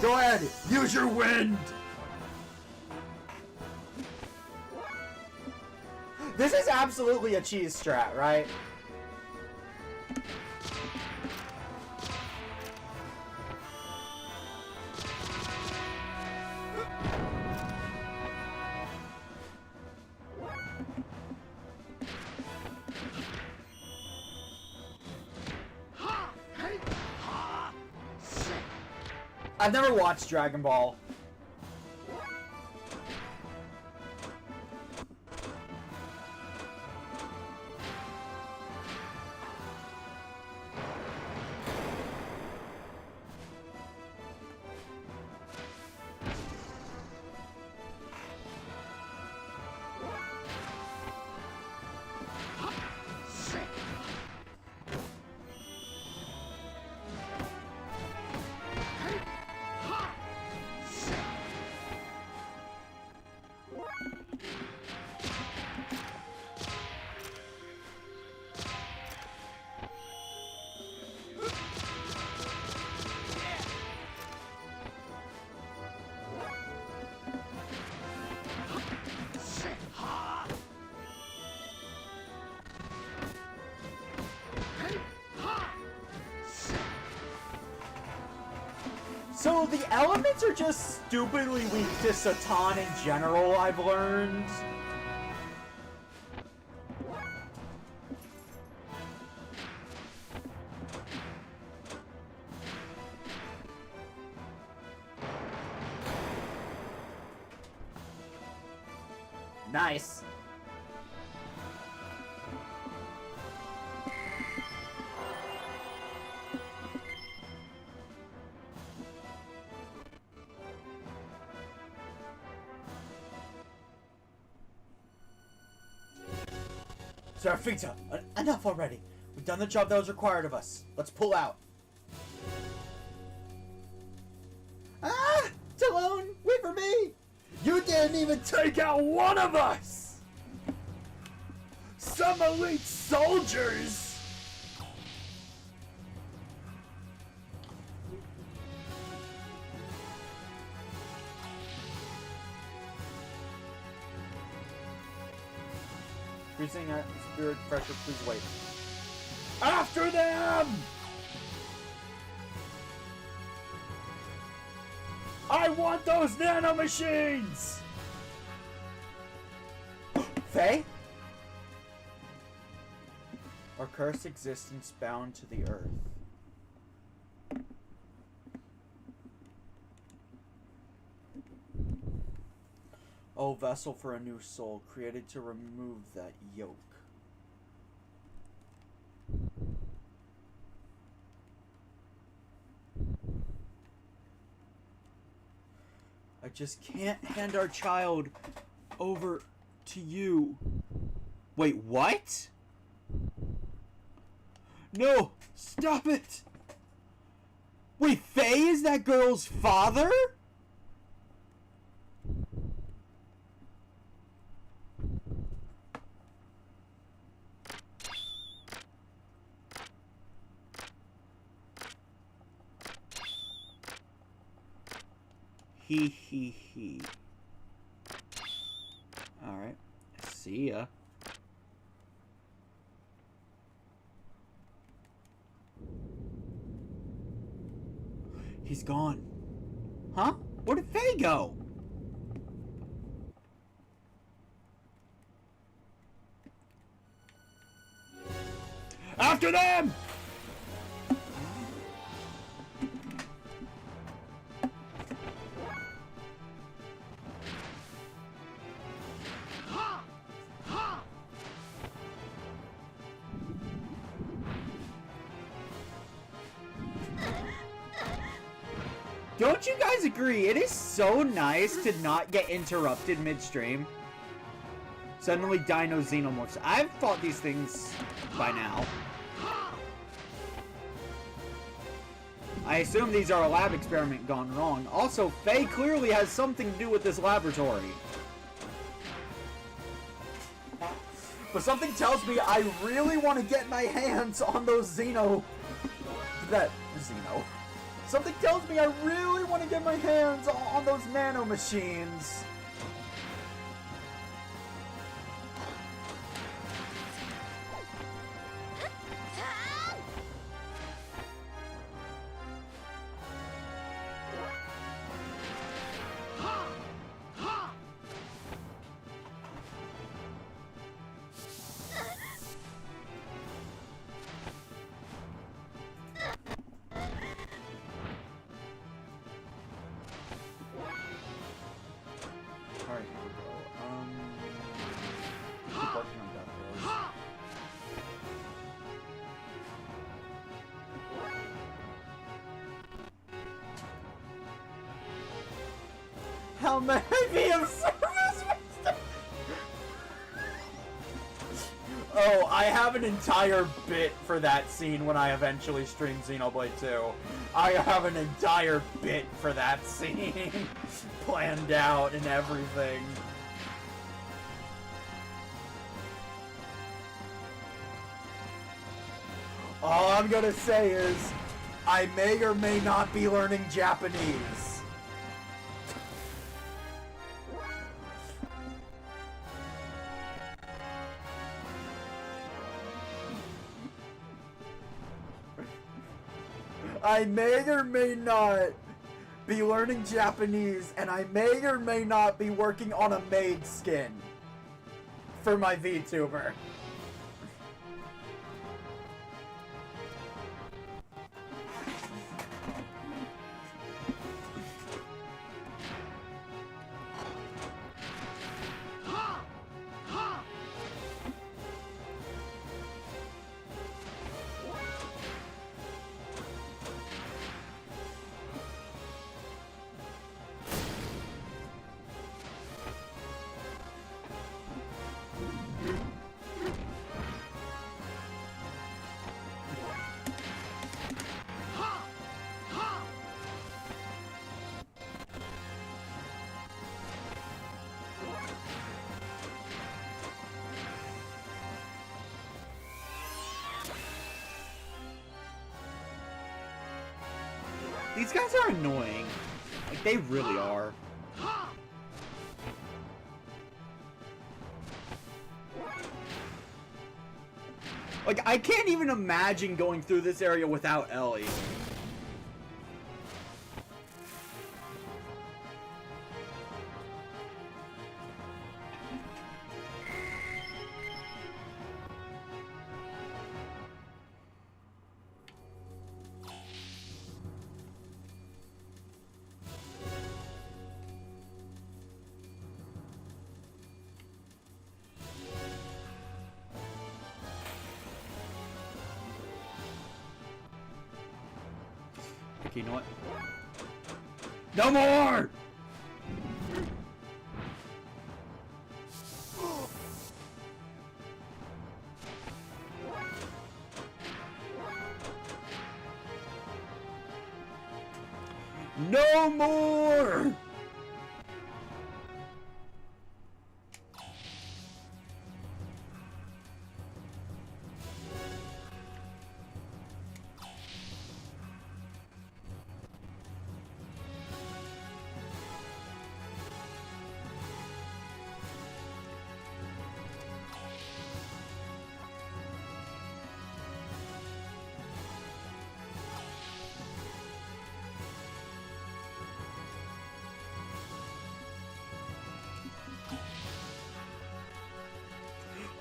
Go ahead, use your wind! This is absolutely a cheese strat, right? I've never watched Dragon Ball. So the elements are just stupidly weak to Satan in general, I've learned. Nice. Seraphita, enough already. We've done the job that was required of us. Let's pull out. Ah! Talon, wait for me! You didn't even take out one of us! Some elite soldiers! Increasing atmospheric pressure, please wait. After them! I want those nanomachines! Faye? Our cursed existence bound to the earth. O vessel for a new soul, created to remove that yoke. I just can't hand our child over to you. Wait, what? No! Stop it! Wait, Faye is that girl's father? He. Alright. See ya. He's gone. Huh? Where did Faye go? After them! Don't you guys agree? It is so nice to not get interrupted midstream. Suddenly Dino Xenomorphs. I've fought these things by now. I assume these are a lab experiment gone wrong. Also, Faye clearly has something to do with this laboratory. But something tells me I really want to get my hands on those Xeno... Something tells me I really want to get my hands on those nanomachines. How many of service? Oh, I have an entire bit for that scene when I eventually stream Xenoblade 2. I have an entire bit for that scene planned out and everything. All I'm gonna say is, I may or may not be learning Japanese. I may or may not be learning Japanese, and I may or may not be working on a maid skin for my VTuber. These guys are annoying. Like, they really are. Like, I can't even imagine going through this area without Ellie. Okay, you know what? No more! No more!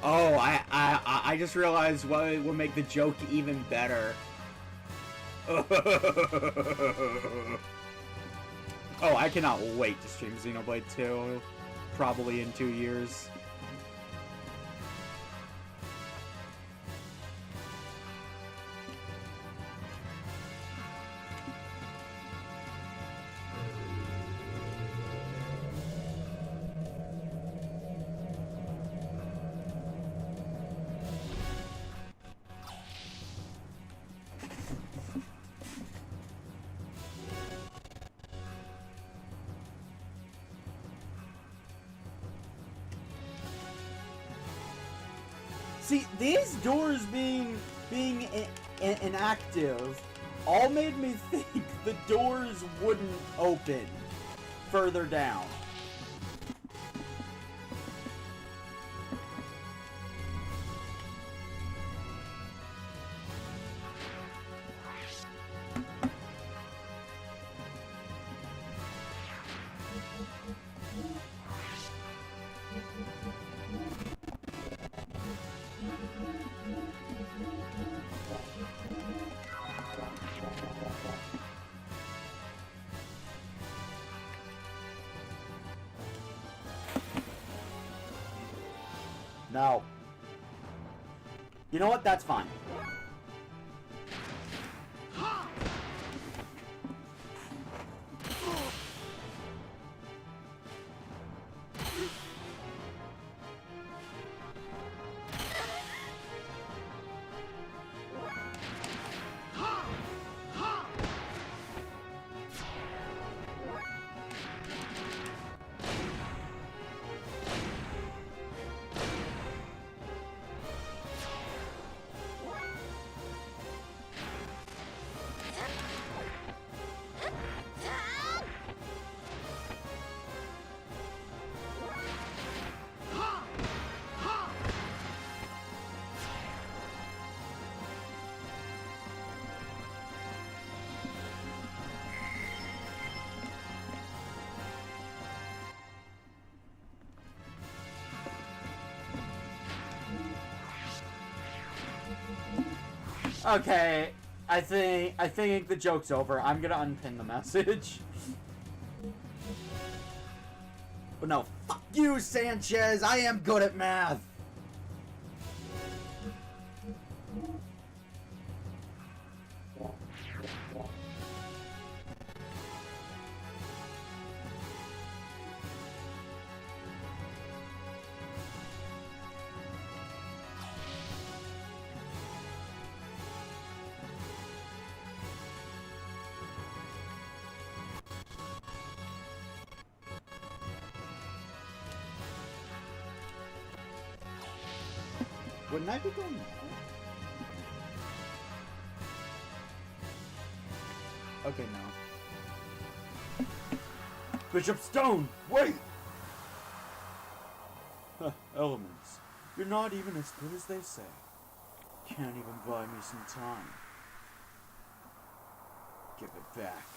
Oh, I just realized what would make the joke even better. Oh, I cannot wait to stream Xenoblade 2. Probably in 2 years. See, these doors being inactive all made me think the doors wouldn't open further down. No. You know what? That's fine. Okay, I think the joke's over. I'm gonna unpin the message. But no, fuck you, Sanchez. I am good at math. Wouldn't I be going now? Okay, no. Bishop Stone, wait! Elements. You're not even as good as they say. Can't even buy me some time. Give it back.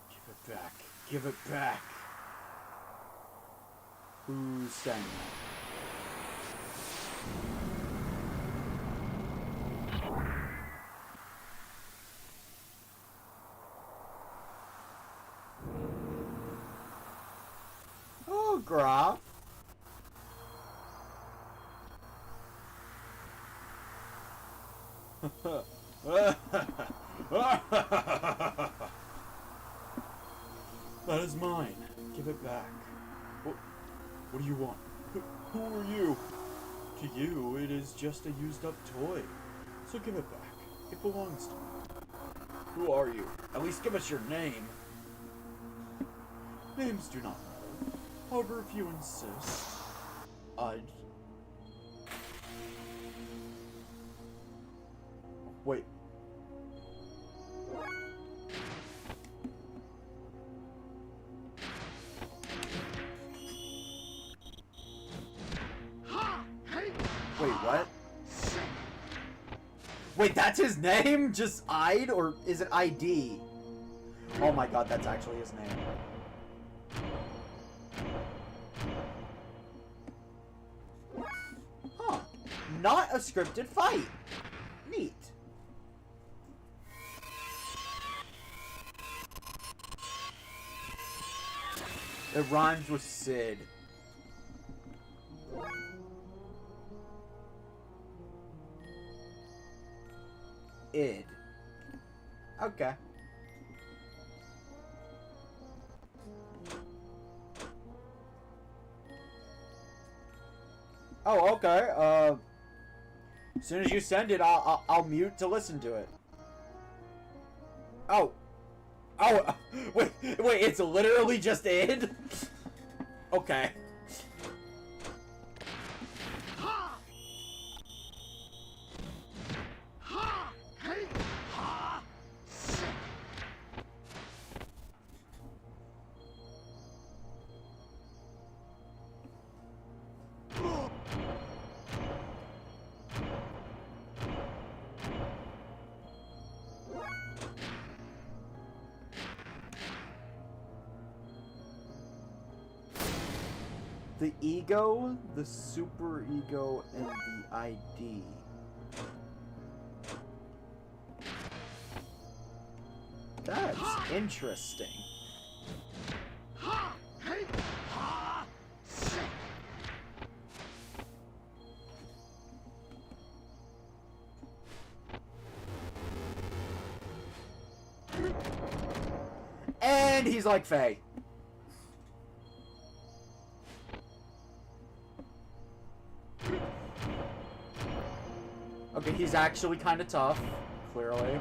Give it back. Give it back. Who's saying that? Oh, Graf. That is mine. Give it back. What do you want? Who are you? To you, it is just a used-up toy. So give it back. It belongs to me. Who are you? At least give us your name. Names do not matter. However, if you insist, I'd... Wait. Wait, what? Wait, that's his name? Just Id? Or is it ID? Oh my god, that's actually his name. Huh. Not a scripted fight. Neat. It rhymes with Sid. Id. Okay. Oh, okay. As soon as you send it, I'll mute to listen to it. Oh. Oh, wait, it's literally just Id? Okay. The ego, the super ego, and the ID. That's interesting. And he's like Faye. Okay, he's actually kind of tough, clearly.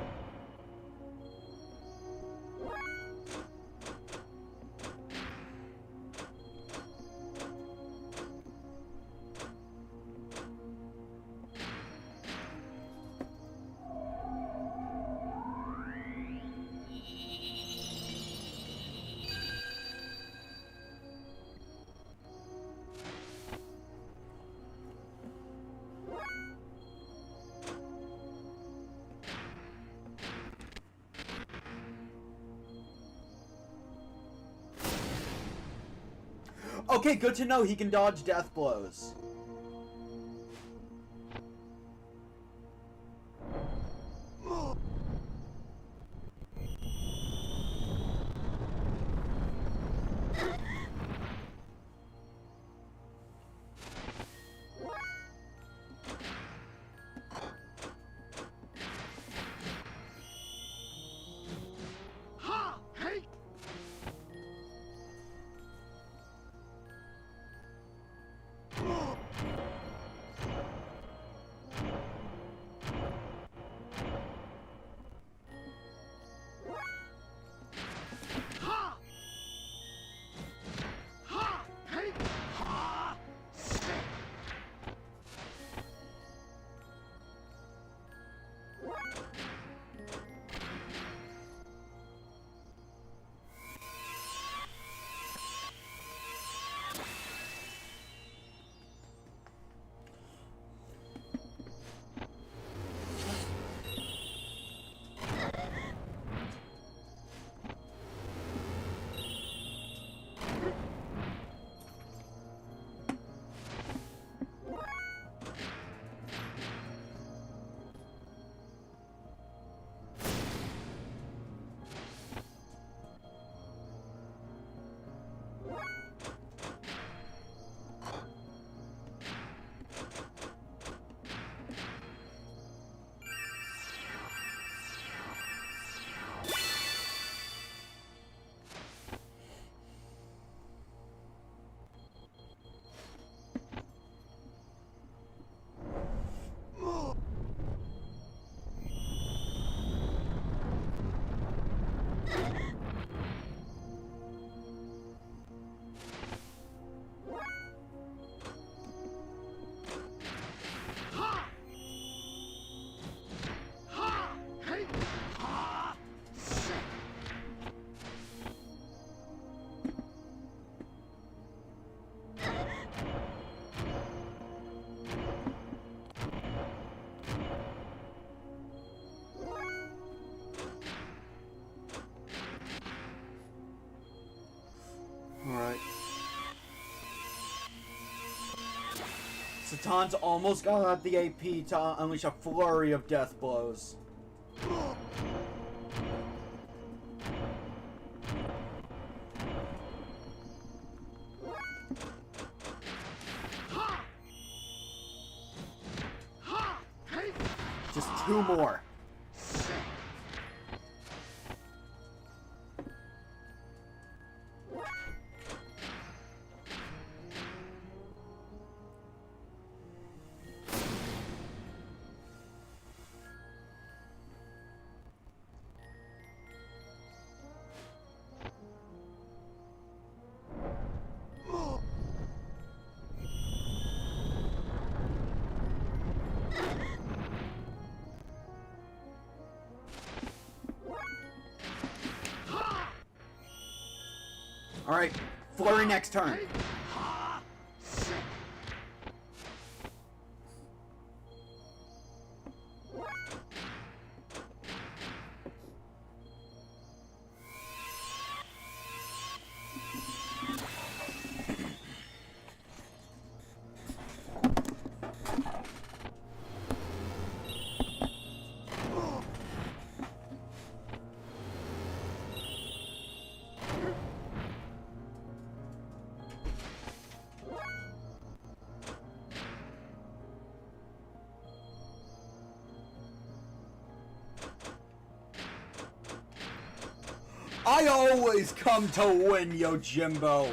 Okay, good to know he can dodge death blows. Alright. Satan's almost got the AP to unleash a flurry of death blows. Just 2 more. Alright, flurry next turn. I always come to win, Yojimbo.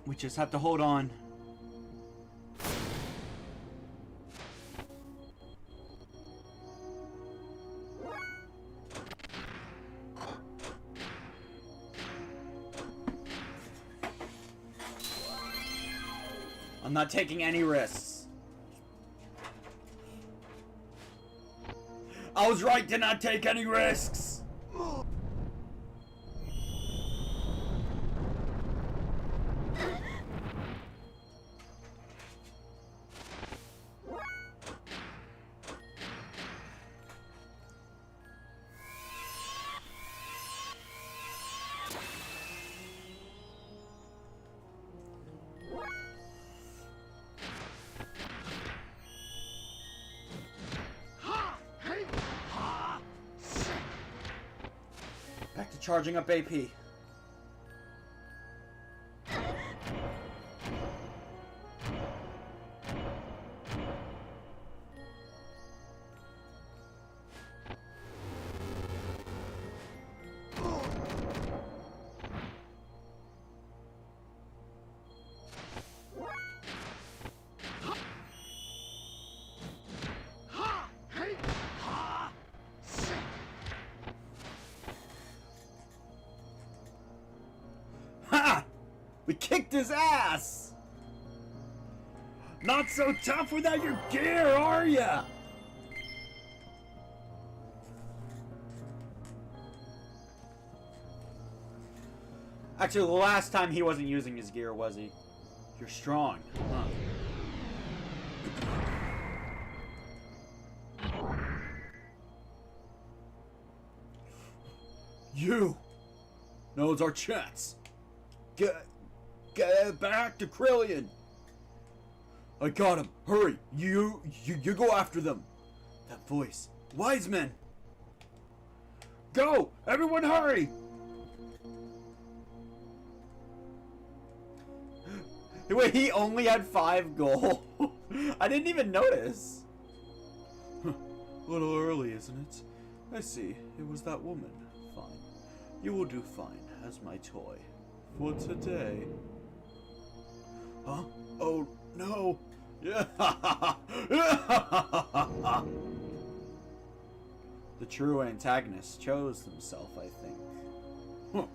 We just have to hold on. I'm not taking any risks. I was right to not take any risks. Back to charging up AP. Ha! We kicked his ass! Not so tough without your gear, are ya? Actually, the last time he wasn't using his gear, was he? You're strong, huh? You! Now's our chance. Get back to Krillian. I got him. Hurry. You go after them. That voice. Wise men. Go! Everyone hurry! Wait, he only had 5 gold. I didn't even notice. A little early, isn't it? I see. It was that woman. Fine. You will do fine as my toy. For today. Huh? Oh, no. Yeah. The true antagonist chose himself, I think. Huh.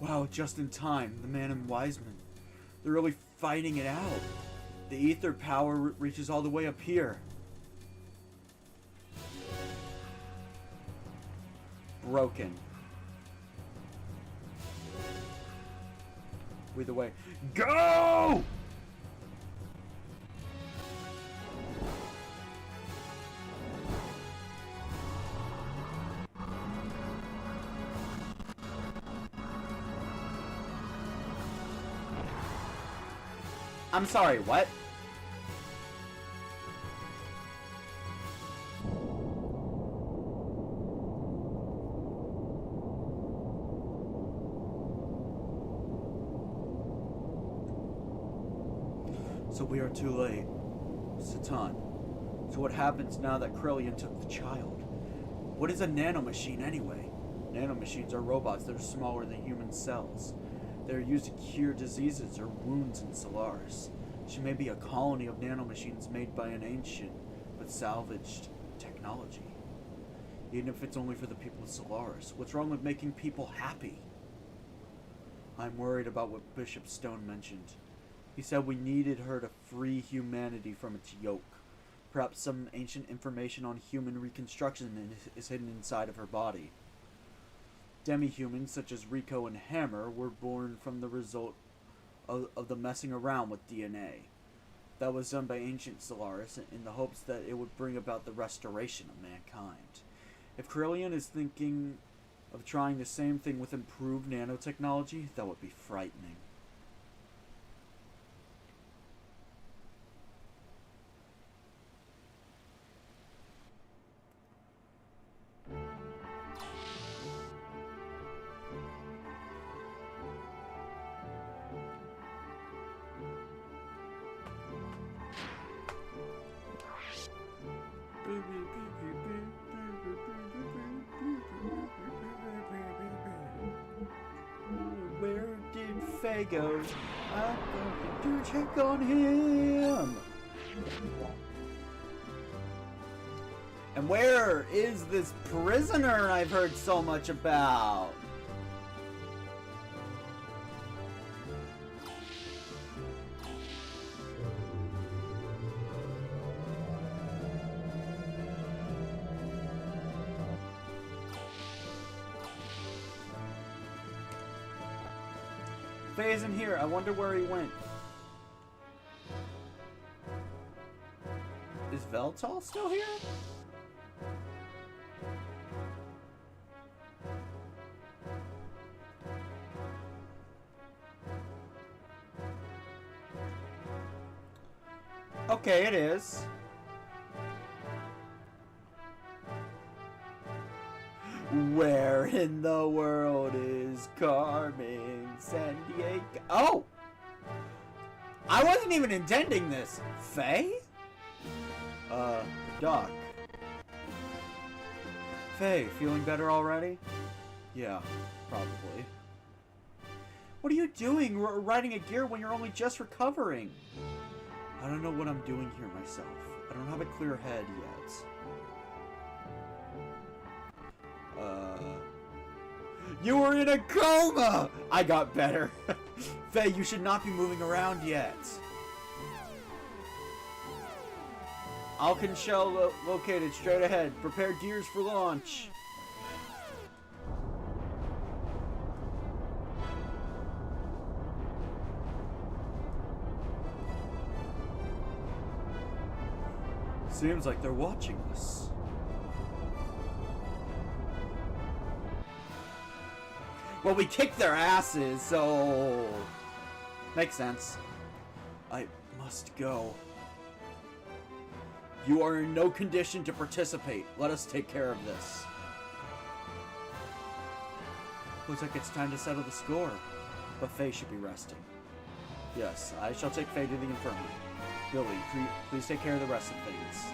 Wow, just in time. The man and Wiseman. They're really fighting it out. The ether power reaches all the way up here. Broken. Either way. Go! I'm sorry, what? So we are too late. Satan. So what happens now that Krillian took the child? What is a nanomachine anyway? Nanomachines are robots that are smaller than human cells. They are used to cure diseases or wounds in Solaris. She may be a colony of nanomachines made by an ancient but salvaged technology. Even if it's only for the people of Solaris, what's wrong with making people happy? I'm worried about what Bishop Stone mentioned. He said we needed her to free humanity from its yoke. Perhaps some ancient information on human reconstruction is hidden inside of her body. Demi-humans such as Rico and Hammer were born from the result of the messing around with DNA. That was done by ancient Solaris in the hopes that it would bring about the restoration of mankind. If Krillian is thinking of trying the same thing with improved nanotechnology, that would be frightening. Where did Faye go? I'm going to check on him. And where is this prisoner I've heard so much about? Faye isn't here. I wonder where he went. Is Veltal still here? Okay, it is. Where in the world is Carmen Sandiego? Oh! I wasn't even intending this. Faye? Doc. Faye, feeling better already? Yeah, probably. What are you doing riding a gear when you're only just recovering? I don't know what I'm doing here myself. I don't have a clear head yet. You were in a coma! I got better. Faye, you should not be moving around yet. Alkin shell located straight ahead. Prepare gears for launch. Seems like they're watching us. Well, we kicked their asses, so... Makes sense. I must go. You are in no condition to participate. Let us take care of this. Looks like it's time to settle the score. But Faye should be resting. Yes, I shall take Faye to the infirmary. Billy, please take care of the rest of things.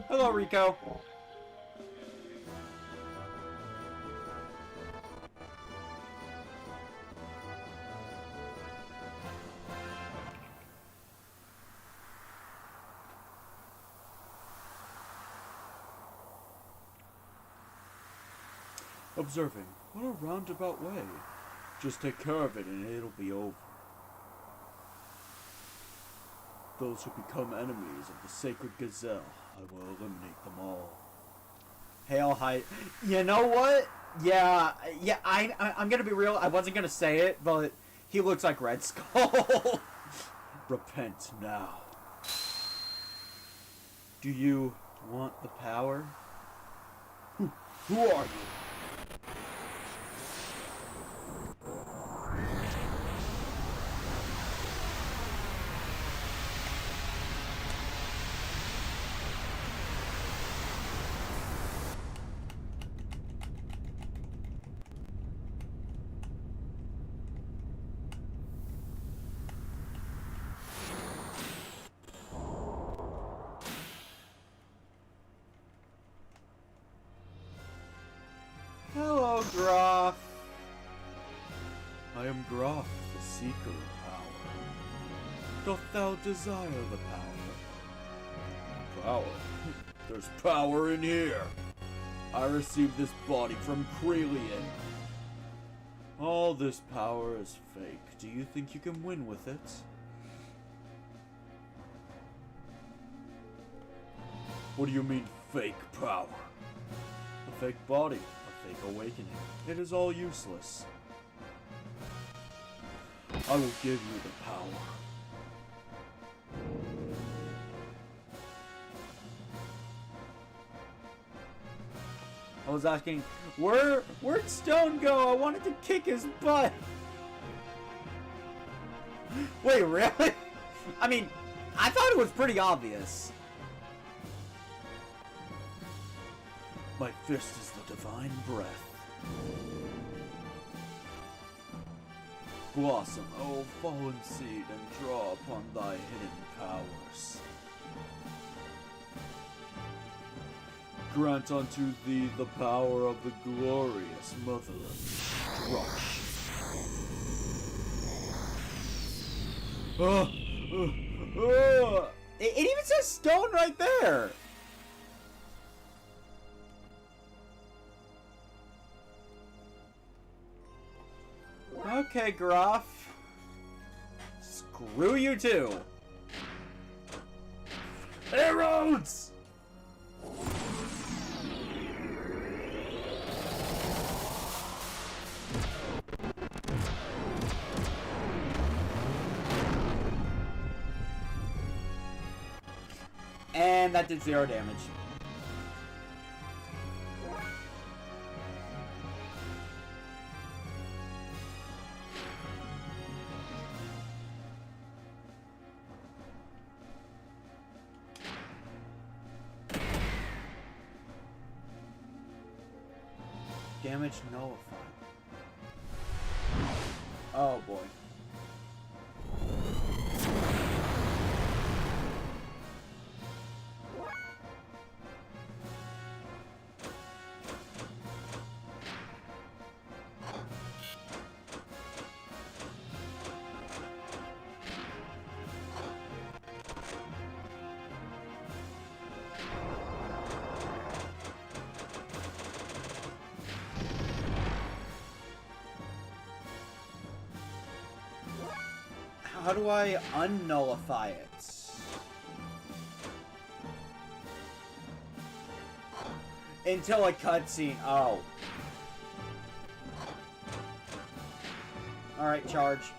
Hello, Rico. Observing. What a roundabout way. Just take care of it and it'll be over. Those who become enemies of the sacred gazelle, I will eliminate them all. Hail High. You know what? Yeah, I'm gonna be real. I wasn't gonna say it, but he looks like Red Skull. Repent now. Do you want the power? Who are you? Hello, Groff. I am Groff, the seeker of power. Doth thou desire the power? Power? There's power in here. I received this body from Krelian. All this power is fake. Do you think you can win with it? What do you mean, fake power? A fake body. Fake awakening. It is all useless. I will give you the power. I was asking, where'd Stone go? I wanted to kick his butt. Wait, really? I mean, I thought it was pretty obvious. My fist is the divine breath. Blossom, O fallen seed, and draw upon thy hidden powers. Grant unto thee the power of the glorious mother of destruction. It even says stone right there. Okay, Groff. Screw you too. Arrows! And that did 0 damage. Damage nullified. Oh boy. How do I unnullify it? Until a cutscene. Oh. Alright, charge.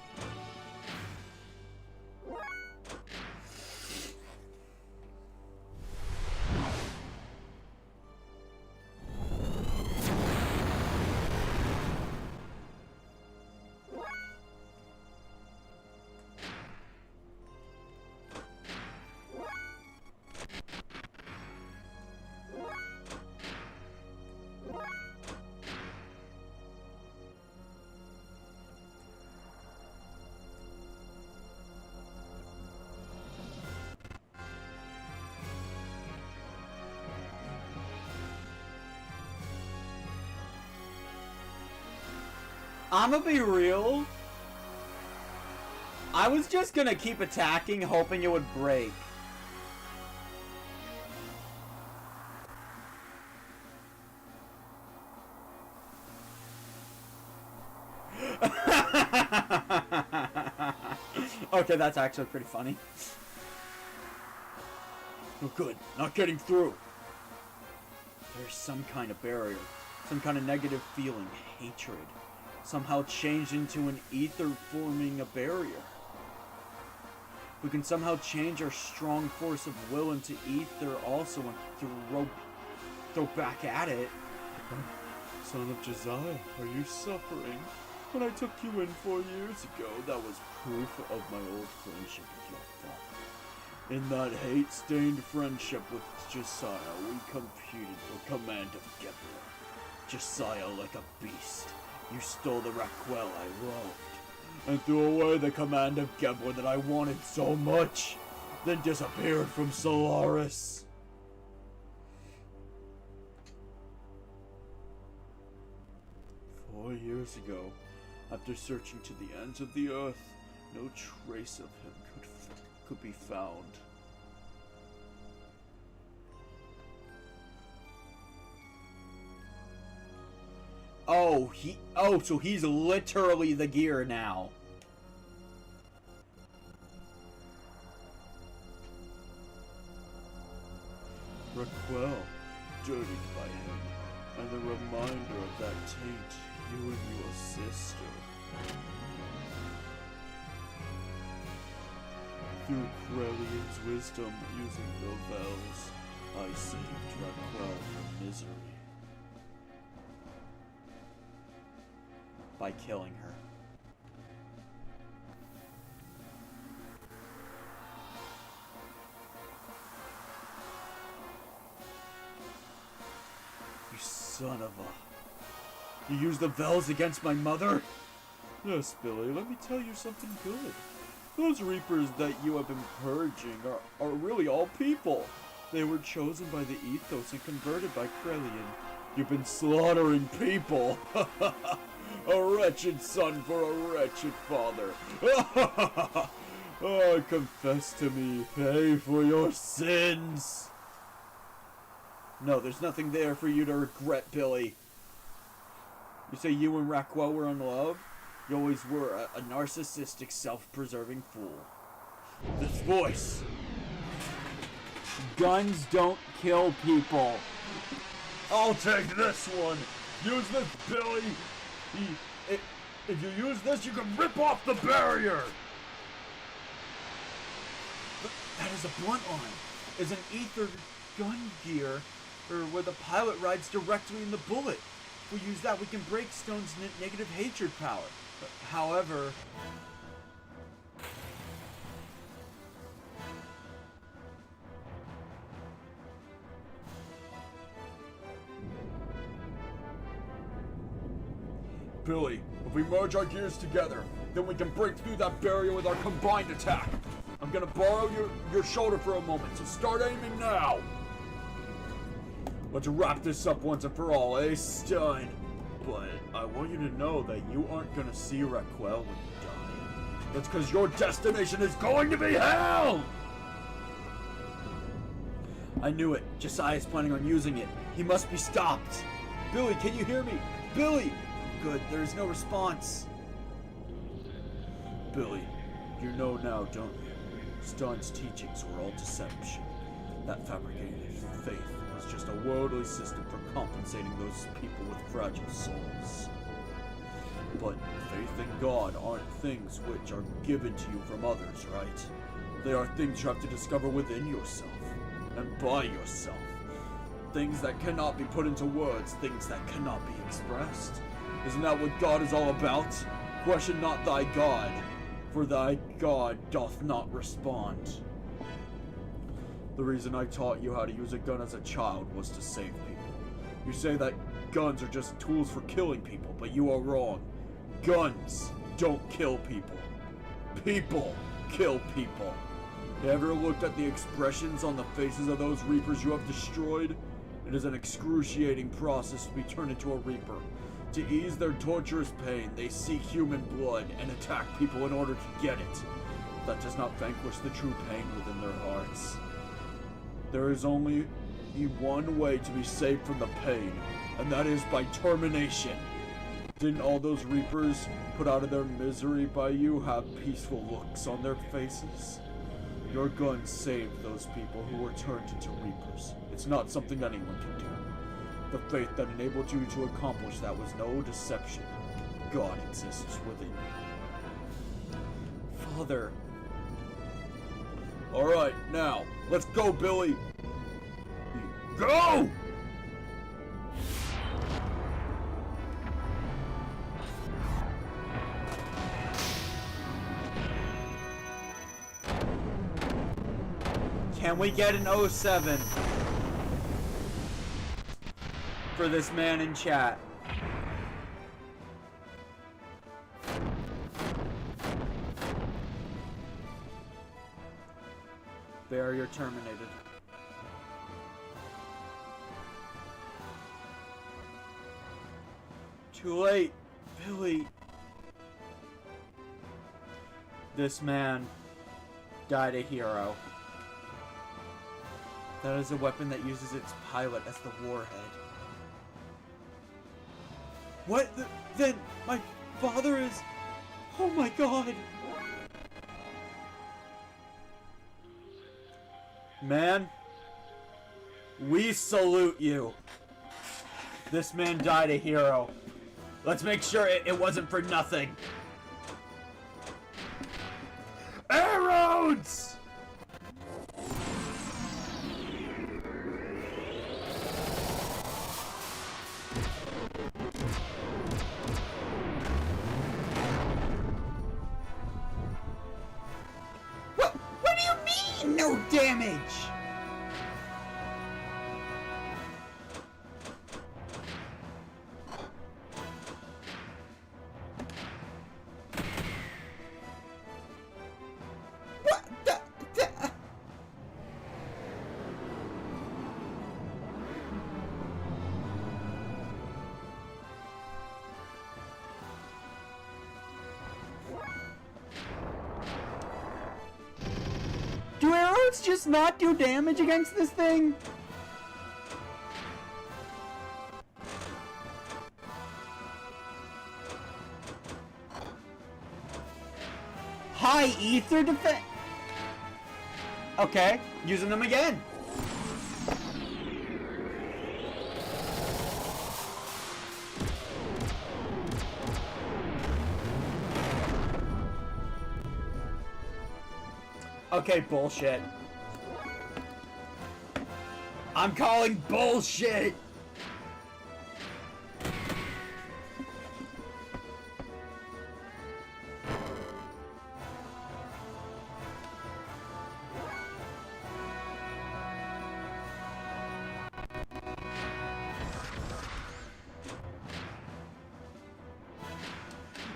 I'ma be real. I was just gonna keep attacking, hoping it would break. Okay, that's actually pretty funny. Oh good, not getting through. There's some kind of barrier, some kind of negative feeling, hatred. Somehow changed into an ether forming a barrier. We can somehow change our strong force of will into ether also and throw back at it. Son of Josiah, are you suffering? When I took you in 4 years ago, that was proof of my old friendship with your father. In that hate-stained friendship with Josiah, we competed for command of Gebler. Josiah like a beast. You stole the Raquel I loved, and threw away the command of Gebler that I wanted so much, then disappeared from Solaris. Years ago, after searching to the ends of the earth, no trace of him could be found. So he's literally the gear now. Raquel, dirtied by him, and the reminder of that taint, you and your sister. Through Krelian's wisdom, using novels, I saved Raquel from misery. By killing her. You son of a... You used the Vels against my mother? Yes, Billy, let me tell you something good. Those Reapers that you have been purging are really all people. They were chosen by the Ethos and converted by Krelian. You've been slaughtering people. A wretched son for a wretched father. Oh, confess to me. Pay for your sins. No, there's nothing there for you to regret, Billy. You say you and Raquel were in love? You always were a narcissistic, self-preserving fool. This voice. Guns don't kill people. I'll take this one. Use this, Billy. If you use this, you can rip off the barrier. That is a blunt arm. Is an ether gun gear, or where the pilot rides directly in the bullet. If we use that, we can break Stone's negative hatred power. However, Billy, if we merge our gears together, then we can break through that barrier with our combined attack. I'm gonna borrow your shoulder for a moment, so start aiming now. Let's wrap this up once and for all, eh, Stein? But I want you to know that you aren't gonna see Raquel when you die. That's because your destination is going to be hell! I knew it. Josiah's planning on using it. He must be stopped. Billy, can you hear me? Billy! Good, there is no response. Billy, you know now, don't you? Stein's teachings were all deception. That fabricated faith was just a worldly system for compensating those people with fragile souls. But faith and God aren't things which are given to you from others, right? They are things you have to discover within yourself, and by yourself. Things that cannot be put into words, things that cannot be expressed. Isn't that what God is all about? Question not thy God, for thy God doth not respond. The reason I taught you how to use a gun as a child was to save people. You say that guns are just tools for killing people, but you are wrong. Guns don't kill people. People kill people. You ever looked at the expressions on the faces of those Reapers you have destroyed? It is an excruciating process to be turned into a Reaper. To ease their torturous pain, they seek human blood and attack people in order to get it. That does not vanquish the true pain within their hearts. There is only one way to be saved from the pain, and that is by termination. Didn't all those Reapers, put out of their misery by you, have peaceful looks on their faces? Your gun saved those people who were turned into Reapers. It's not something anyone can do. The faith that enabled you to accomplish that was no deception. God exists within you. Father. Alright, now, let's go, Billy! Go! Can we get an 07 for this man in chat? Barrier terminated. Too late, Billy. This man died a hero. That is a weapon that uses its pilot as the warhead. What? Then my father is... Oh my god! Man, we salute you. This man died a hero. Let's make sure it wasn't for nothing. Arrows! What do you mean, no damage? Overboards just not do damage against this thing? High ether defense. Okay, using them again. Okay, bullshit. I'm calling bullshit.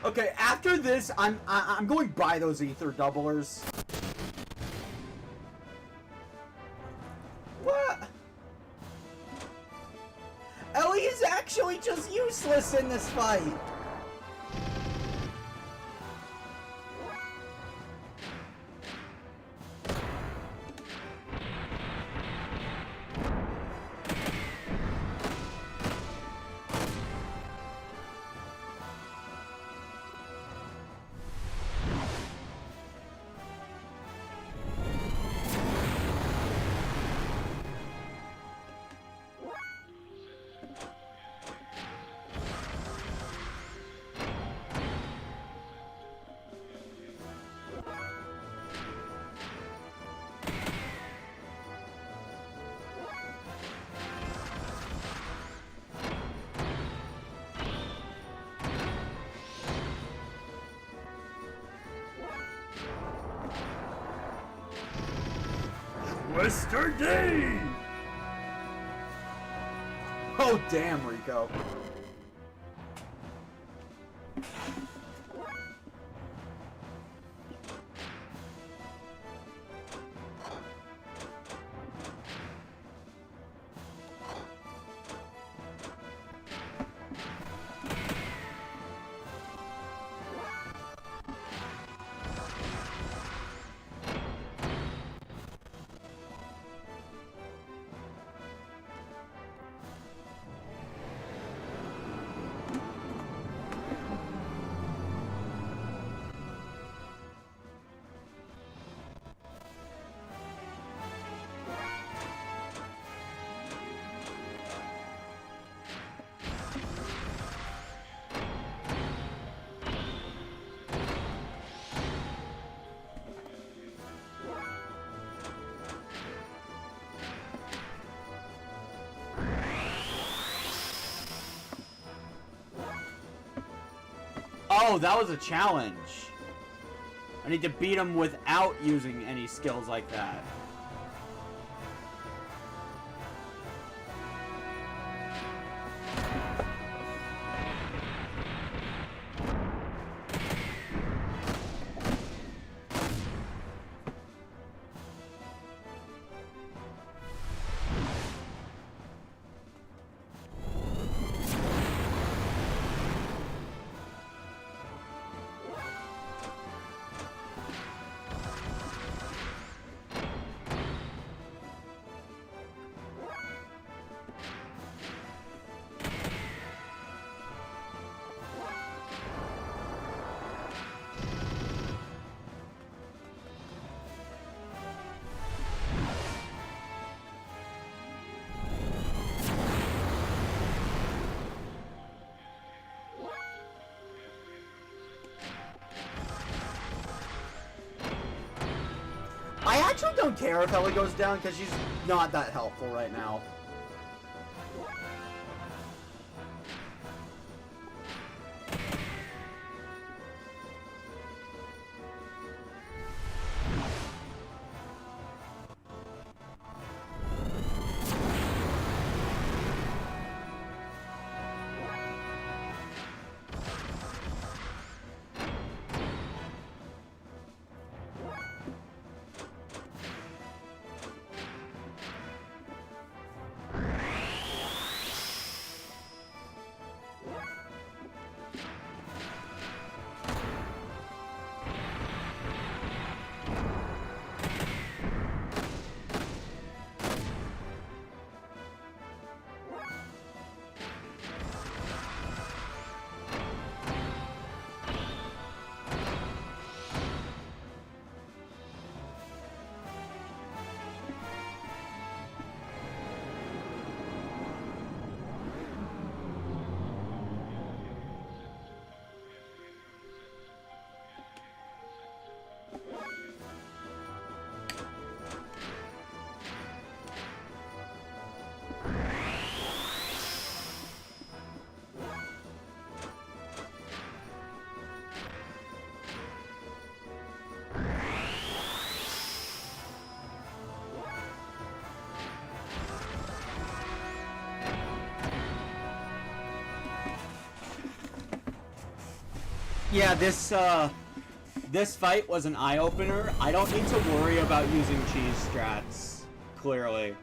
Okay, after this, I'm going by those ether doublers. What? Ellie is actually just useless in this fight. Mr. D! Oh, damn, Rico. Oh, that was a challenge. I need to beat him without using any skills like that. I actually don't care if Ellie goes down because she's not that helpful right now. Yeah, this fight was an eye-opener. I don't need to worry about using cheese strats, clearly.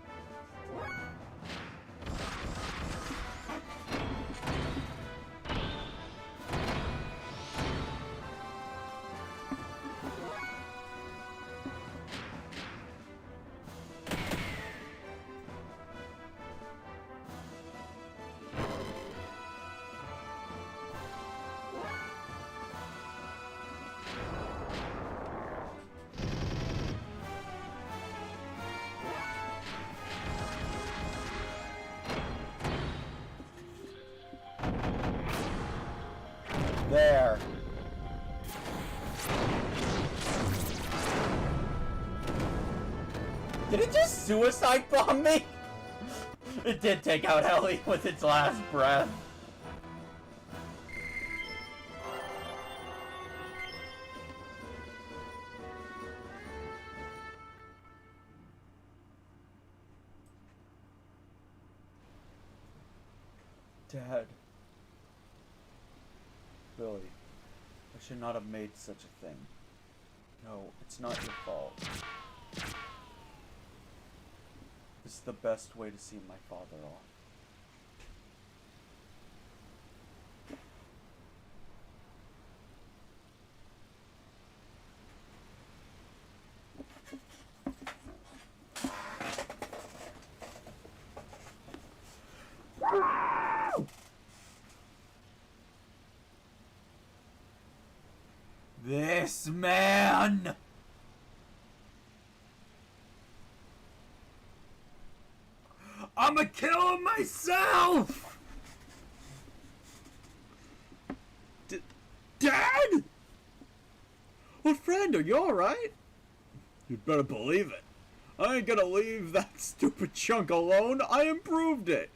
There. Did it just suicide bomb me? It did take out Ellie with its last breath. Dad. Billy, I should not have made such a thing. No, it's not your fault. This is the best way to see my father off. This man! I'ma kill him myself! Dad? Well, friend, are you alright? You'd better believe it. I ain't gonna leave that stupid chunk alone. I improved it.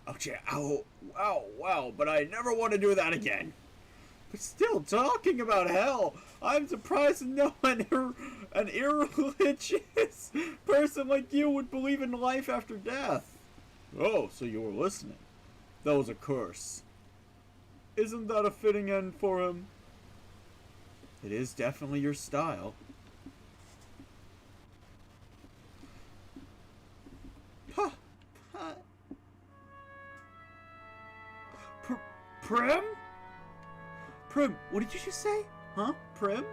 Ouch, yeah, ow, wow, wow, but I never want to do that again. But still, talking about hell, I'm surprised no an irreligious person like you would believe in life after death. Oh, so you were listening. That was a curse. Isn't that a fitting end for him? It is definitely your style. Huh. Prim? Prim, what did you just say? Huh? Prim?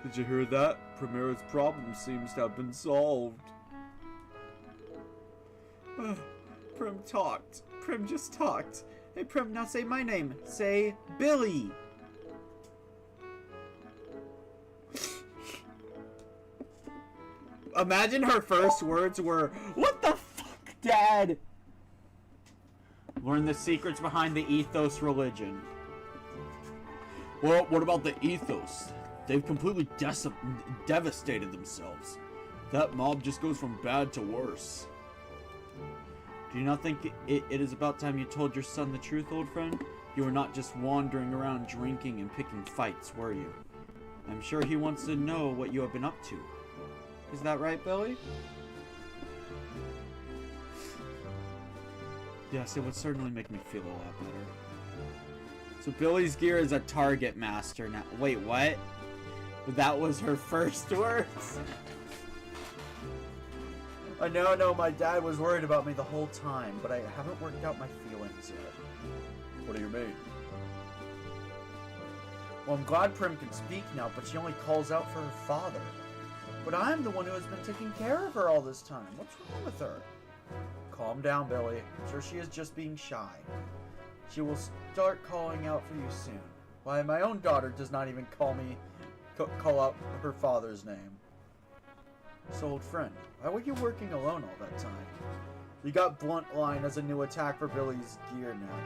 Did you hear that? Primera's problem seems to have been solved. Prim talked. Prim just talked. Hey Prim, now say my name. Say Billy. Imagine her first words were, "What the fuck, Dad?" Learn the secrets behind the ethos religion. Well, what about the ethos? They've completely devastated themselves. That mob just goes from bad to worse. Do you not think it is about time you told your son the truth, old friend? You were not just wandering around drinking and picking fights, were you? I'm sure he wants to know what you have been up to. Is that right, Billy? Yes, it would certainly make me feel a lot better. So Billy's gear is a target master now. Wait, what? That was her first words? I know my dad was worried about me the whole time, but I haven't worked out my feelings yet. What do you mean? Well, I'm glad Prim can speak now, but she only calls out for her father. But I'm the one who has been taking care of her all this time. What's wrong with her? Calm down, Billy. I'm sure she is just being shy. She will start calling out for you soon. Why, my own daughter does not even call out her father's name. So, old friend, why were you working alone all that time? You got Blunt Line as a new attack for Billy's gear now.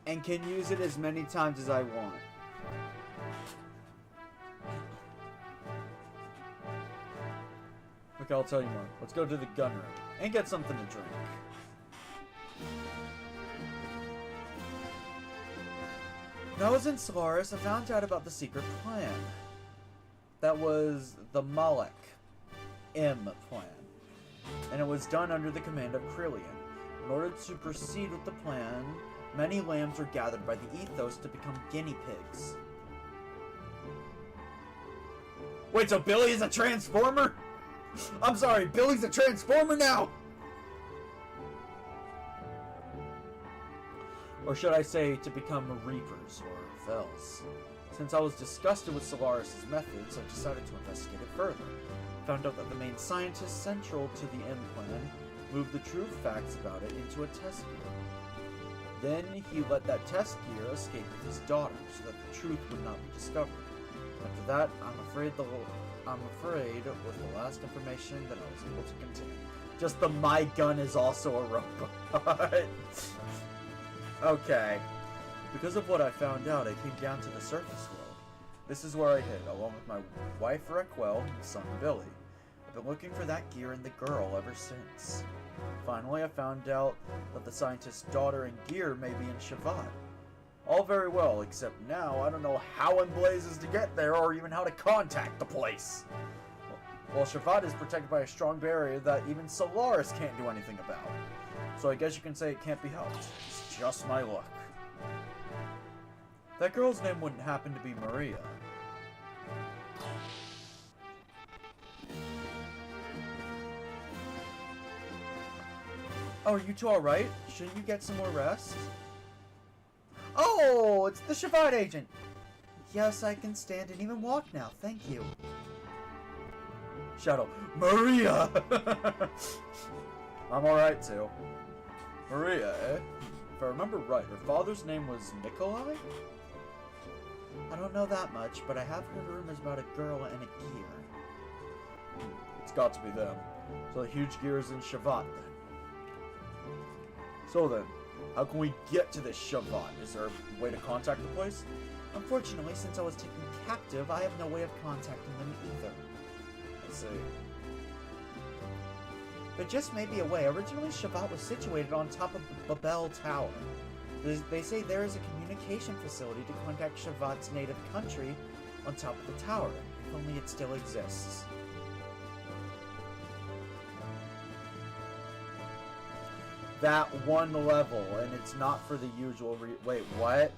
And can use it as many times as I want. Okay, I'll tell you more. Let's go to the gun room and get something to drink. When I was in Solaris, I found out about the secret plan. That was the Malek M plan. And it was done under the command of Krillian. In order to proceed with the plan, many lambs were gathered by the ethos to become guinea pigs. Wait, so Billy is a transformer? I'm sorry, Billy's a transformer now! Or should I say, to become reapers or fells. Since I was disgusted with Solaris' methods, I decided to investigate it further. Found out that the main scientist central to the M plan moved the true facts about it into a test gear. Then he let that test gear escape with his daughter, so that the truth would not be discovered. After that, I'm afraid was the last information that I was able to contain. Just the my gun is also a robot. Okay. Because of what I found out, I came down to the surface world. This is where I hid, along with my wife Raquel and son Billy. I've been looking for that gear and the girl ever since. Finally, I found out that the scientist's daughter and gear may be in Shavad. All very well, except now I don't know how in blazes to get there or even how to contact the place. Well, Shavad is protected by a strong barrier that even Solaris can't do anything about. So I guess you can say it can't be helped. It's just my luck. That girl's name wouldn't happen to be Maria. Oh, are you two alright? Shouldn't you get some more rest? Oh, it's the Shavad agent! Yes, I can stand and even walk now, thank you. Shadow, Maria! I'm alright too. Maria, eh? If I remember right, her father's name was Nikolai? I don't know that much, but I have heard rumors about a girl and a gear. It's got to be them. So the huge gear is in Shavad then. So then, how can we get to this Shavad? Is there a way to contact the place? Unfortunately, since I was taken captive, I have no way of contacting them either. I see. There just may be a way. Originally, Shavad was situated on top of Babel Tower. They say there is a communication facility to contact Shavad's native country on top of the tower, if only it still exists. That one level, and it's not for the usual wait, what?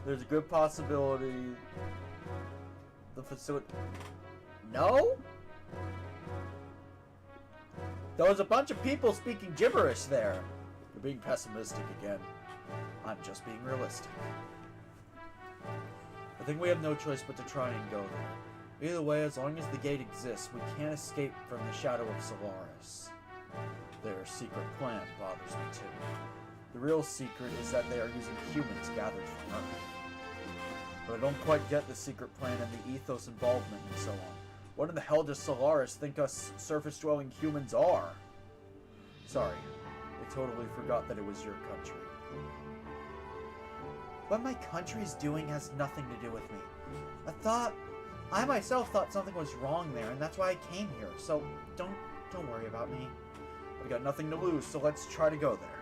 There's a good possibility the facility... No? There was a bunch of people speaking gibberish there. You're being pessimistic again. I'm just being realistic. I think we have no choice but to try and go there. Either way, as long as the gate exists, we can't escape from the shadow of Solaris. Their secret plan bothers me too. The real secret is that they are using humans gathered from Earth. But I don't quite get the secret plan and the ethos involvement and so on. What in the hell does Solaris think us surface-dwelling humans are? Sorry, I totally forgot that it was your country. What my country is doing has nothing to do with me. I myself thought something was wrong there, and that's why I came here, so don't worry about me. We got nothing to lose, so let's try to go there.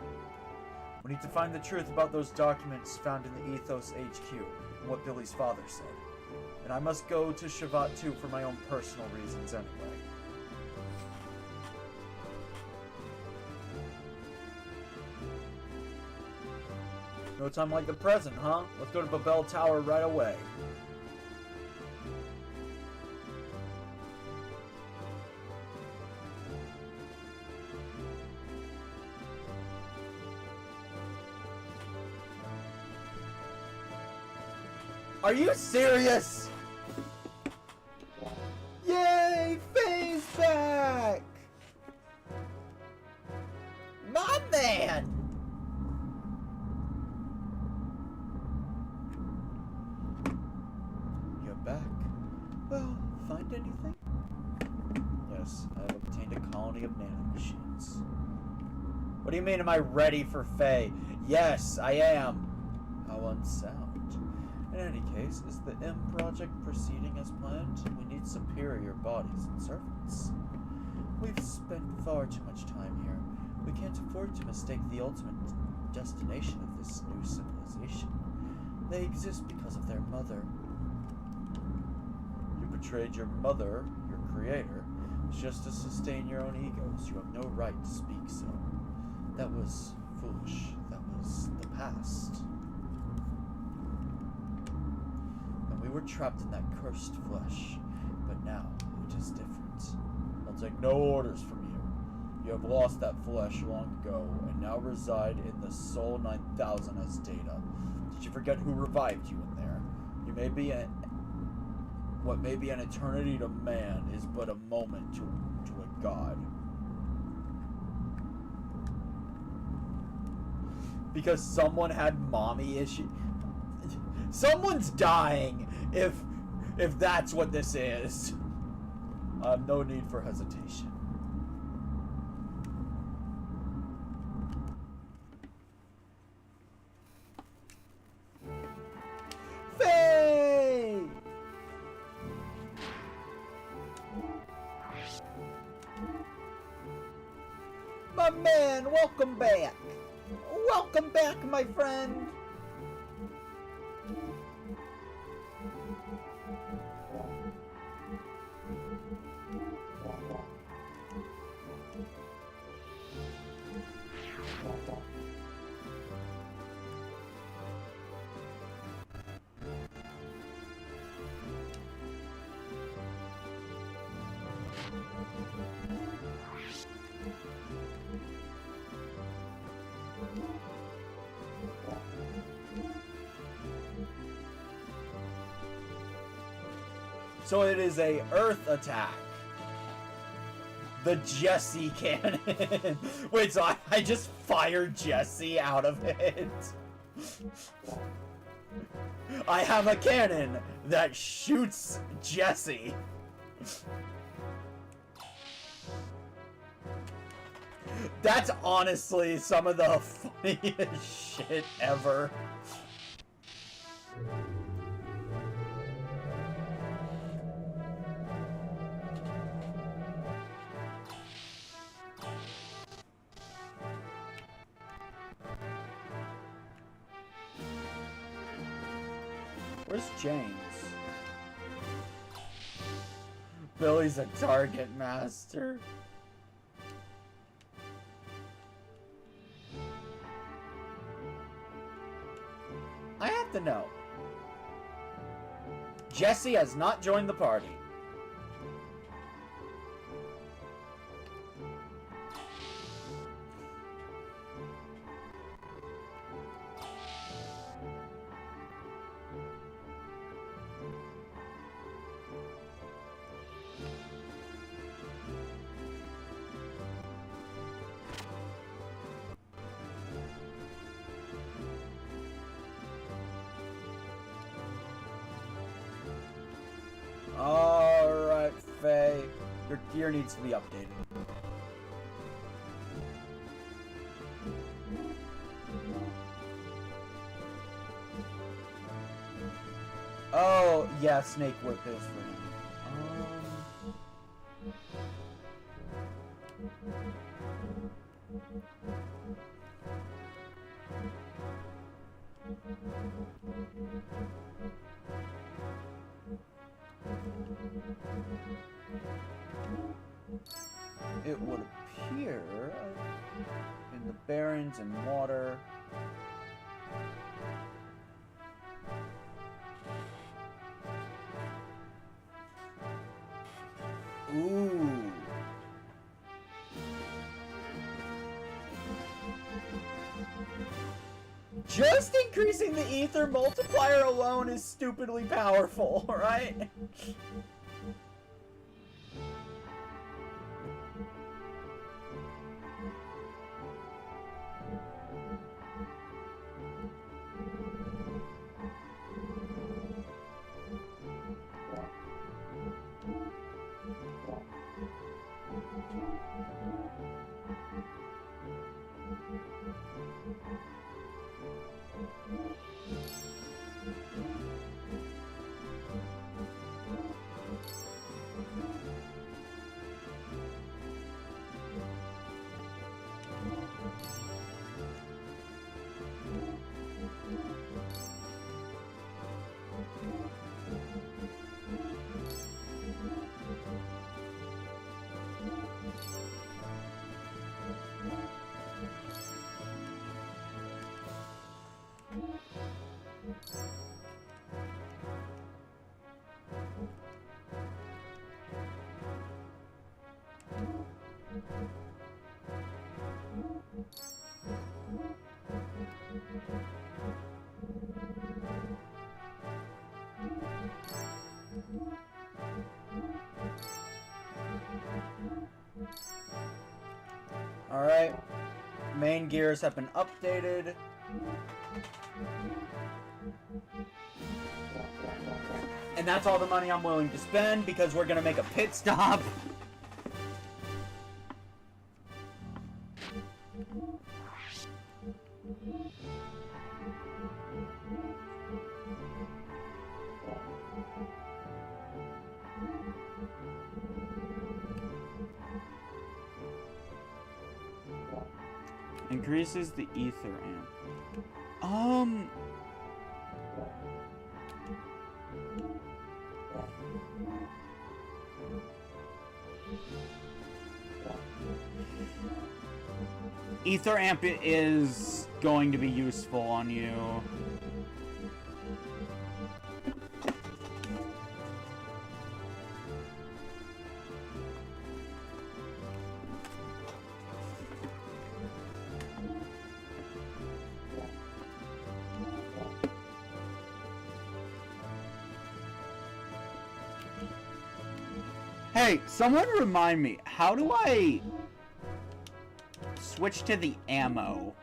We need to find the truth about those documents found in the Ethos HQ, and what Billy's father said. And I must go to Shavad too for my own personal reasons anyway. No time like the present, huh? Let's go to Babel Tower right away. Are you serious? Yay! Faye's back! My man! You're back. Well, find anything? Yes, I have obtained a colony of nanomachines. What do you mean, am I ready for Faye? Yes, I am. How unsound. In any case, is the M project proceeding as planned? We need superior bodies and servants. We've spent far too much time here. We can't afford to mistake the ultimate destination of this new civilization. They exist because of their mother. You betrayed your mother, your creator, Just to sustain your own egos, you have no right to speak so. That was foolish. That was the past. And we were trapped in that cursed flesh. But now, it is different. I'll take no orders from you. You have lost that flesh long ago, and now reside in the Soul 9000 as data. Did you forget who revived you in there? You may be what may be an eternity to man is but a moment to a god. Because someone had mommy issues. Someone's dying if that's what this is. I have no need for hesitation. Faye! My man, welcome back. Welcome back, my friend. So it is a Earth attack. The Jesse cannon. Wait, so I just fired Jesse out of it? I have a cannon that shoots Jesse. That's honestly some of the funniest shit ever. Where's James? Billy's a target master. I have to know. Jesse has not joined the party. Alright, Faye. Your gear needs to be updated. Oh, yeah, Snake Whip is for him. It would appear in the Barrens and water. Ooh. Just increasing the ether multiplier alone is stupidly powerful, right? main gears have been updated. And that's all the money I'm willing to spend because we're gonna make a pit stop. Increases the ether amp. Ether amp is going to be useful on you. Hey, someone remind me, how do I switch to the ammo?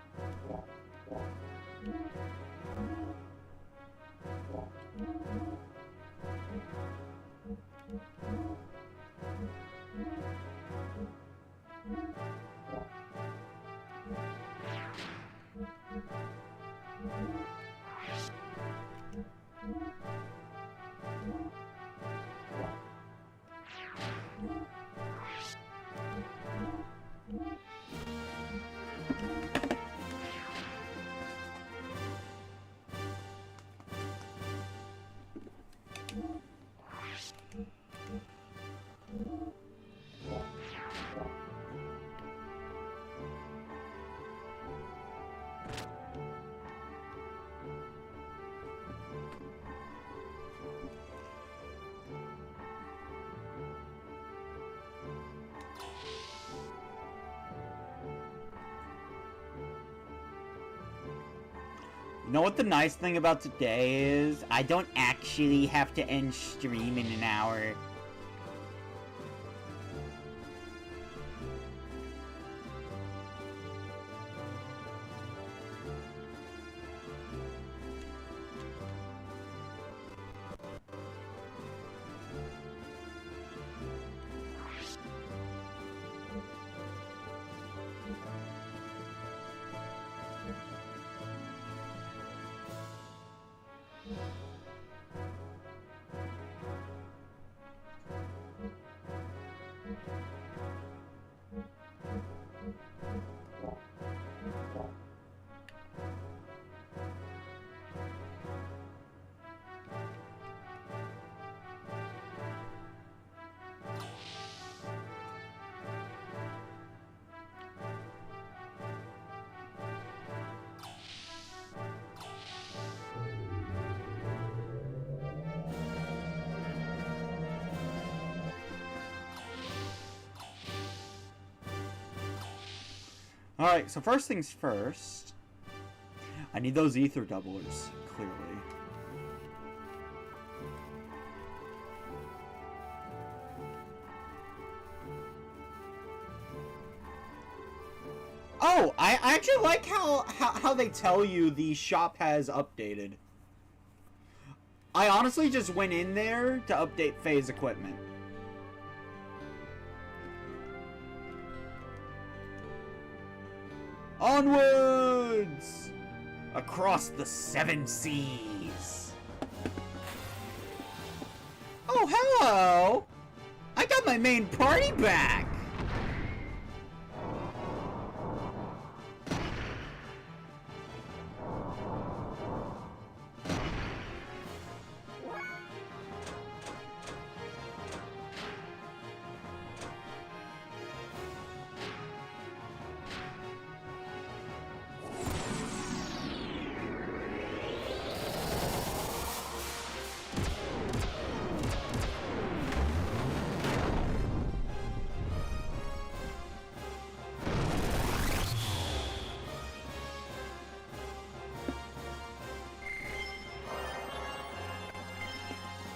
You know what the nice thing about today is? I don't actually have to end stream in an hour. Alright, so first things first. I need those ether doublers, clearly. Oh, I actually like how they tell you the shop has updated. I honestly just went in there to update phase equipment. Onwards! Across the 7 seas. Oh, hello! I got my main party back!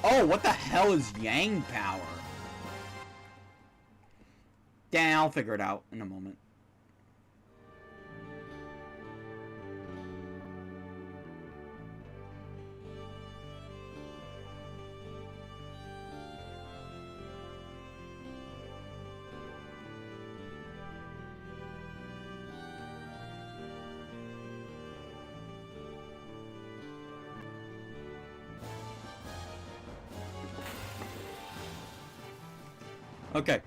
Oh, what the hell is Yang power? Yeah, I'll figure it out in a moment. Okay,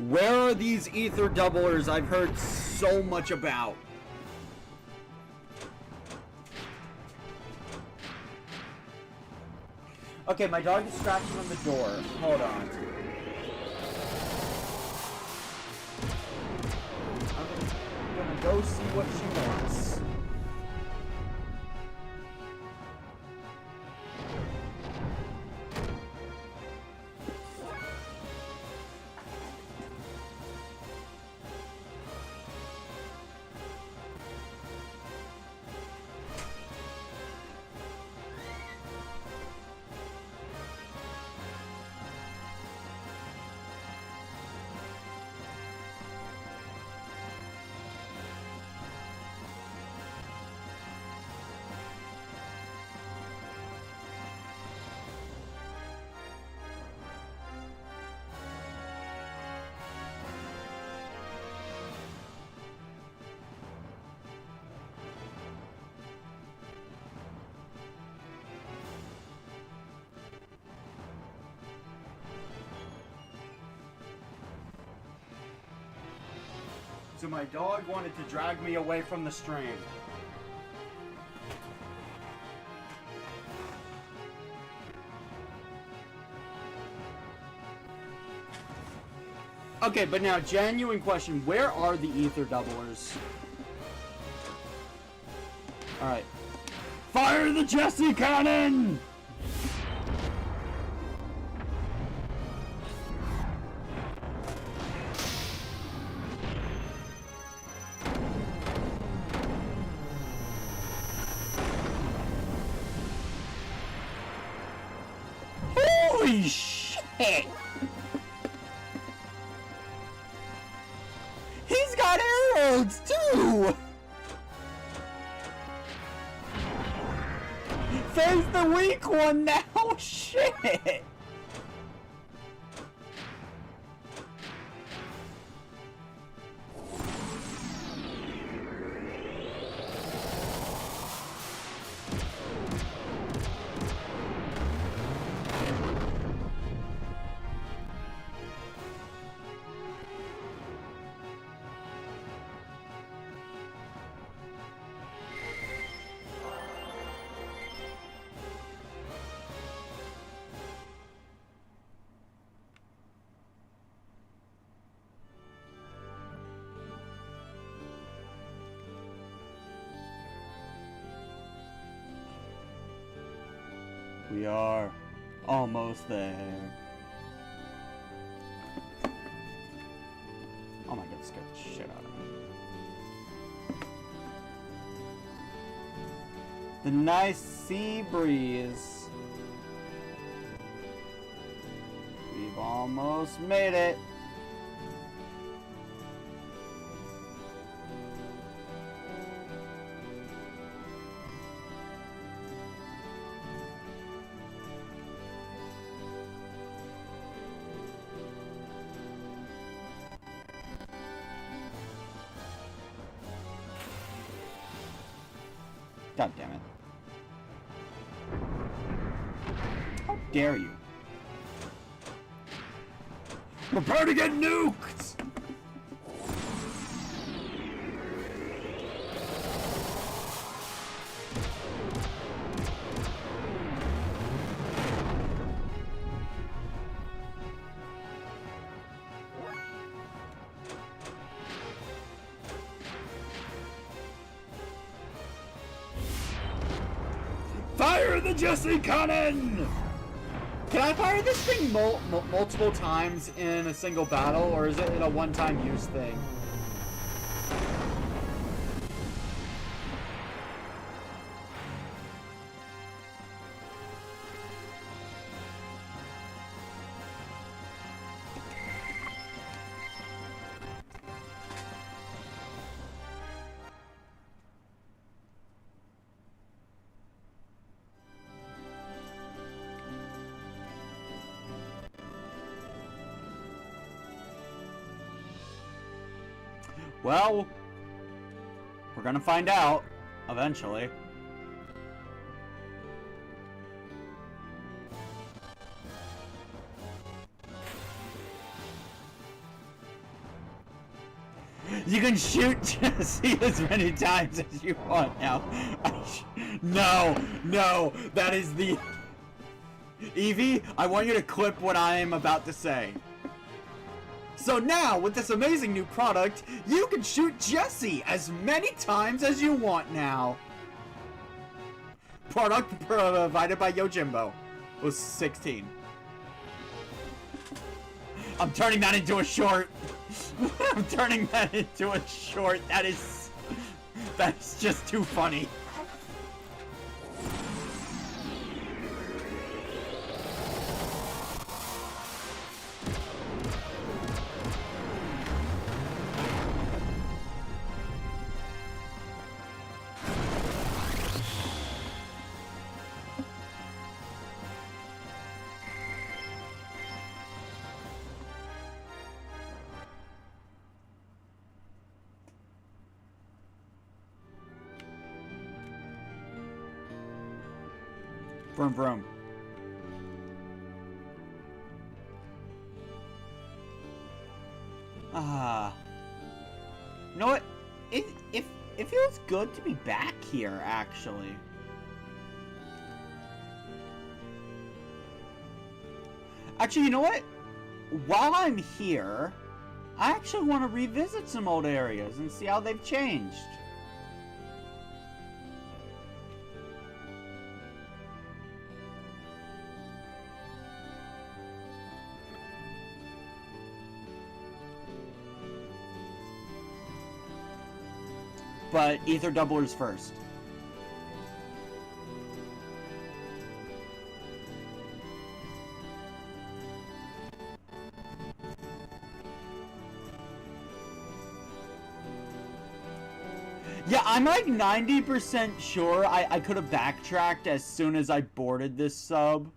where are these ether doublers I've heard so much about? Okay, my dog is scratching on the door. Hold on. I'm gonna go see what she wants. So my dog wanted to drag me away from the stream. Okay, but now, genuine question. Where are the ether doublers? Alright. Fire the Jesse cannon! Holy shit! He's got arrows too! Face the weak one now! Shit! We are almost there. Oh my god, scared the shit out of me. The nice sea breeze. We've almost made it. God damn it. How dare you? Prepare to get nuked! Fire the Jesse cannon! Can I fire this thing multiple times in a single battle, or is it a one-time use thing? Well, we're gonna find out eventually. You can shoot Jesse as many times as you want now. No, no, that is the... Evie, I want you to clip what I am about to say. So now, with this amazing new product, you can shoot Jesse as many times as you want now. Product provided by Yojimbo. Was 16. I'm turning that into a short. I'm turning that into a short. That's just too funny. Vroom vroom. You know what? It feels good to be back here, actually. Actually, you know what? While I'm here, I actually want to revisit some old areas and see how they've changed. But Ether Doublers first. Yeah, I'm like 90% sure I could have backtracked as soon as I boarded this sub.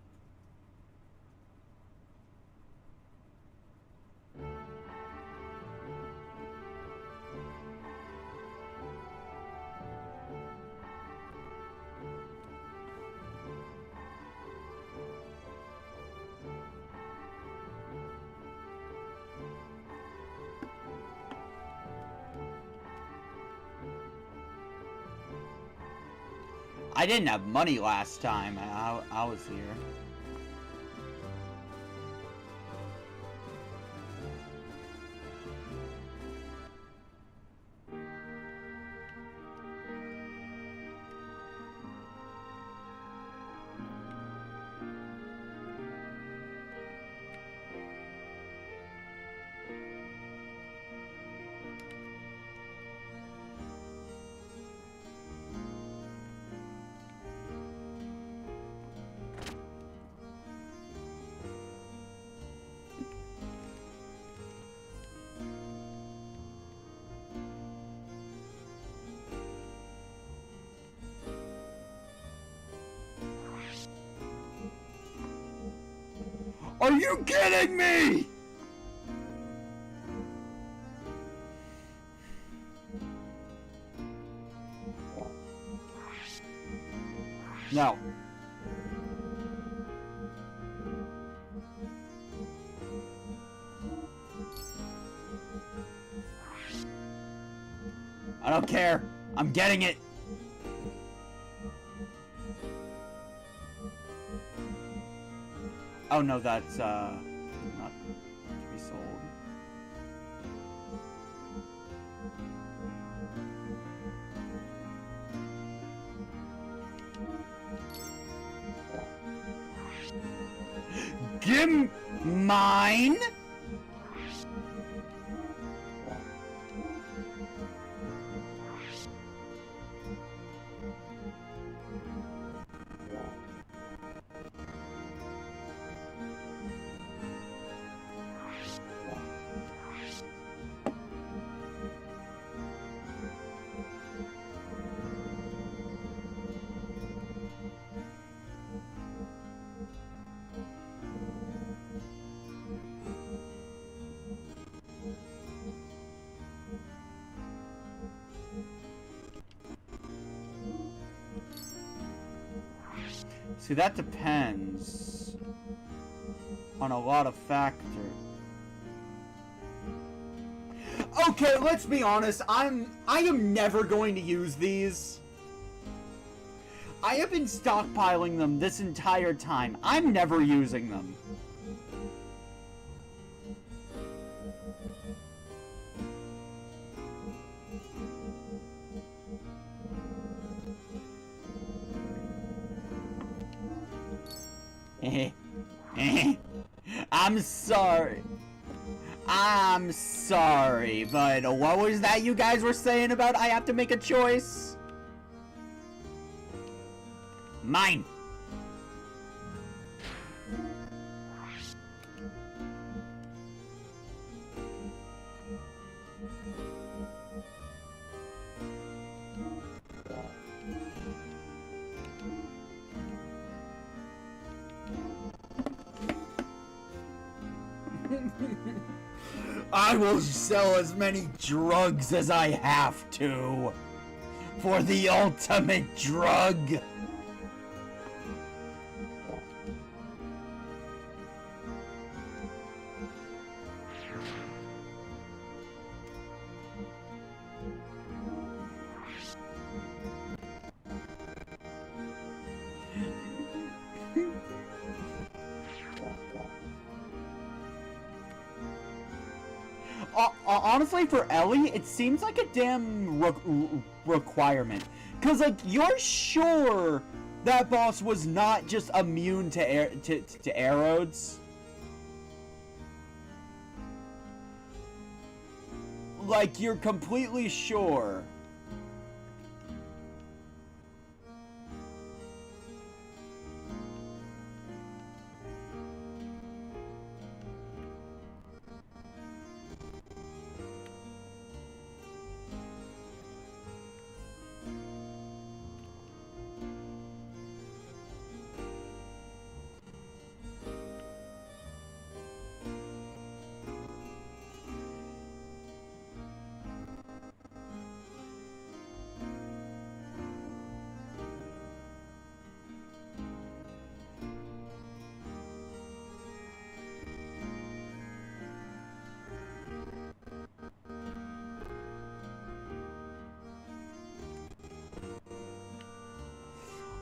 I didn't have money last time I was here. Are you kidding me? No. I don't care. I'm getting it. Oh no, that's not to be sold. Give mine. See, that depends on a lot of factors. Okay, let's be honest. I am never going to use these. I have been stockpiling them this entire time. I'm never using them. I'm sorry. I'm sorry, but what was that you guys were saying about I have to make a choice? Mine. I will sell as many drugs as I have to for the ultimate drug. Honestly, for Ellie, it seems like a damn requirement. Cause like you're sure that boss was not just immune to arrows. Like you're completely sure.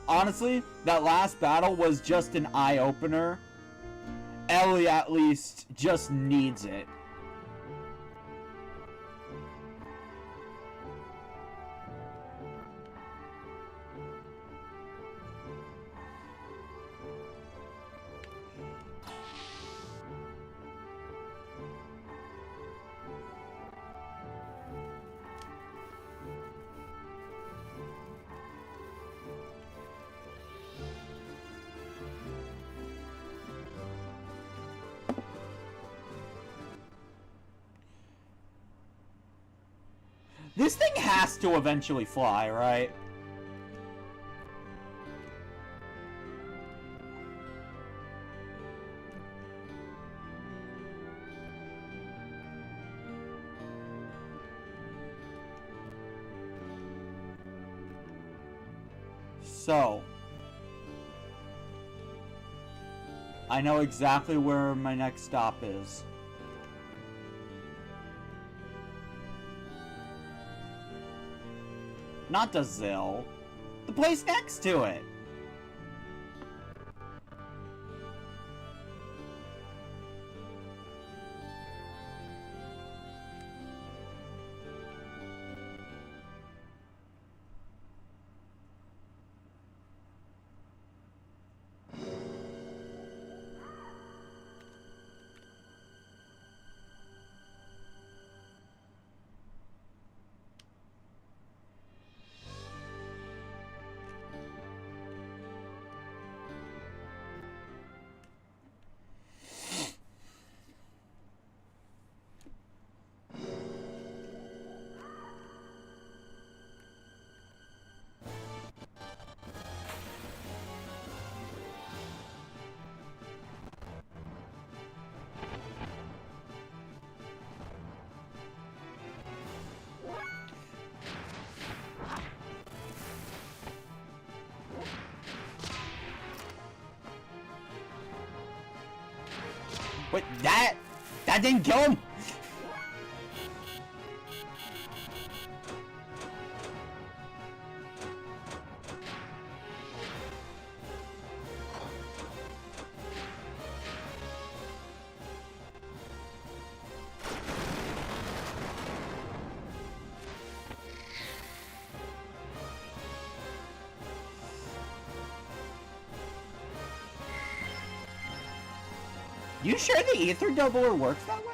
Honestly, that last battle was just an eye-opener. Ellie, at least, just needs it. This thing has to eventually fly, right? So, I know exactly where my next stop is. Not the Zill. The place next to it. Wait, that didn't kill him? You sure the ether doubler works that way?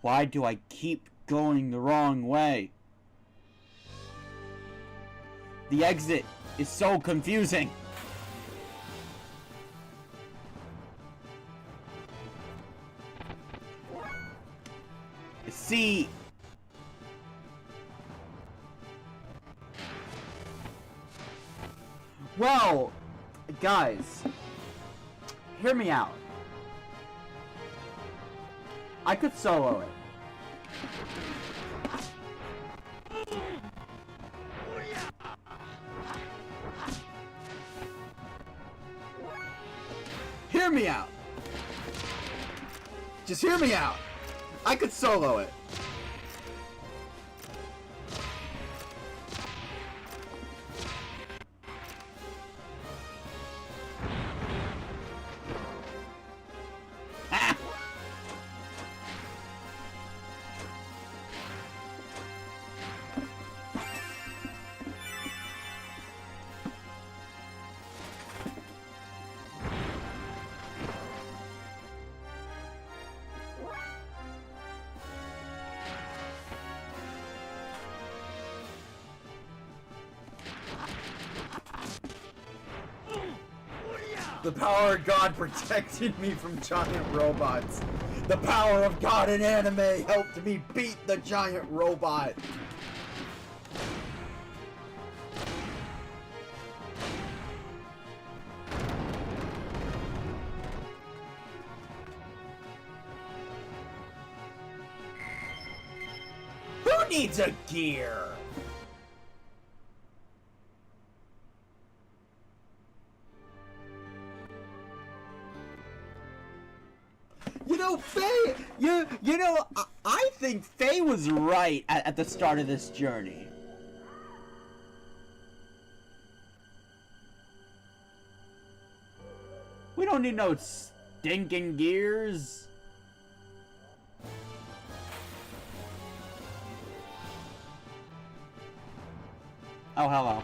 Why do I keep going the wrong way? The exit is so confusing. See. Well, guys, hear me out. I could solo it. Hear me out. Just hear me out. I could solo it. The power of God protected me from giant robots. The power of God in anime helped me beat the giant robot. Who needs a gear? You know, Faye, you know, I think Faye was right at the start of this journey. We don't need no stinking gears. Oh, hello.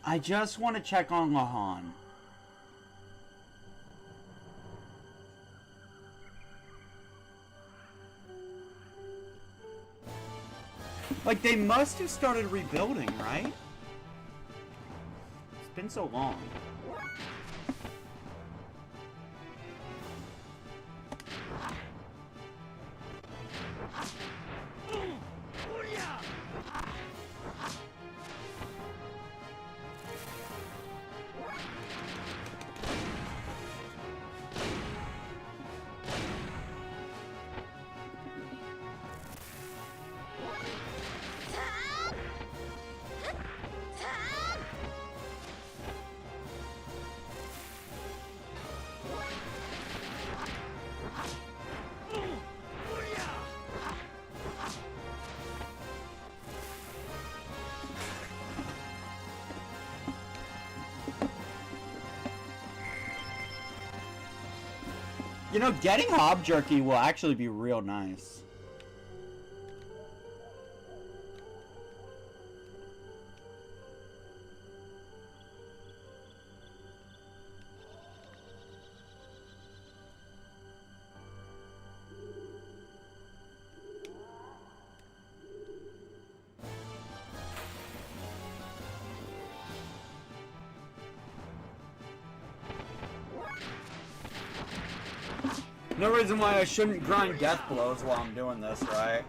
I just want to check on Lahan. Like, they must have started rebuilding, right? It's been so long. You know, getting Hob Jerky will actually be real nice. No reason why I shouldn't grind death blows while I'm doing this, right?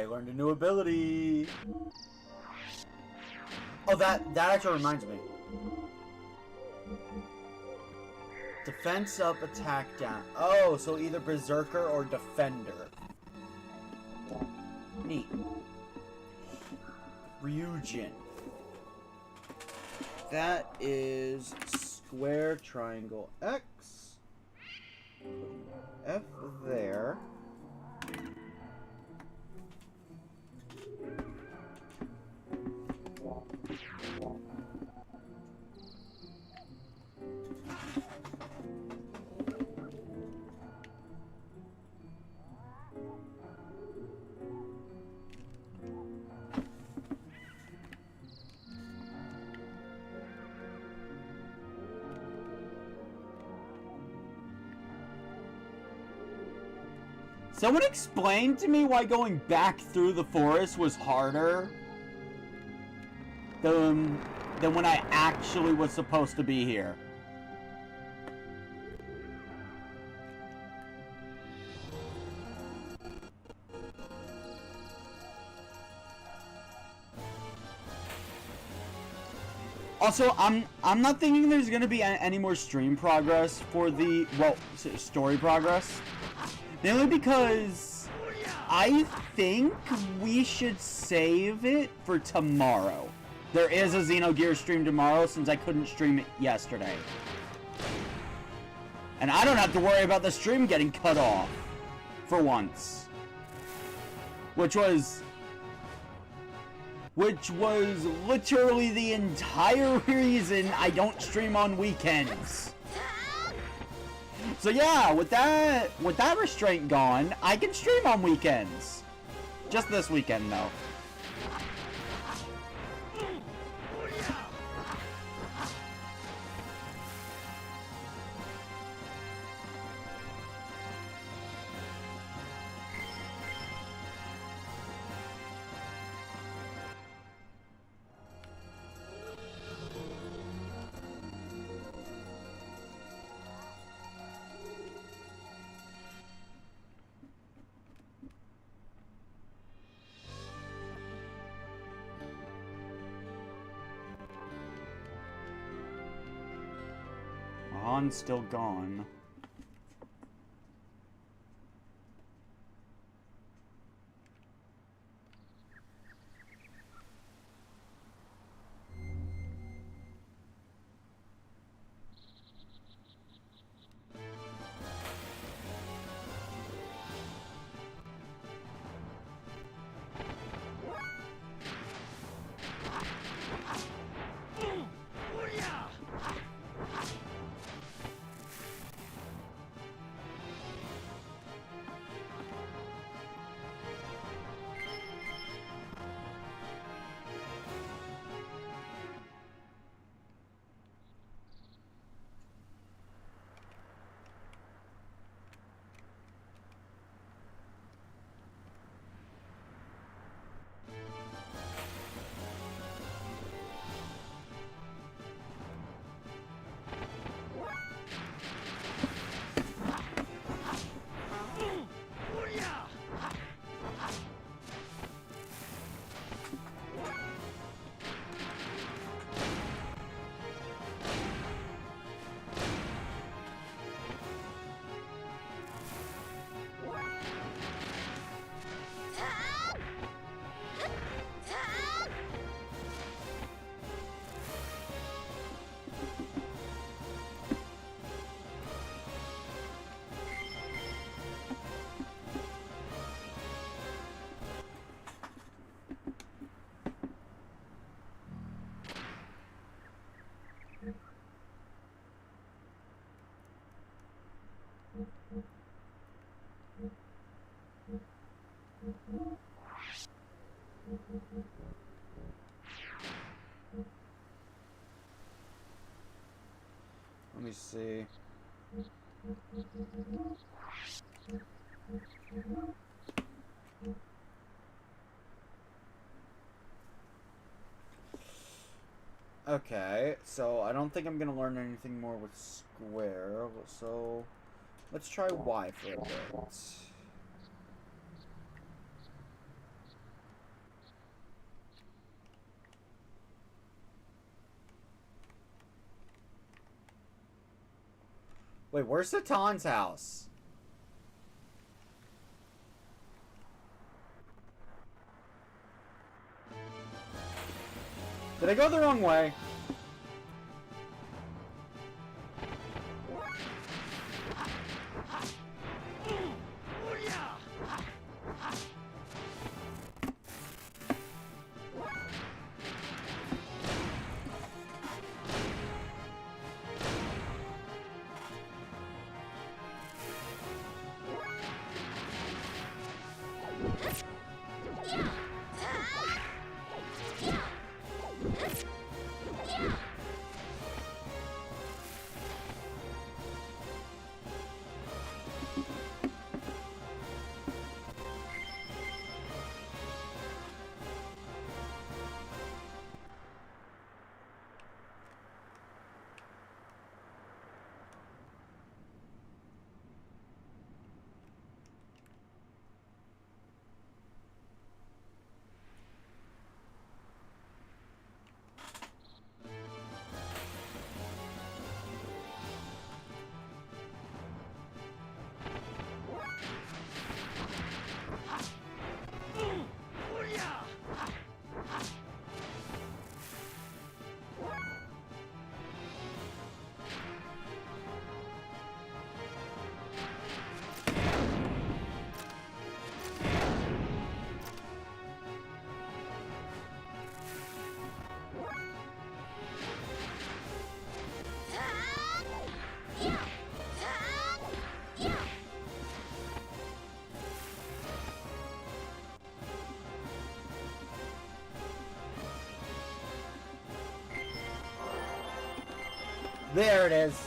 I learned a new ability. Oh, that actually reminds me. Defense up, attack down. Oh, so either Berserker or Defender. Neat. Ryujin. That is square, triangle, X. F there. Someone explain to me why going back through the forest was harder than when I actually was supposed to be here. Also, I'm not thinking there's gonna be any more stream progress for the, well, story progress. Mainly because I think we should save it for tomorrow. There is a Xenogears stream tomorrow since I couldn't stream it yesterday. And I don't have to worry about the stream getting cut off. For once. Which was literally the entire reason I don't stream on weekends. So yeah, with that restraint gone, I can stream on weekends. Just this weekend, though. Han's still gone. Let me see. Okay, so I don't think I'm gonna learn anything more with square, so let's try Y for a bit. Wait, where's Satan's house? Did I go the wrong way? There it is.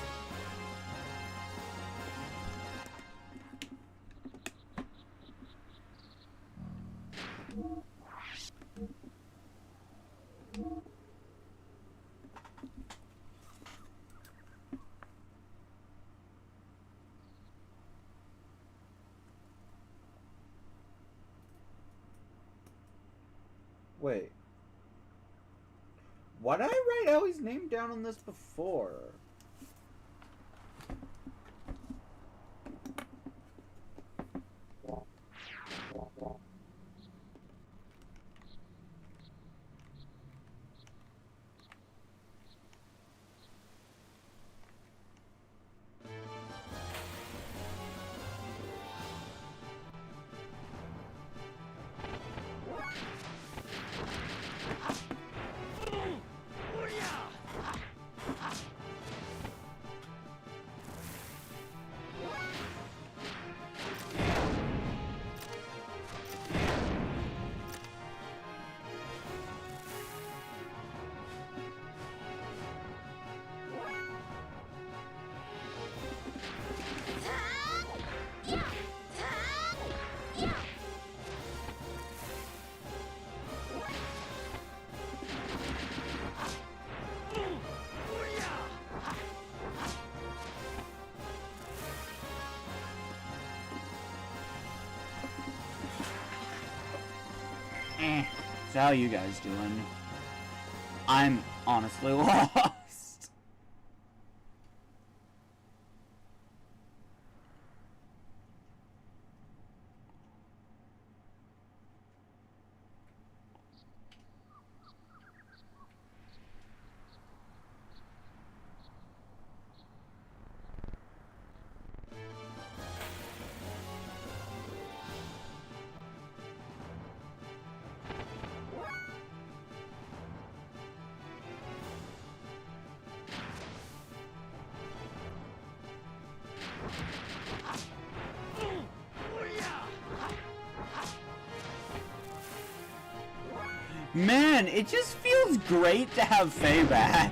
Wait. Why did I write Ellie's name down on this before? So how you guys doing? I'm honestly lost. Man, it just feels great to have Faye back.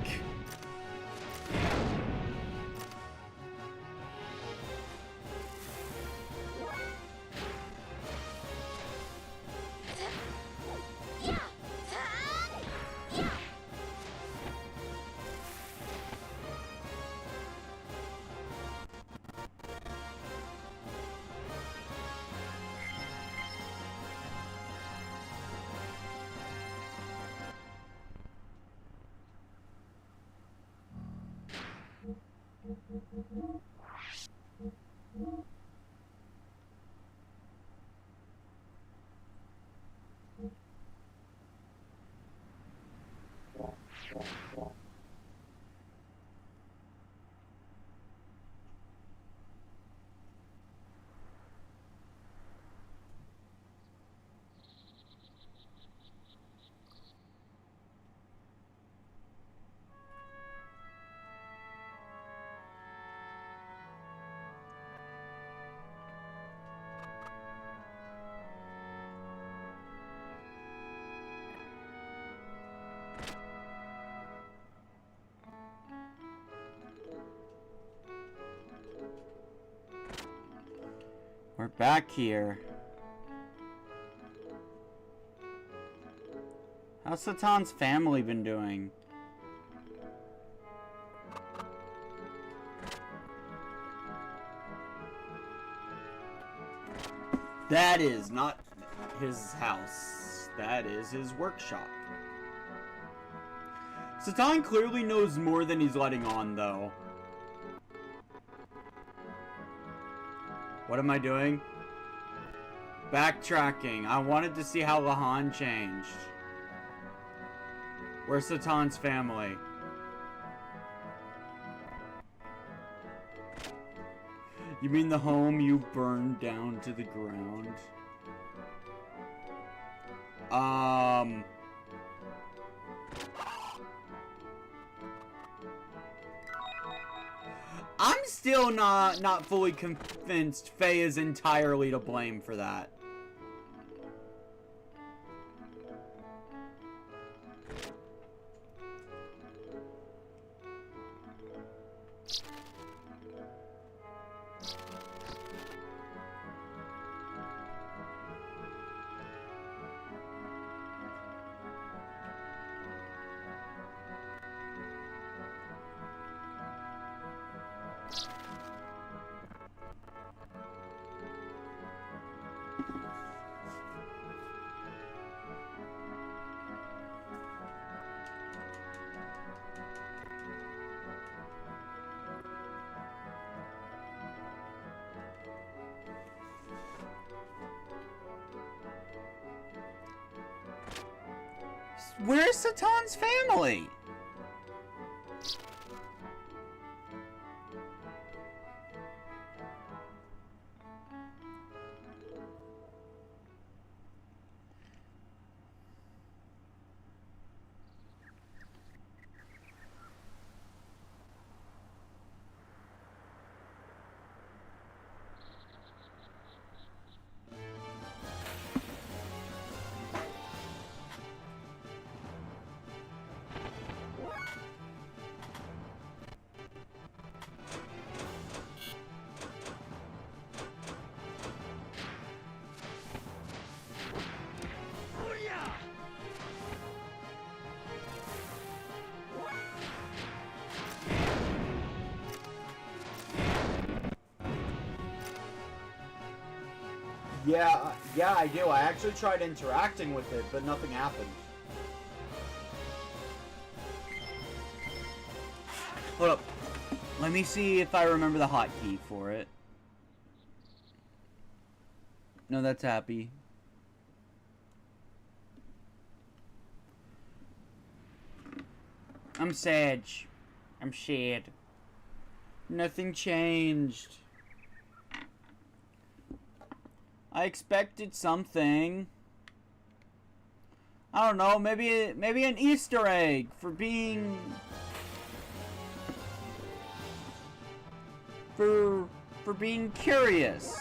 We're back here. How's Satan's family been doing? That is not his house. That is his workshop. Satan clearly knows more than he's letting on, though. What am I doing? Backtracking. I wanted to see how Lahan changed. Where's Satan's family? You mean the home you burned down to the ground? I'm still not fully convinced Faye is entirely to blame for that. Where's Satan's family? Yeah, I do. I actually tried interacting with it, but nothing happened. Hold up. Let me see if I remember the hotkey for it. No, that's happy. I'm sad. I'm sad. Nothing changed. I expected something. I don't know, maybe an Easter egg for being for being curious.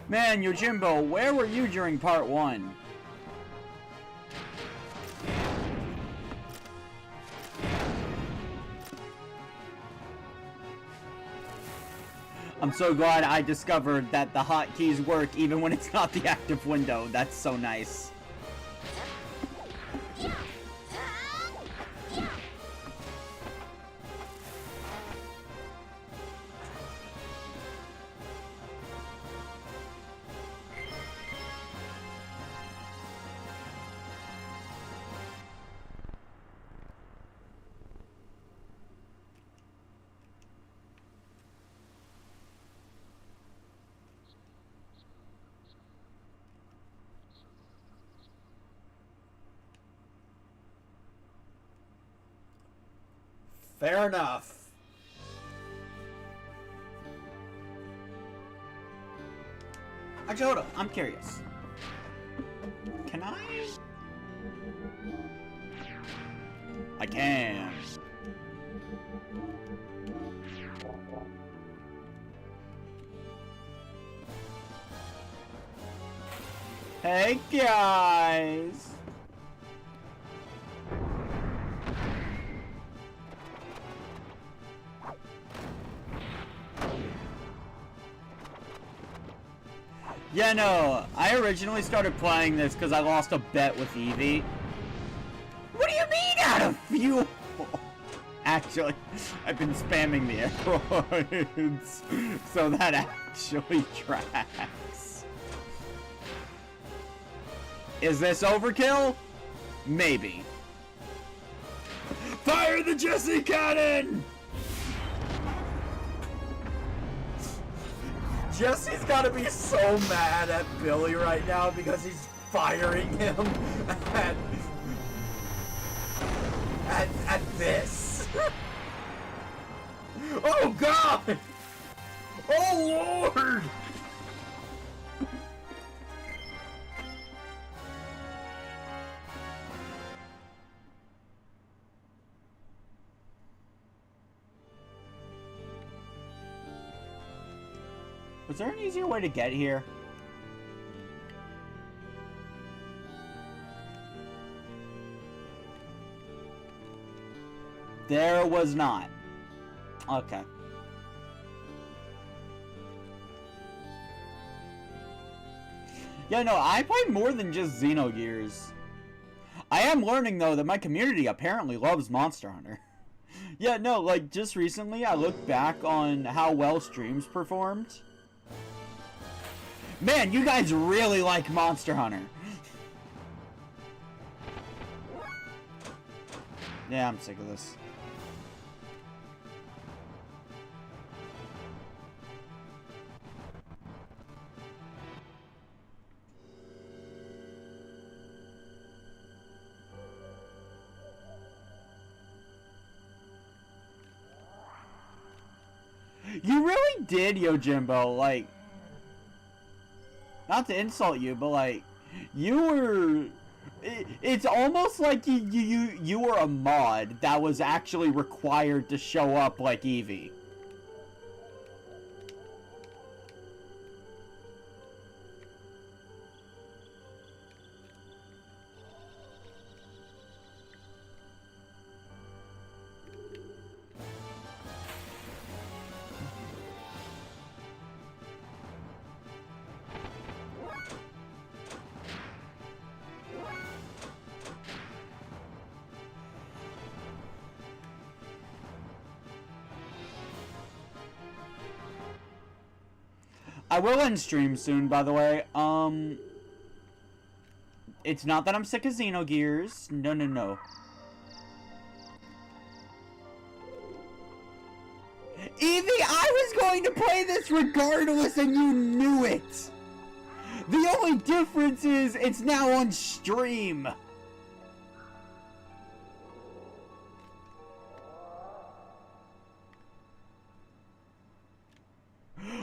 Man, Yojimbo, where were you during part 1? I'm so glad I discovered that the hotkeys work even when it's not the active window. That's so nice. Fair enough. Actually, hold up. I'm curious. Can I? I can. Hey, guys. Yeah, no, I originally started playing this because I lost a bet with Eevee. What do you mean out of fuel? Actually, I've been spamming the airlines, so that actually tracks. Is this overkill? Maybe. Fire the Jesse cannon! Jesse's gotta be so mad at Billy right now because he's firing him at this. Oh God! Oh Lord! Was there an easier way to get here? There was not. Okay. Yeah, no, I play more than just Xenogears. I am learning, though, that my community apparently loves Monster Hunter. Yeah, no, like, just recently I looked back on how well streams performed. Man, you guys really like Monster Hunter. Yeah, I'm sick of this. You really did, Yojimbo, like... Not to insult you, but like, you were... It's almost like you were a mod that was actually required to show up like Eevee. I will end stream soon, by the way. It's not that I'm sick of Xenogears. No, no, no. Eevee, I was going to play this regardless and you knew it! The only difference is it's now on stream.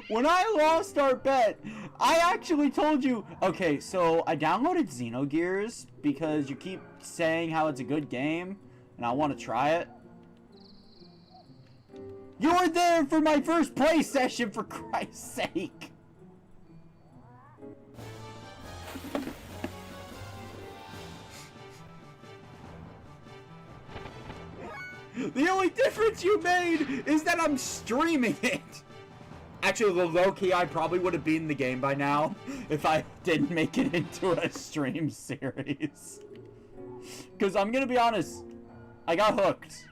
When I lost our bet, I actually told you, okay, so I downloaded Xenogears because you keep saying how it's a good game, and I want to try it. You were there for my first play session, for Christ's sake! The only difference you made is that I'm streaming it! Actually, low-key, I probably would have beaten the game by now if I didn't make it into a stream series. Because I'm gonna be honest, I got hooked.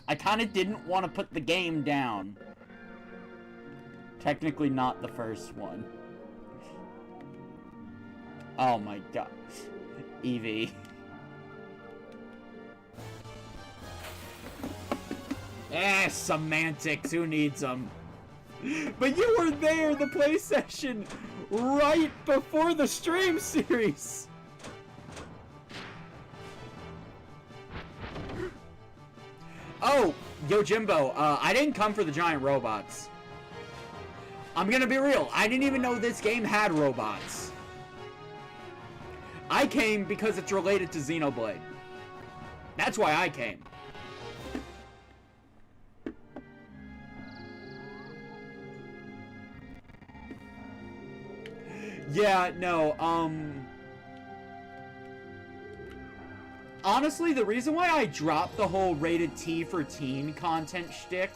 I kind of didn't want to put the game down. Technically not the first one. Oh my god. Eevee. Semantics, who needs them? But you were there, the play session, right before the stream series. Oh, Yo, Jimbo, I didn't come for the giant robots. I'm gonna be real. I didn't even know this game had robots. I came because it's related to Xenoblade. That's why I came. Yeah, no, honestly, the reason why I dropped the whole rated T for teen content shtick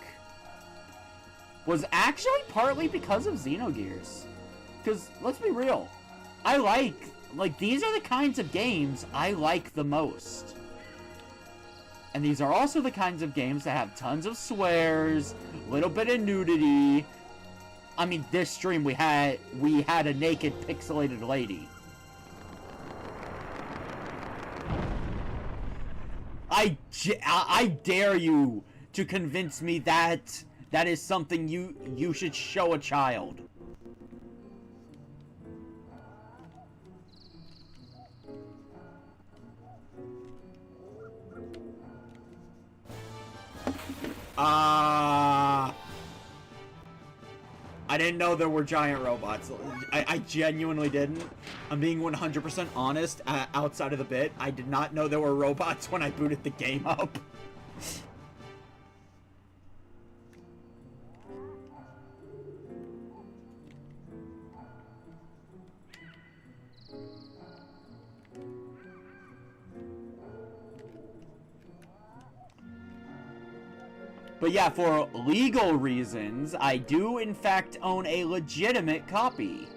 was actually partly because of Xenogears. Because, let's be real, I like, these are the kinds of games I like the most. And these are also the kinds of games that have tons of swears, a little bit of nudity. I mean, this stream we had a naked pixelated lady. I dare you to convince me that that is something you should show a child. I didn't know there were giant robots. I genuinely didn't. I'm being 100% honest. Outside of the bit, I did not know there were robots when I booted the game up. But yeah, for legal reasons, I do in fact own a legitimate copy.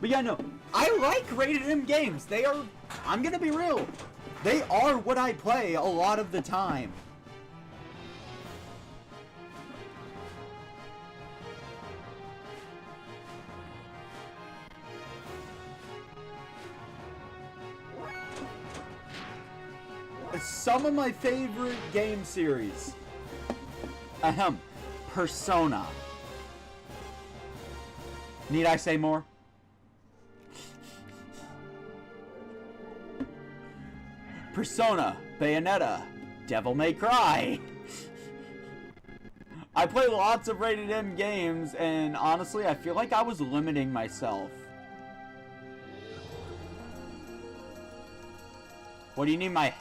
But yeah, no, I like rated M games. They are, I'm gonna be real, they are what I play a lot of the time. Some of my favorite game series. Ahem. Persona. Need I say more? Persona, Bayonetta, Devil May Cry. I play lots of rated M games, and honestly, I feel like I was limiting myself. What do you need my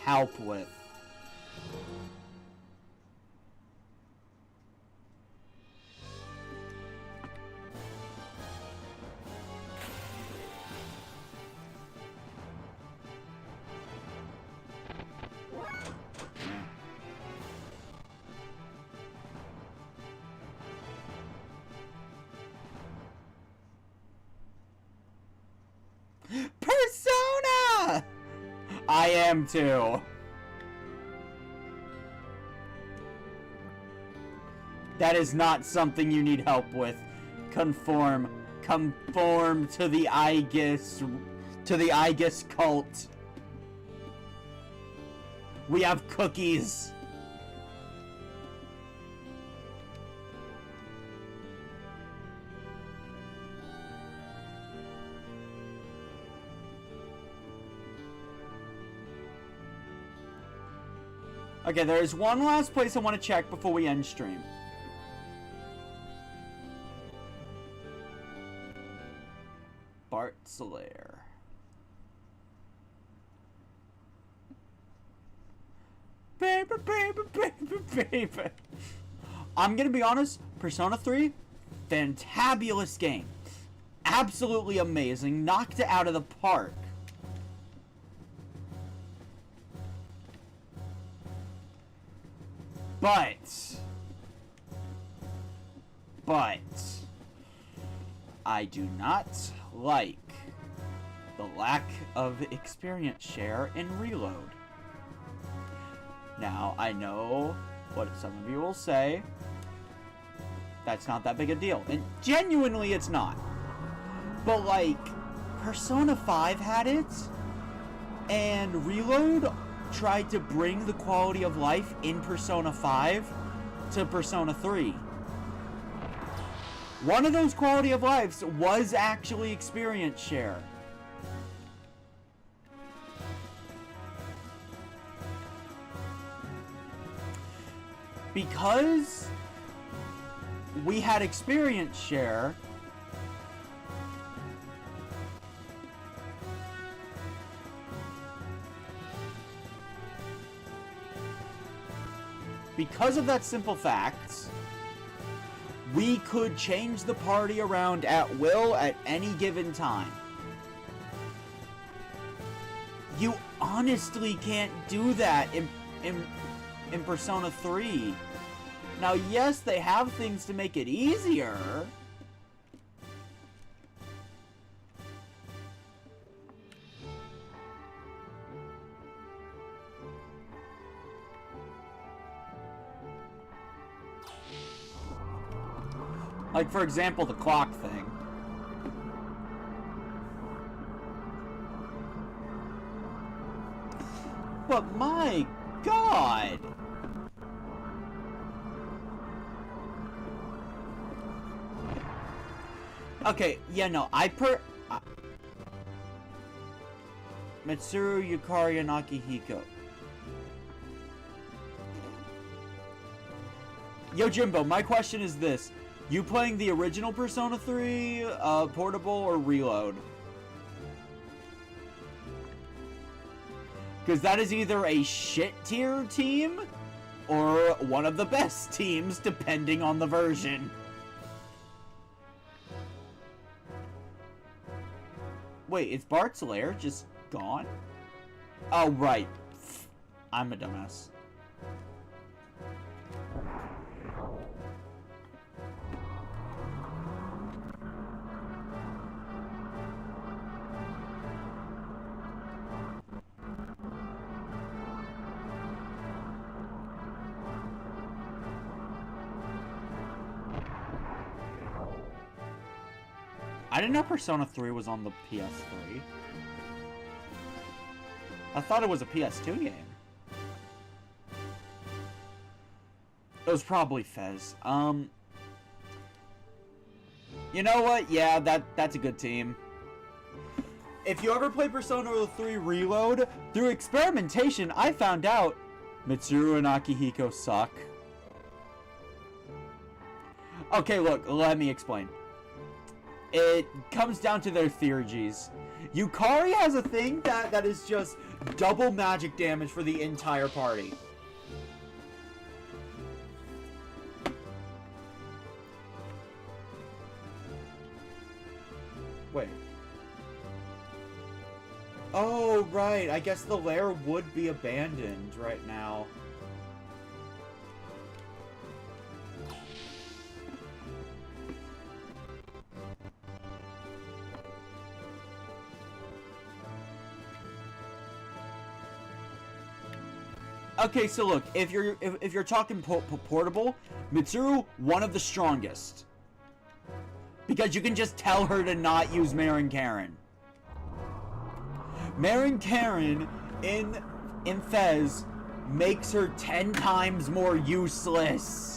help with? Persona! I am too. That is not something you need help with. Conform to the Aegis cult. We have cookies. Okay, there is one last place I want to check before we end stream. Bart's Lair. Baby, baby, baby, baby. I'm gonna be honest, Persona 3, fantabulous game. Absolutely amazing. Knocked it out of the park. But I do not like the lack of experience share in Reload. Now, I know what some of you will say. That's not that big a deal. And genuinely, it's not. But, like, Persona 5 had it, and Reload tried to bring the quality of life in Persona 5 to Persona 3. One of those quality of lives was actually experience share. Because we had experience share, because of that simple fact, we could change the party around at will at any given time. You honestly can't do that in Persona 3. Now, yes, they have things to make it easier. Like, for example, the clock thing. But my God! Okay, yeah, no, Mitsuru, Yukari, and Akihiko. Yo, Jimbo, my question is this. You playing the original Persona 3, Portable, or Reload? Because that is either a shit tier team, or one of the best teams, depending on the version. Wait, is Bart's lair just gone? Oh, right. I'm a dumbass. I didn't know Persona 3 was on the PS3. I thought it was a PS2 game. It was probably Fez. You know what? Yeah, that's a good team. If you ever play Persona 3 Reload, through experimentation, I found out Mitsuru and Akihiko suck. Okay, look, let me explain. It comes down to their theurgies. Yukari has a thing that is just double magic damage for the entire party. Wait. Oh, right. I guess the lair would be abandoned right now. Okay, so look, if you're talking portable, Mitsuru, one of the strongest. Because you can just tell her to not use Marin Karen. Marin Karen in Fez makes her 10 times more useless.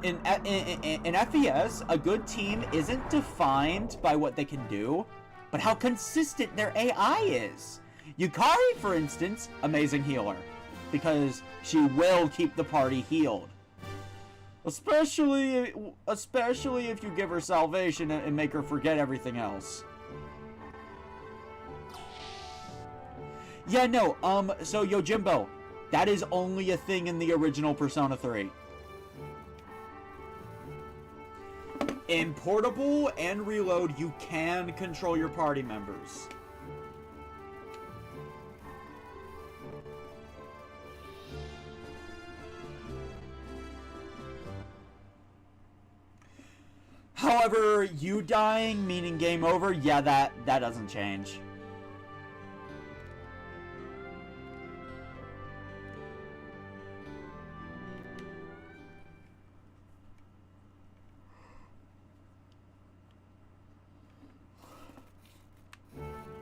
In FES, a good team isn't defined by what they can do, but how consistent their AI is. Yukari, for instance, amazing healer, because she will keep the party healed. Especially if you give her salvation and make her forget everything else. Yeah, no, so Yojimbo, that is only a thing in the original Persona 3. In Portable and Reload, you can control your party members. However, you dying, meaning game over, yeah, that doesn't change.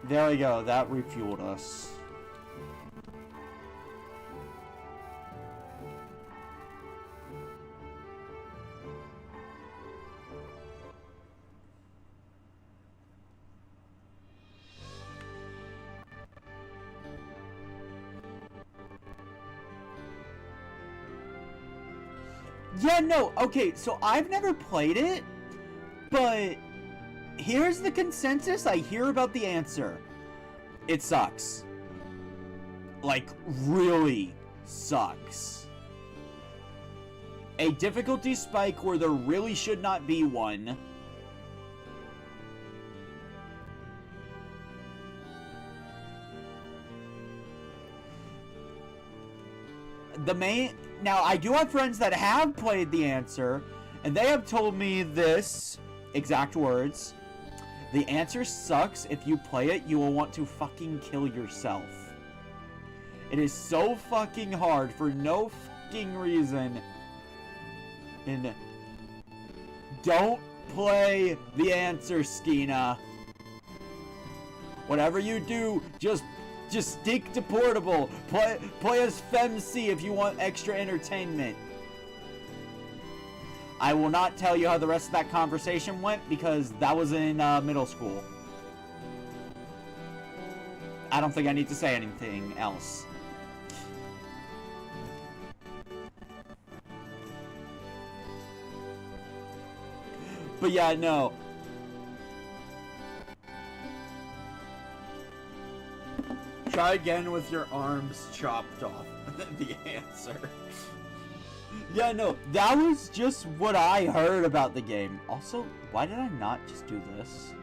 There we go, that refueled us. Yeah, no, okay, so I've never played it, but here's the consensus I hear about the answer. It sucks. Like, really sucks. A difficulty spike where there really should not be one. Now, I do have friends that have played the answer, and they have told me this exact words. The answer sucks. If you play it, you will want to fucking kill yourself. It is so fucking hard for no fucking reason. And don't play the answer, Skena. Whatever you do, just stick to portable. Play as FemC if you want extra entertainment. I will not tell you how the rest of that conversation went because that was in middle school. I don't think I need to say anything else. But yeah, no. Try again with your arms chopped off. The answer. Yeah, no, that was just what I heard about the game. Also, why did I not just do this?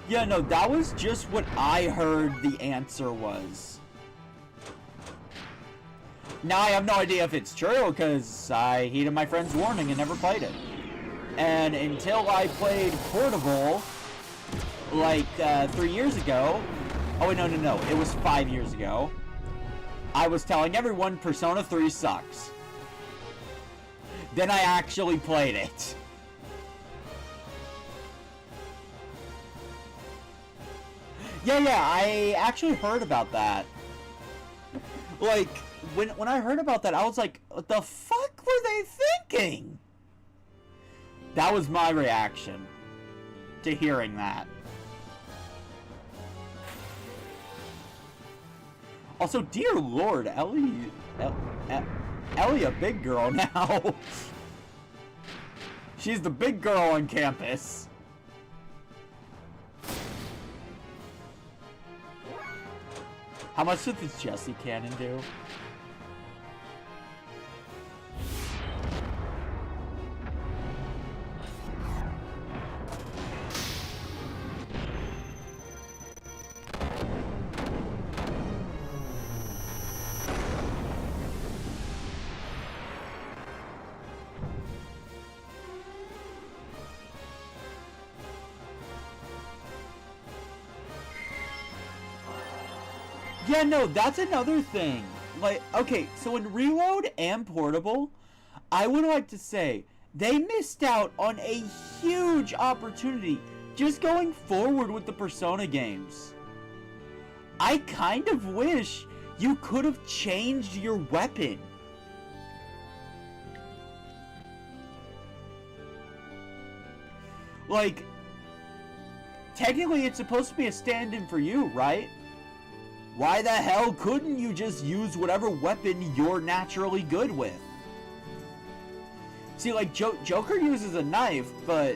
Yeah, no, that was just what I heard the answer was. Now I have no idea if it's true, because I heeded my friend's warning and never played it. And until I played Portable, like, 3 years ago... Oh, wait, no, it was 5 years ago. I was telling everyone Persona 3 sucks. Then I actually played it. Yeah, I actually heard about that. Like, when I heard about that, I was like, what the fuck were they thinking? That was my reaction to hearing that. Also, dear lord, Ellie a big girl now. She's the big girl on campus. How much did this Jessie cannon do? Yeah, no, that's another thing. Like, okay, so in Reload and Portable, I would like to say, they missed out on a huge opportunity just going forward with the Persona games. I kind of wish you could have changed your weapon. Like, technically it's supposed to be a stand-in for you, right? Why the hell couldn't you just use whatever weapon you're naturally good with? See, like, Joker uses a knife, but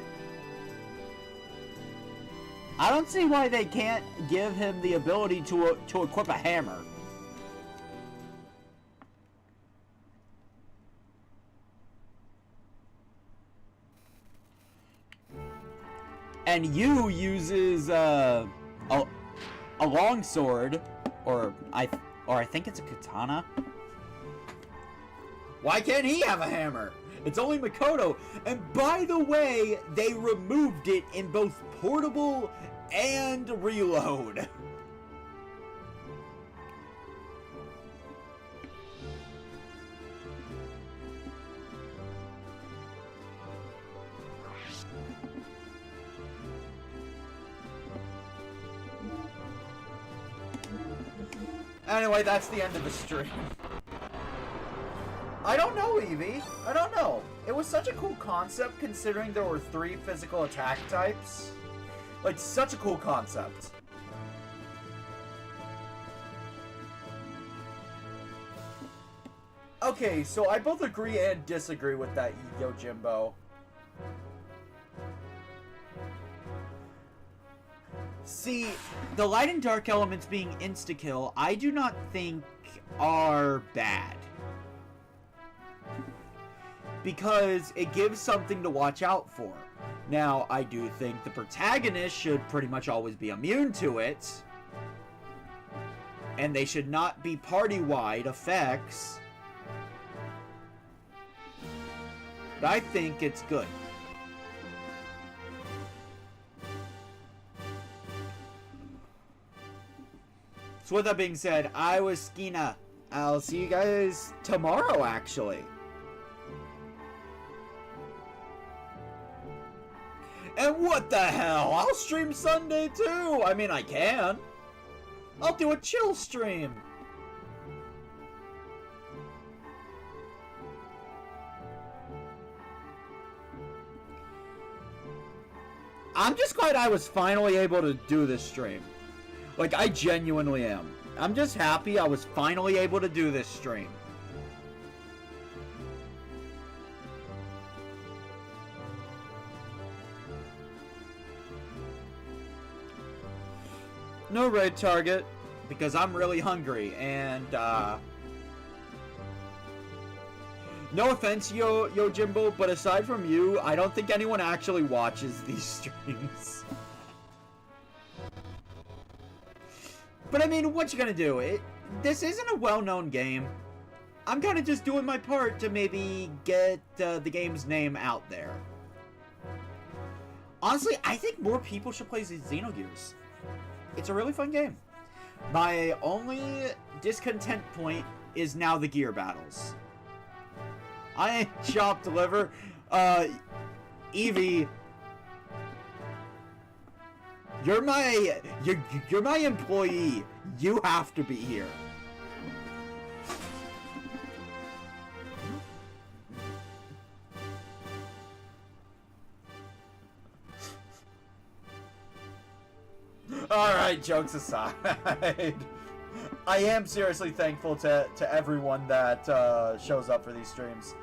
I don't see why they can't give him the ability to equip a hammer. And Yu uses a longsword. Or I think it's a katana. Why can't he have a hammer? It's only Makoto. And by the way, they removed it in both Portable and Reload. Anyway, that's the end of the stream. I don't know, Eevee. I don't know. It was such a cool concept considering there were 3 physical attack types. Like, such a cool concept. Okay, so I both agree and disagree with that, Yojimbo. See, the light and dark elements being insta-kill, I do not think are bad. Because it gives something to watch out for. Now, I do think the protagonist should pretty much always be immune to it. And they should not be party-wide effects. But I think it's good. So with that being said, I was Skena. I'll see you guys tomorrow, actually. And what the hell? I'll stream Sunday too! I mean, I can. I'll do a chill stream. I'm just glad I was finally able to do this stream. Like, I genuinely am. I'm just happy I was finally able to do this stream. No raid target, because I'm really hungry, and, no offense, Yojimbo, but aside from you, I don't think anyone actually watches these streams. But I mean, what you gonna do? This isn't a well-known game. I'm kind of just doing my part to maybe get the game's name out there. Honestly, I think more people should play Xenogears. It's a really fun game. My only discontent point is now the gear battles. I ain't chopped liver. Eevee, you're my employee. You have to be here. Alright, jokes aside. I am seriously thankful to everyone that shows up for these streams.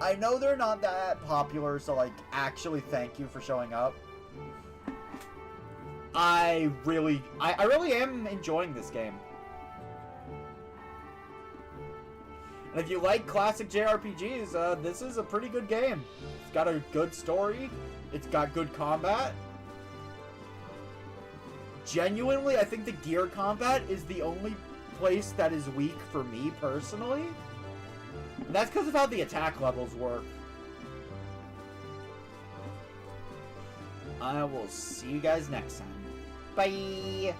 I know they're not that popular, so like, actually thank you for showing up. I really am enjoying this game. And if you like classic JRPGs, this is a pretty good game. It's got a good story. It's got good combat. Genuinely, I think the gear combat is the only place that is weak for me personally. And that's because of how the attack levels work. I will see you guys next time. Bye!